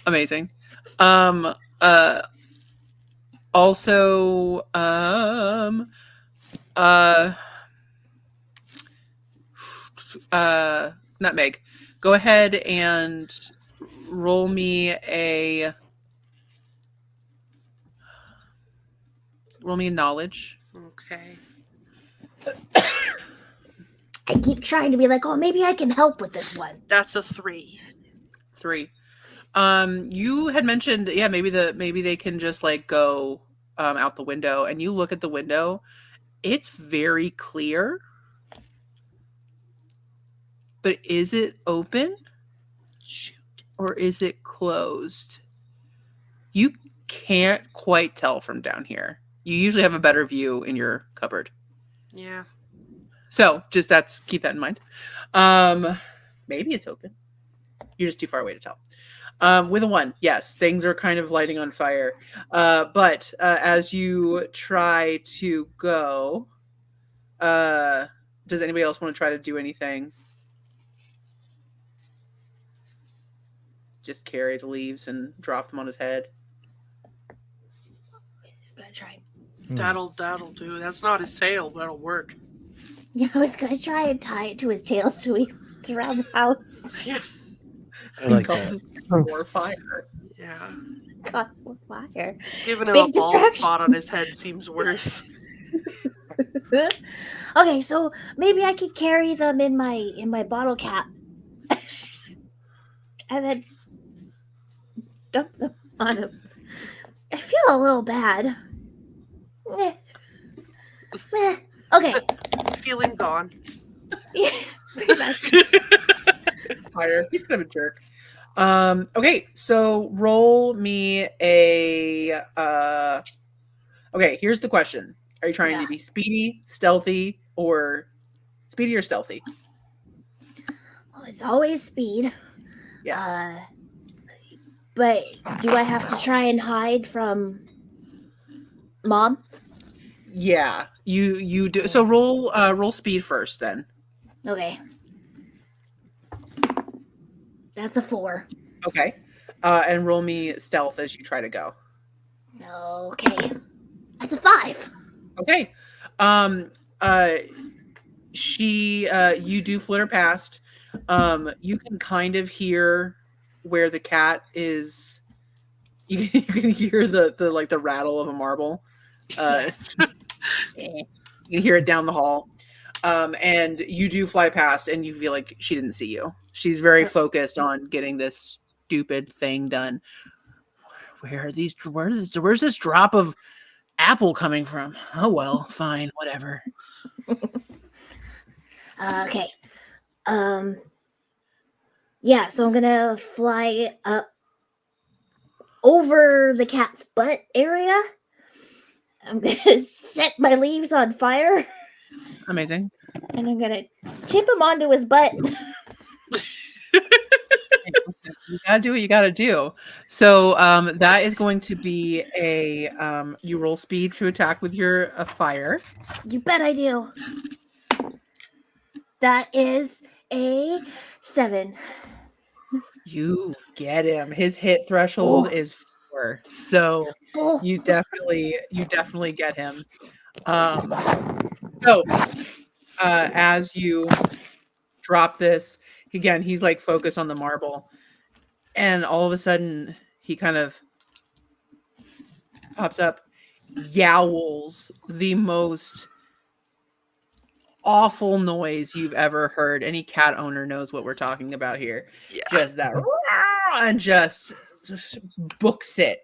Amazing. Also, Nutmeg, go ahead and roll me a knowledge. Okay. I keep trying to be like, oh, maybe I can help with this one. That's a 3. 3. You had mentioned, yeah, maybe they can just like go out the window, and you look at the window. It's very clear. But is it open? Shoot. Or is it closed? You can't quite tell from down here. You usually have a better view in your cupboard. Yeah. So just keep that in mind. Maybe it's open. You're just too far away to tell. With a 1, yes, things are kind of lighting on fire. But as you try to go, does anybody else want to try to do anything? Just carry the leaves and drop them on his head. I'm gonna try. That'll do. That's not his tail, but it'll work. Yeah, I was gonna try and tie it to his tail so he runs around the house. Yeah. I like causes that. more fire. Yeah. God, more fire. Giving It's him big a bald distraction. spot on his head seems worse. Okay, so maybe I could carry them in my bottle cap, and then dump them on him. I feel a little bad. Eh. Eh. Okay. Feeling gone. Yeah, pretty much. Fire. He's kind of a jerk. Okay, so roll me a okay, here's the question. Are you trying to be speedy, stealthy, or stealthy? Well, it's always speed. Yeah. But do I have to try and hide from Mom? Yeah, you do. So roll speed first then. Okay. That's a 4. Okay. And roll me stealth as you try to go. Okay. That's a 5. Okay. You do flitter past. You can kind of hear where the cat is. You can hear the like the rattle of a marble. You can hear it down the hall. And you do fly past, and you feel like she didn't see you. She's very focused on getting this stupid thing done. Where's this drop of apple coming from? Oh well, fine, whatever. Okay. Yeah, so I'm gonna fly up over the cat's butt area. I'm gonna set my leaves on fire. Amazing. And I'm gonna tip him onto his butt. You gotta do what you gotta do. So that is going to be a you roll speed to attack with your fire. You bet I do. That is a 7. You get him. His hit threshold is 4. So you definitely get him. So as you drop this, again, he's like focused on the marble, and all of a sudden he kind of pops up, yowls the most awful noise you've ever heard. Any cat owner knows what we're talking about here. Yeah. Just that, and just books it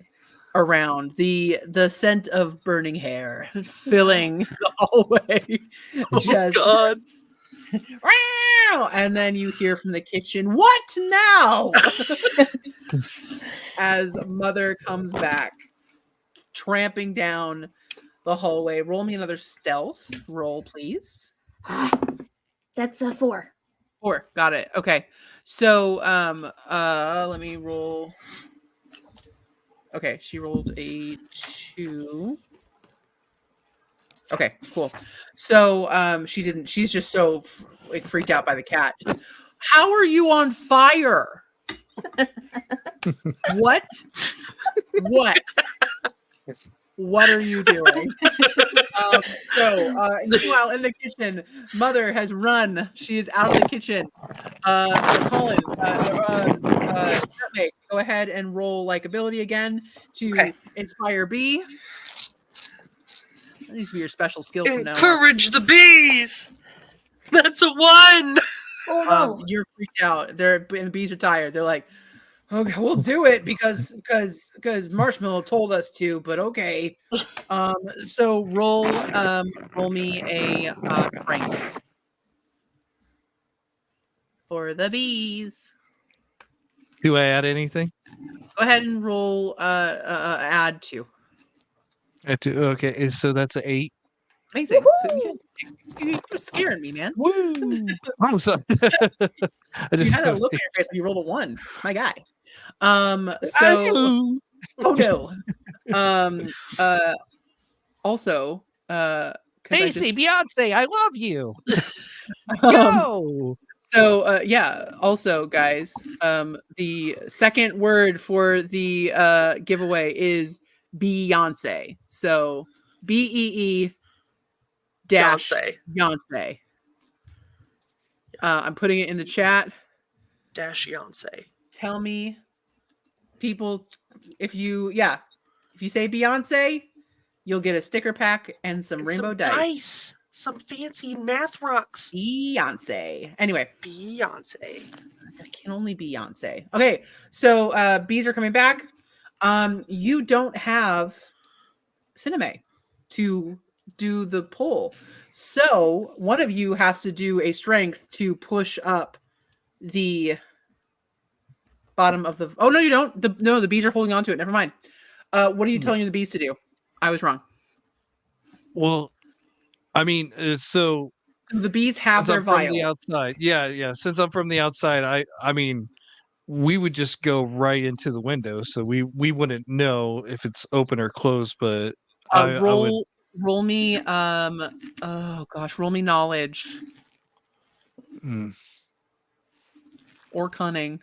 around. The scent of burning hair filling the hallway. Oh God. And then you hear from the kitchen, "What now?" As Mother comes back, tramping down the hallway. Roll me another stealth roll, please. That's a 4. 4. Got it. Okay. So let me roll. Okay, she rolled a 2. Okay, cool. So she's just so like freaked out by the cat. How are you on fire? What? What are you doing? Meanwhile, in the kitchen, Mother has run. She is out of the kitchen. Colin, Nutmeg, go ahead and roll like ability again to inspire bee. That needs to be your special skill from now on. Encourage the bees. That's a 1. Oh no. You're freaked out. And the bees are tired. They're like, okay, we'll do it because Marshmallow told us to, but okay. So roll me a strength for the bees. Do I add anything? Go ahead and roll add 2. Okay, so that's an 8. Amazing. So you're scaring me, man. Woo! I'm sorry. You had a look at your face and you rolled a 1. My guy. So oh no. Also, Stacey, Beyonce, I love you. Go. So yeah, also guys, the second word for the giveaway is Beyonce. So BEE dash Beyonce. I'm putting it in the chat. Dash Beyonce. Tell me, people, if you say Beyonce, you'll get a sticker pack and some rainbow dice. Some fancy math rocks. Beyonce. Anyway. Beyonce. That can only be Beyonce. Okay, so bees are coming back. You don't have Cineme to do the pull. So one of you has to do a strength to push up the bottom of the... Oh, no, you don't. The bees are holding on to it. Never mind. What are you telling the bees to do? I was wrong. Well, I mean, so the bees have their vial. From the outside. Yeah. Since I'm from the outside, I mean, we would just go right into the window, so we wouldn't know if it's open or closed. But roll me. Oh gosh, roll me knowledge or cunning.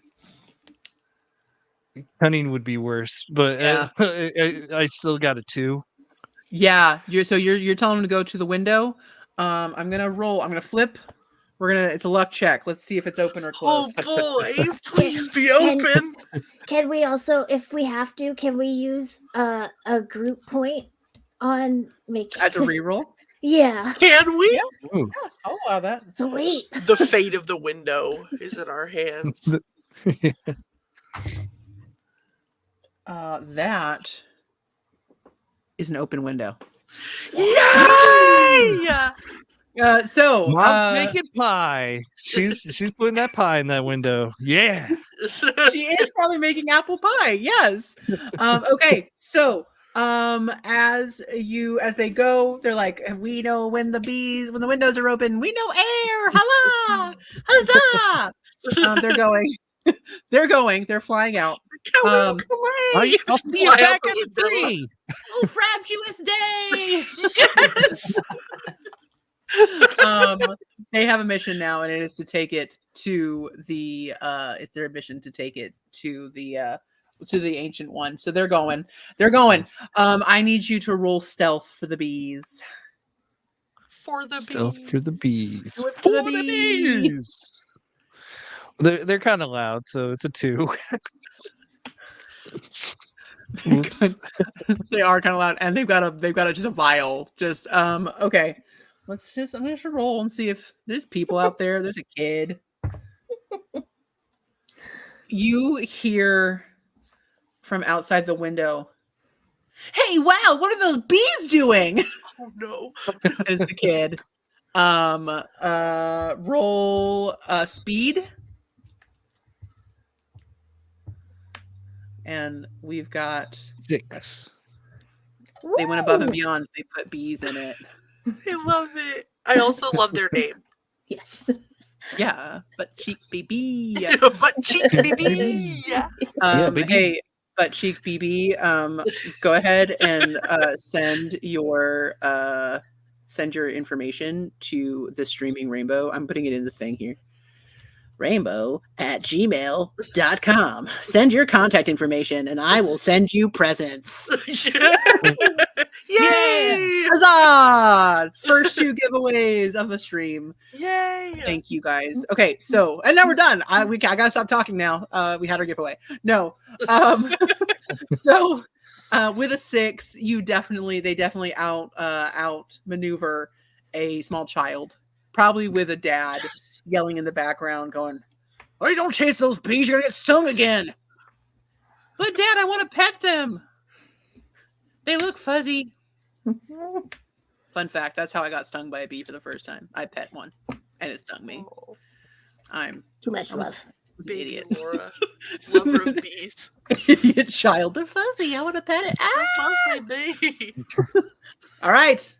Cunning would be worse, but I still got a 2. Yeah, you're telling them to go to the window. I'm gonna roll. I'm gonna flip. It's a luck check. Let's see if it's open or Oh closed. boy, please be Can- open. Can we also, if we have to, can we use a group point on making As a reroll? Yeah. Can we? Yeah. Ooh. Yeah, I'll allow that. Sweet. The fate of the window is in our hands. That is an open window. Yay! So Mom's making pie. She's putting that pie in that window. Yeah. she is probably making apple pie. Yes. Okay. So as they go, they're like, we know when the windows are open, we know air. Holla! Huzzah! They're flying out. Hello, Clay! I'll see you Fly back out the at window. 3. Oh, Frabjous Day! Yes! They have a mission now, and it is to take it to the it's their mission to take it to the ancient one. So they're going. I need you to roll stealth for the bees. For the Stealth bees. for the bees. For For the the bees. bees. They're kind of loud, so it's a 2. Oops. They are kind of loud, and they've got just a vial. Just okay. I'm gonna just roll and see if there's people out there. There's a kid. You hear from outside the window, "Hey, wow, what are those bees doing?" Oh no. It's the kid. Roll speed. And we've got 6. they went above and beyond. They put bees in it. I love it. I also love their name. Yes. Yeah, butt cheek BB. Butt cheek baby. baby. Hey, butt cheek BB. Go ahead and send your information to the streaming rainbow. I'm putting it in the thing here. rainbow@gmail.com. Send your contact information and I will send you presents. Yay! Huzzah! First 2 giveaways of a stream. Yay! Thank you guys. Okay, so and now we're done. I gotta stop talking now. We had our giveaway. No. So with a 6, they definitely out maneuver a small child, probably with a dad yelling in the background, going, "Oh, you don't chase those bees, you're gonna get stung again." But Dad, I want to pet them. They look fuzzy. Fun fact, that's how I got stung by a bee for the first time. I pet one and it stung me. Oh, I'm Too much love. an baby idiot. Laura, lover of bees. Idiot child. They're fuzzy. I want to pet it. Fuzzy bee. All right.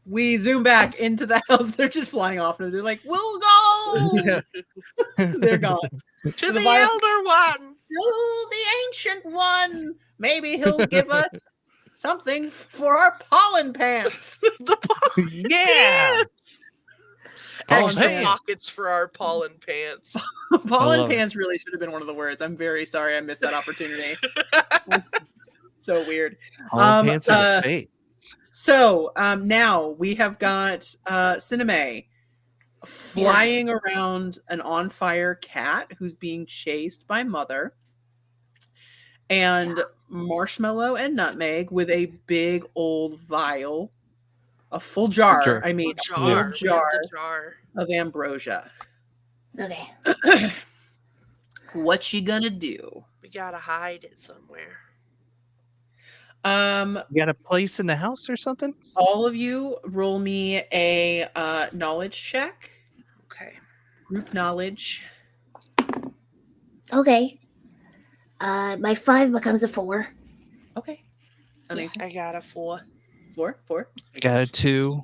We zoom back into the house. They're just flying off and they're like, "We'll go." Yeah. They're gone. To The the vial- elder one. To the ancient one. Maybe he'll give us something for our pollen pants. The pollen Yeah. pants. Pollen Extra pants. pockets for our pollen pants. Pollen love it. pants really should have been one of the words. I'm very sorry I missed that opportunity. That's so weird. All pants are the fate. So now we have got Cineme flying around an on fire cat who's being chased by Mother, and Marshmallow and Nutmeg with a big old vial, a full jar. Jar. I mean, jar. a We full have jar the jar. of ambrosia. Okay. What's she gonna do? We gotta hide it somewhere. You got a place in the house or something? All of you roll me a knowledge check. Okay. Group knowledge. Okay. My 5 becomes a 4. Okay. Amazing. I got a 4. 4. I got a 2.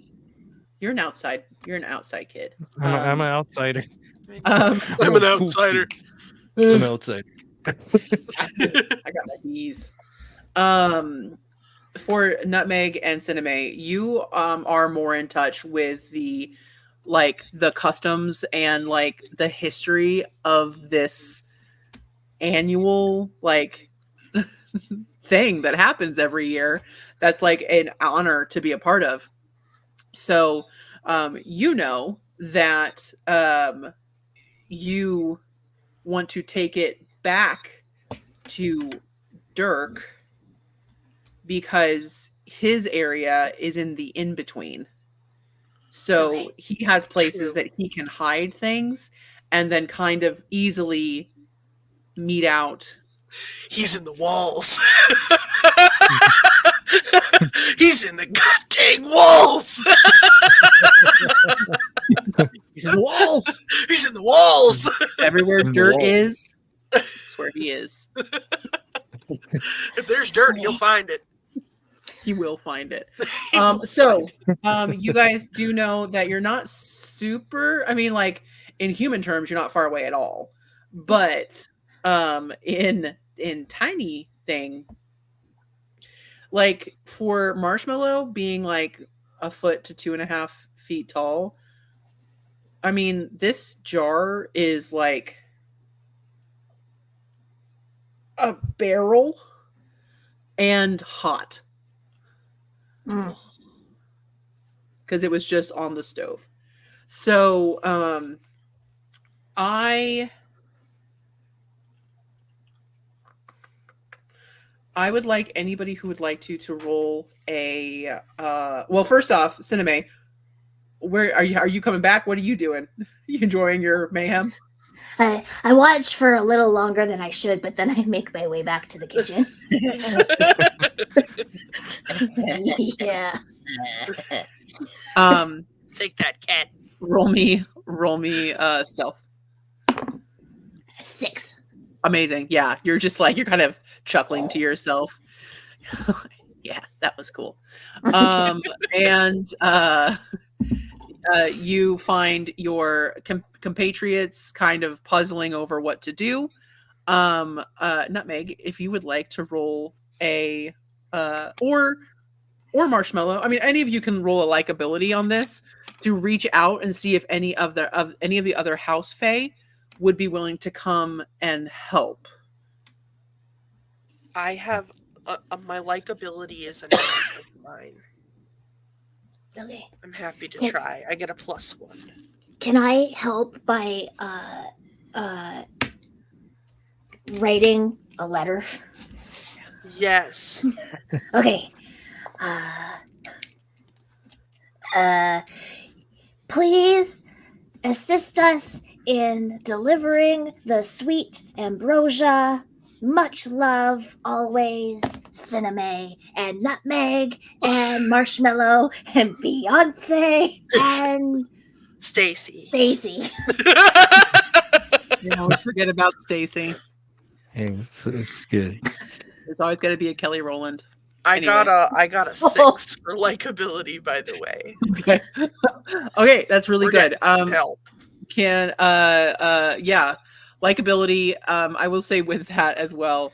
You're an outside kid. I'm an outsider. I'm I'm an outsider. I'm an outsider. I got my bees. For Nutmeg and Cineme, you are more in touch with the customs and the history of this annual thing that happens every year. That's an honor to be a part of. So You know that you want to take it back to Dirk because his area is in the in between. So Okay. he has places True. that he can hide things and then kind of easily meet out. He's in the walls. He's in the goddamn walls. He's in the walls. He's in the walls. Everywhere In the dirt walls. is, that's where he is. If there's dirt, you'll find it. He will find it. He will So find it. you guys do know that you're not super, I mean, like in human terms, you're not far away at all. But in tiny thing, like for Marshmallow being like a foot to 2.5 feet tall, I mean, this jar is like a barrel and hot Mm. because it was just on the stove. So I would like anybody who would like to roll a well, first off, Cineme, where are you coming back? What are you doing? You enjoying your mayhem? I watched for a little longer than I should, but then I make my way back to the kitchen. Yeah. Take that, cat. Roll me stealth. 6. Amazing. Yeah, you're just like you're kind of chuckling to yourself. Yeah, that was cool. And you find your compatriots kind of puzzling over what to do. Nutmeg, if you would like to roll a or Marshmallow, I mean, any of you can roll a likability on this to reach out and see if any of the other house fae would be willing to come and help. I have my likability is a 9 of mine. Okay. I'm happy to Yeah. try. I get a +1. Can I help by writing a letter? Yes. Okay. Please assist us in delivering the sweet ambrosia. Much love, always, Cineme and Nutmeg and Marshmallow and Beyonce and Stacy. Stacy. You always forget about Stacy. Hey, it's good. There's always got to be a Kelly Rowland. I Anyway. got a 6 for likability, by the way. Okay. Okay, that's really We're good. getting some help. Can yeah, likability. I will say with that as well.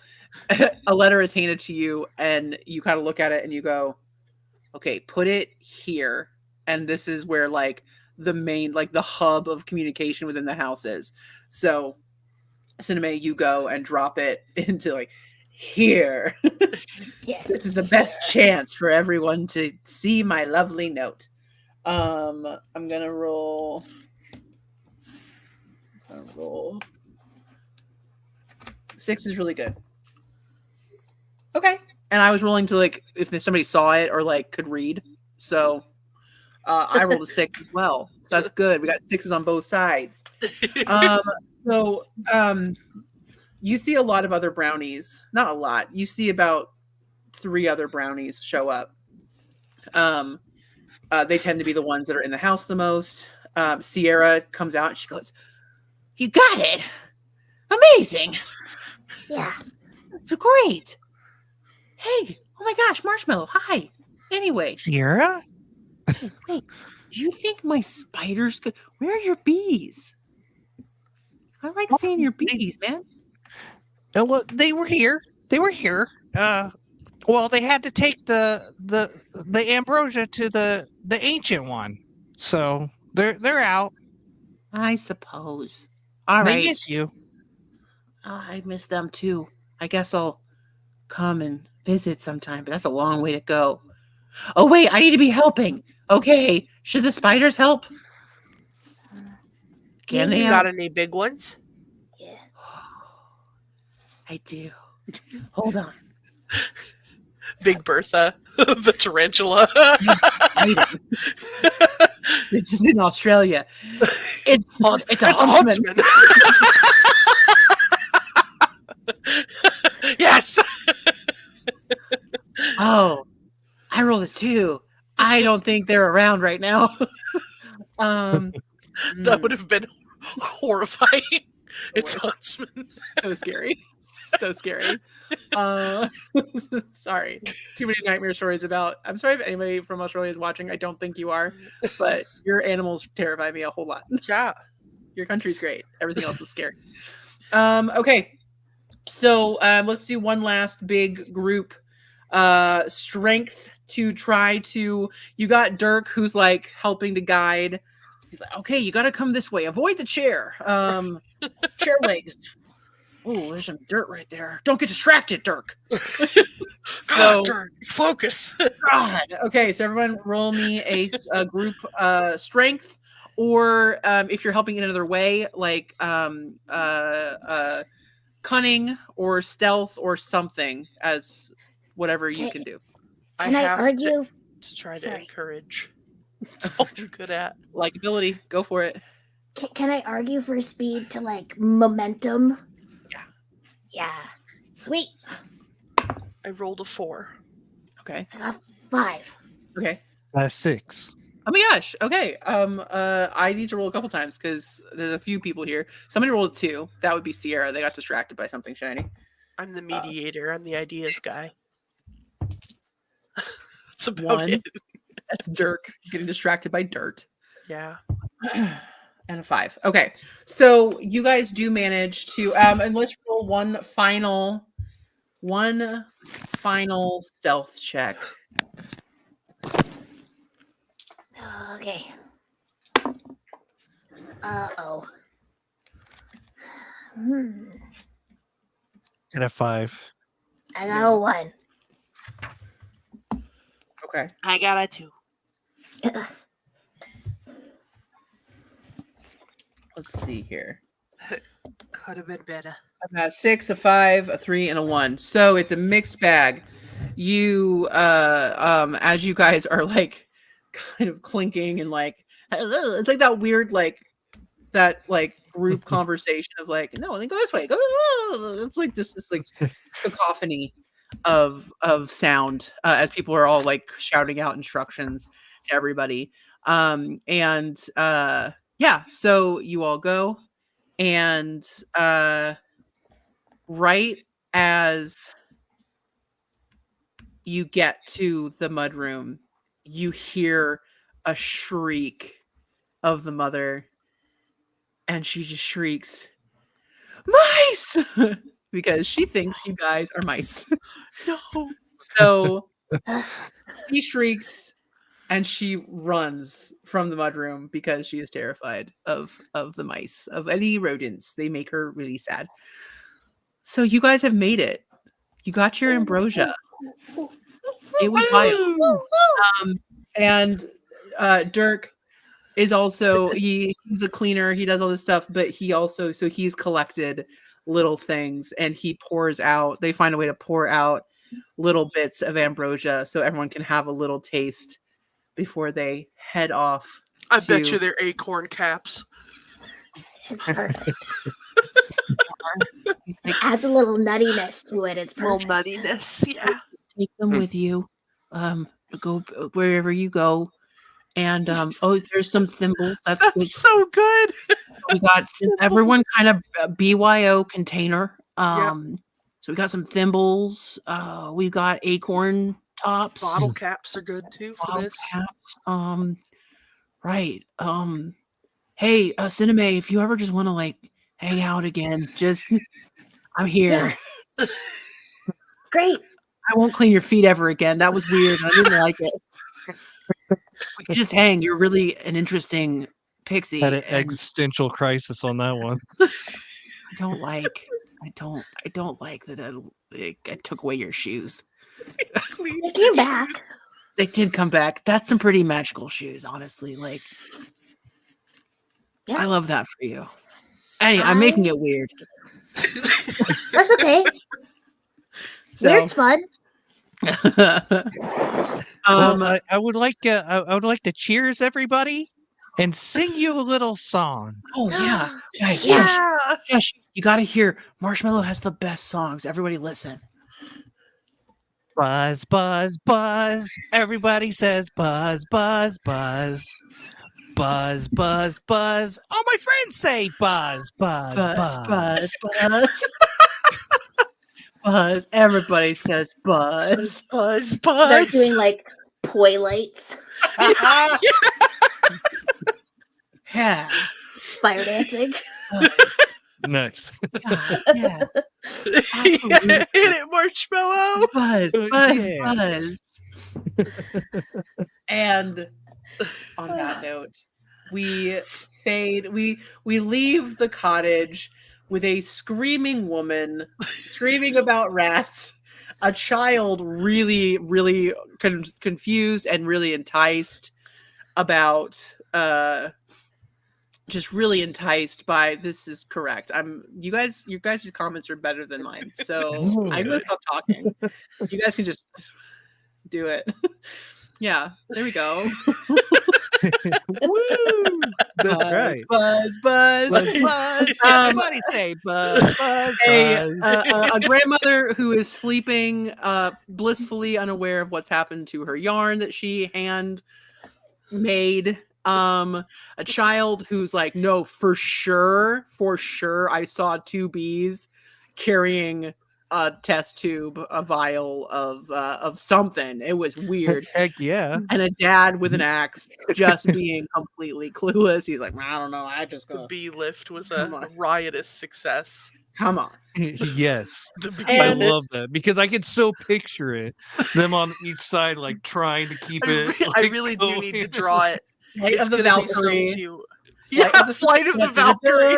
A letter is handed to you, and you kind of look at it and you go, "Okay, put it here." And this is where like the main, like the hub of communication within the house is. So, Cineme, you go and drop it into like here. Yes. This is the best chance for everyone to see my lovely note. I'm gonna roll. 6 is really good. Okay. And I was rolling to like if somebody saw it or like could read. So I rolled a 6 as well. So that's good. We got 6s on both sides. So you see a lot of other brownies. Not a lot. You see about 3 other brownies show up. They tend to be the ones that are in the house the most. Sierra comes out and she goes, "You got it. Amazing. Yeah. It's great. Hey, oh my gosh, Marshmallow, hi. Anyway, Sierra? wait, do you think my spiders could... Where are your bees? I like seeing your bees, man. Well, they were here. They were here. Well, they had to take the ambrosia to the ancient one, so they're out. I suppose. All They right. miss you. I miss them too. I guess I'll come and visit sometime, but that's a long way to go. Oh wait, I need to be helping. Okay, should the spiders help? Can they Maybe. You help? got any big ones? Yeah. I do. Hold on. Big Bertha, the tarantula. Hiding. This is in Australia. It's a It's a huntsman. Yes. Oh, I rolled a 2. I don't think they're around right now. That would have been horrifying. It's worst. huntsman. So scary. So scary. Sorry. Too many nightmare stories about. I'm sorry if anybody from Australia is watching. I don't think you are, but your animals terrify me a whole lot. Yeah. Your country's great. Everything else is scary. Okay. So let's do one last big group strength to try to. You got Dirk, who's like helping to guide. He's like, okay, you got to come this way. Avoid the chair. Chair legs. Oh, there's some dirt right there. Don't get distracted, Dirk. God, Dirk, focus. God. Okay, so everyone roll me a group strength, or if you're helping in another way, like cunning or stealth or something, as whatever you can do. Can I have argue? to try to Sorry. encourage. That's all you're good at. Likability, go for it. Can I argue for speed to like momentum? Yeah. Yeah. Sweet. I rolled a 4. Okay. I got 5. Okay. 6. Oh my gosh. Okay. I need to roll a couple times because there's a few people here. Somebody rolled a 2. That would be Sierra. They got distracted by something shiny. I'm the mediator. I'm the ideas guy. That's about 1. it. That's Dirk getting distracted by dirt. Yeah. And a 5. Okay. So you guys do manage to and let's roll one final stealth check. Okay. Uh-oh. Got a 5. I got a 1. Okay. I got a 2. Let's see here. Could have been better. I've got 6, a 5, a 3, and a 1. So it's a mixed bag. You as you guys are like kind of clinking and like it's like that weird like group conversation of like, no, then go this way. Go. It's like this like cacophony of sound as people are all like shouting out instructions to everybody. Yeah, so you all go, and right as you get to the mudroom, you hear a shriek of the mother, and she just shrieks, "Mice!" because she thinks you guys are mice. No. So she shrieks and she runs from the mudroom because she is terrified of the mice, of any rodents. They make her really sad. So you guys have made it. You got your ambrosia. It was wild. And Dirk is also he's a cleaner. He does all this stuff, but he's collected little things and he pours out. They find a way to pour out little bits of ambrosia so everyone can have a little taste before they head off. I bet you they're acorn caps. It's perfect. It adds a little nuttiness to it. It's Little perfect. nuttiness, yeah. Take them with you. Go wherever you go. And there's some thimbles. That's good. So good. We got everyone kind of BYO container. So we got some thimbles. We got acorn tops. Bottle caps are good too for Bottle this. caps. Right. Hey, Cineme, if you ever just want to like hang out again, just I'm here. Yeah. Great. I won't clean your feet ever again. That was weird. I didn't like it. We could just hang. You're really an interesting pixie. Had an existential crisis on that one. I don't like that I took away your shoes. They came back. They did come back. That's some pretty magical shoes, honestly. Like, Yeah. I love that for you. Anyway, I'm making it weird. That's okay. So, Weird's fun. I would like I would like to cheers everybody and sing you a little song. oh yeah, guys, Yeah. Josh, you got to hear. Marshmallow has the best songs. Everybody, listen. Buzz, buzz, buzz. Everybody says buzz, buzz, buzz. Buzz, buzz, buzz. All my friends say buzz, buzz, buzz. Buzz, buzz. Buzz. Everybody says buzz. Buzz, Start buzz. doing like poi lights, Yeah. fire dancing. Buzz. Nice. God, yeah. Yeah, Absolutely. hit it, Marshmallow. Buzz, buzz, Yeah. buzz. And on that note, we fade. We leave the cottage with a screaming woman screaming about rats, a child really, really confused and really enticed about just really enticed by this is correct. You guys' comments are better than mine. So I'm gonna stop talking. You guys can just do it. Yeah, there we go. Woo! That's Buzz, right. Buzz, buzz. Buzz, buzz. Everybody say buzz, buzz, A grandmother who is sleeping blissfully unaware of what's happened to her yarn that she hand made. A child who's like, no, for sure I saw 2 bees carrying a test tube, a vial of something. It was weird. Heck yeah. And a dad with an axe just being completely clueless. He's like, I don't know, I just The go, bee lift was Come a on. riotous success. come on. Yes. The bee I And- lift. love that because I can so picture it. Them on each side, like trying to keep it. I like, really do need to going. draw it. Flight It's of the gonna be so Valkyrie. cute. Flight Yeah, of the- Flight of the Valkyrie.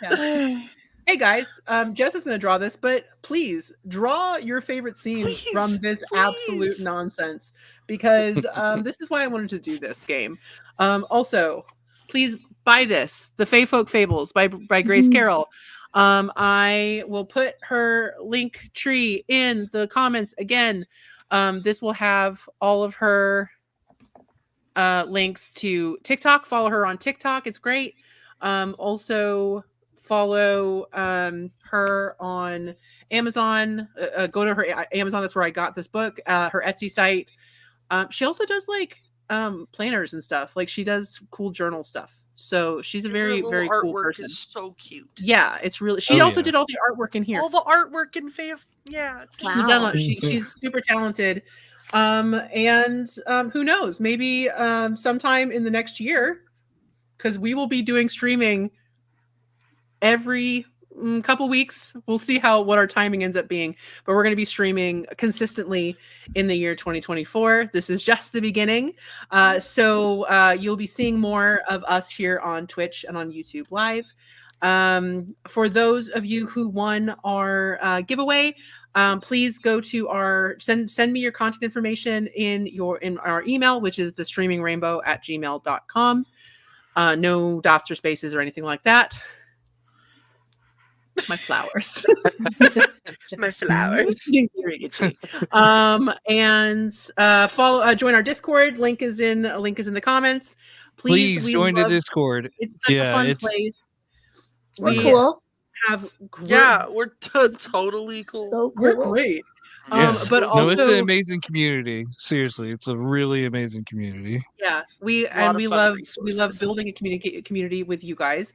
Yeah. Hey guys, Jess is going to draw this, but please draw your favorite scenes Please, from this absolute please. nonsense, because this is why I wanted to do this game. Also, please buy this, The Faefolk Fables by Grace Carroll. I will put her link tree in the comments again. This will have all of her links to TikTok. Follow her on TikTok. It's great. Also follow her on Amazon. Go to her Amazon. That's where I got this book. Her Etsy site. She also does like planners and stuff. Like she does cool journal stuff. So she's a Her very, little very cool artwork person. is so cute. Yeah, it's really. She Oh, also yeah. did all the artwork in here. All the artwork in yeah, it's Wow. She's done. She's super talented. And who knows? Maybe sometime in the next year, because we will be doing streaming every couple weeks. We'll see what our timing ends up being, but we're going to be streaming consistently in the year 2024. This is just the beginning. So you'll be seeing more of us here on Twitch and on YouTube Live. For those of you who won our giveaway, please go to our send me your contact information in our email, which is thestreamingrainbow@gmail.com. No dots or spaces or anything like that. My flowers. My flowers. And follow join our Discord. Link is in the comments. Please we join the love- Discord. It's such a fun place. We're We cool. have Yeah, we're totally cool. So cool. we're great. Yes. But No, it's an also amazing community. Seriously, it's a really amazing community. yeah, we lot of fun love resources. building a community with you guys,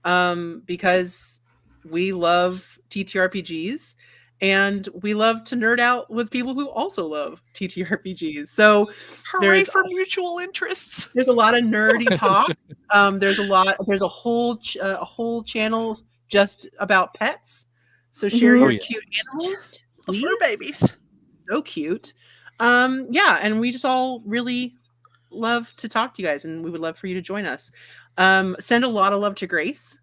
because we love TTRPGs and we love to nerd out with people who also love TTRPGs. So Hooray for mutual interests. there's a lot of nerdy talk. There's a whole channel just about pets. So share Mhm. your Oh, yeah. cute animals. Fur please. babies. So cute. Yeah, and we just all really love to talk to you guys, and we would love for you to join us. Send a lot of love to Grace.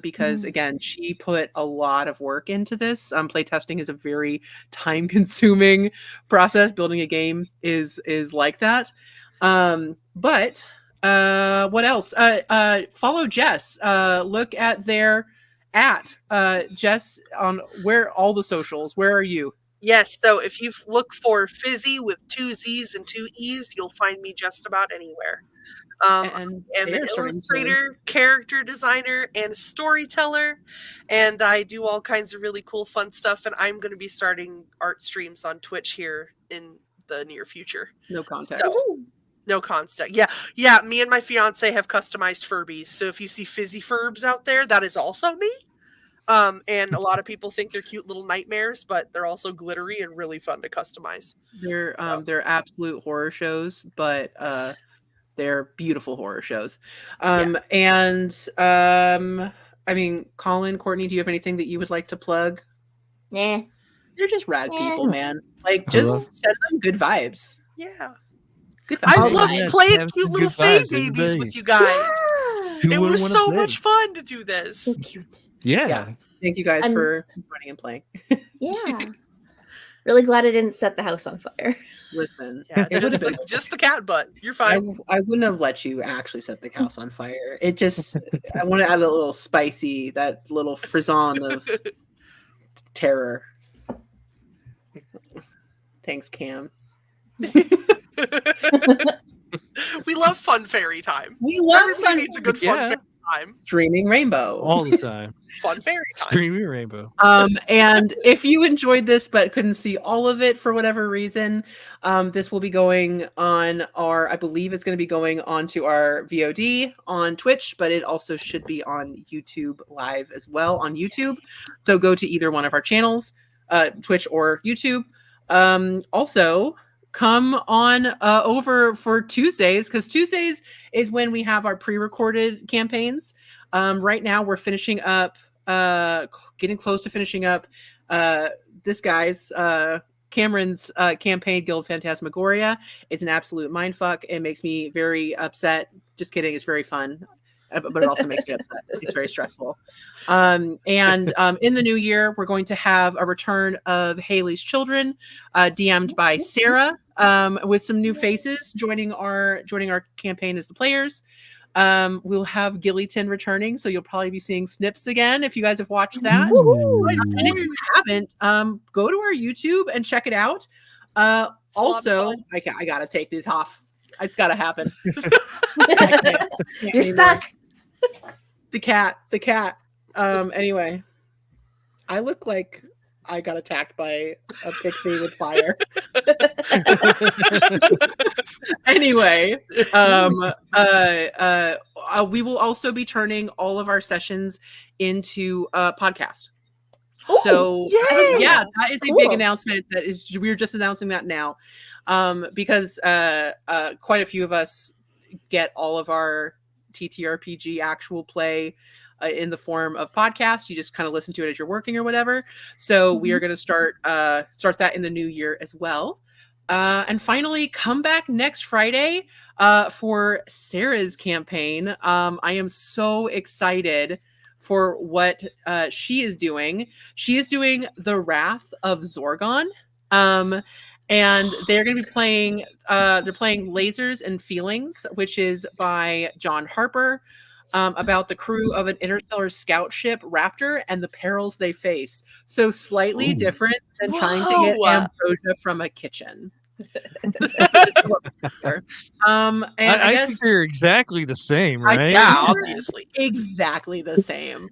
because again, she put a lot of work into this. Playtesting is a very time-consuming process. Building a game is like that. But what else? Follow Jess. Look at their Jess on where all the socials. Where are you? Yes, so if you look for Fizzy with 2 Z's and 2 E's, you'll find me just about anywhere. And I'm they an are starting to- illustrator, character designer, and storyteller, and I do all kinds of really cool, fun stuff. And I'm going to be starting art streams on Twitch here in the near future. No context. So, no context. Yeah. Me and my fiance have customized Furbies. So if you see Fizzy Furbs out there, that is also me. And a lot of people think they're cute little nightmares, but they're also glittery and really fun to customize. They're absolute horror shows, but they're beautiful horror shows. And I mean, Colin, Courtney, do you have anything that you would like to plug? Yeah. They're just rad Yeah. people, man. Like, just send them good vibes. Yeah. Good I vibes. love yes, playing have cute some little good Fae vibes every babies day. with you guys. Yeah. Who It wouldn't was wanna so play? much fun to do this. So cute. Yeah. Thank you guys I'm- for running and playing. Yeah. Really glad I didn't set the house on fire. Listen, Yeah, it would have been. just the cat butt. You're I, fine. I wouldn't have let you actually set the house on fire. It just, I want to add a little spicy, that little frisson of terror. Thanks, Cam. We love fun fairy time. We love Everybody fun needs a good fun Yeah. fairy time. streaming rainbow. All the time. Fun fairy time. Screaming rainbow. And if you enjoyed this but couldn't see all of it for whatever reason, this will be going on I believe it's going to be going onto our VOD on Twitch, but it also should be on YouTube live as well on YouTube. So go to either one of our channels, Twitch or YouTube. Also, come on over for Tuesdays, because Tuesdays is when we have our pre-recorded campaigns. Right now we're finishing up, getting close to finishing up this guy's Cameron's campaign, Guild Phantasmagoria. It's an absolute mindfuck. It makes me very upset. Just kidding, it's very fun. But it also makes me upset. It's very stressful. And in the new year, we're going to have a return of Haley's Children, DM'd by Sarah, with some new faces joining our campaign as the players. We'll have Gillyton returning, so you'll probably be seeing snips again if you guys have watched that. And if you haven't, go to our YouTube and check it out. Also, I gotta take these off. It's gotta happen. Can't You're anymore. stuck. The cat. Anyway, I look like I got attacked by a pixie with fire. Anyway, we will also be turning all of our sessions into a podcast. So yay! yeah, that is a Cool. big announcement. We're just announcing that now, because quite a few of us get all of our TTRPG actual play in the form of podcast. You just kind of listen to it as you're working or whatever. So we are going to start that in the new year as well. And finally, come back next Friday for Sarah's campaign. I am so excited for what she is doing. She is doing The Wrath of Zorgon. And they're going to be playing, they're playing Lasers and Feelings, which is by John Harper, about the crew of an interstellar scout ship, Raptor, and the perils they face. So slightly different than trying to get Whoa. ambrosia from a kitchen. I think they're exactly the same, right? Yeah, obviously. Exactly the same.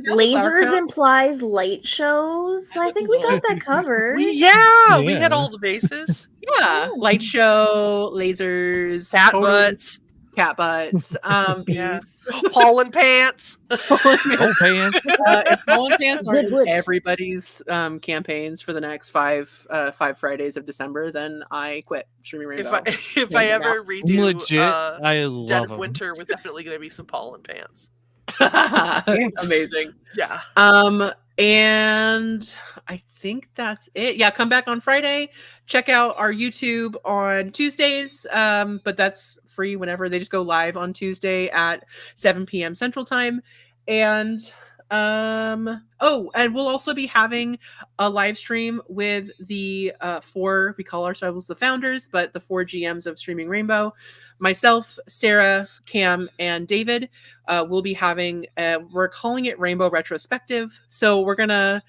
Lasers implies light shows. I think we got that covered. We Yeah. had all the bases. Yeah, light show, lasers, Cat totally butts, cat butts, Yeah. bees. pollen pants. Oh, pants. If Colin pants are Good in wood. everybody's campaigns for the next five Fridays of December, then I quit streaming Rainbow. If I ever redo Legit. I Dead love of them. Winter, with definitely going to be some pollen pants. Amazing. Yeah. And I think that's it. Yeah, come back on Friday. Check out our YouTube on Tuesdays. But that's free whenever. They just go live on Tuesday at 7 p.m. Central Time. And and we'll also be having a live stream with the we call ourselves the founders, but the 4 GMs of Streaming Rainbow. Myself, Sarah, Cam, and David will be having, we're calling it Rainbow Retrospective. So we're going to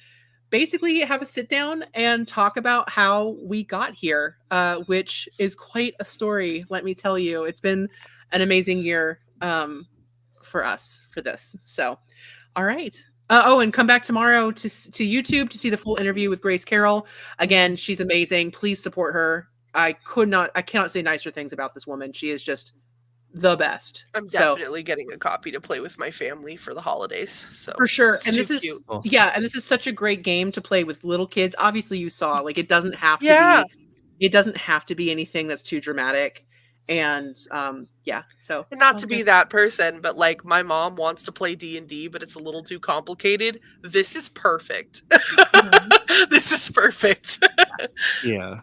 basically have a sit down and talk about how we got here, which is quite a story, let me tell you. It's been an amazing year for us for this. So, all right. And come back tomorrow to YouTube to see the full interview with Grace Carroll. Again, she's amazing. Please support her. I cannot say nicer things about this woman. She is just the best. I'm definitely getting a copy to play with my family for the holidays. So for sure. And this is cute. And this is such a great game to play with little kids. Obviously you saw, like, it doesn't have to be anything that's too dramatic. And so, and not to be that person, but like my mom wants to play D&D, but it's a little too complicated. This is perfect. This is perfect. Yeah.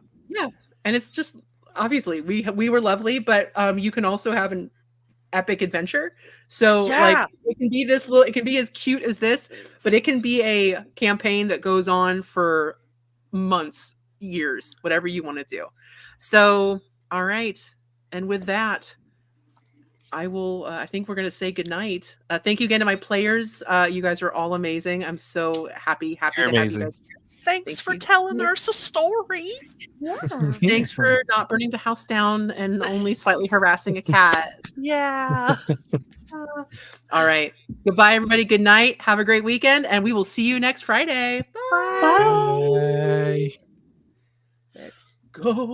And it's just, obviously we were lovely, but you can also have an epic adventure. So like, it can be it can be as cute as this, but it can be a campaign that goes on for months, years, whatever you want to do. So, all right. And with that, I think we're going to say goodnight. Thank you again to my players. You guys are all amazing. I'm so happy to have you guys. Thanks for telling us a story. Yeah. Thanks for not burning the house down and only slightly harassing a cat. Yeah. All right. Goodbye, everybody. Good night. Have a great weekend, and we will see you next Friday. Bye. Bye. Let's go.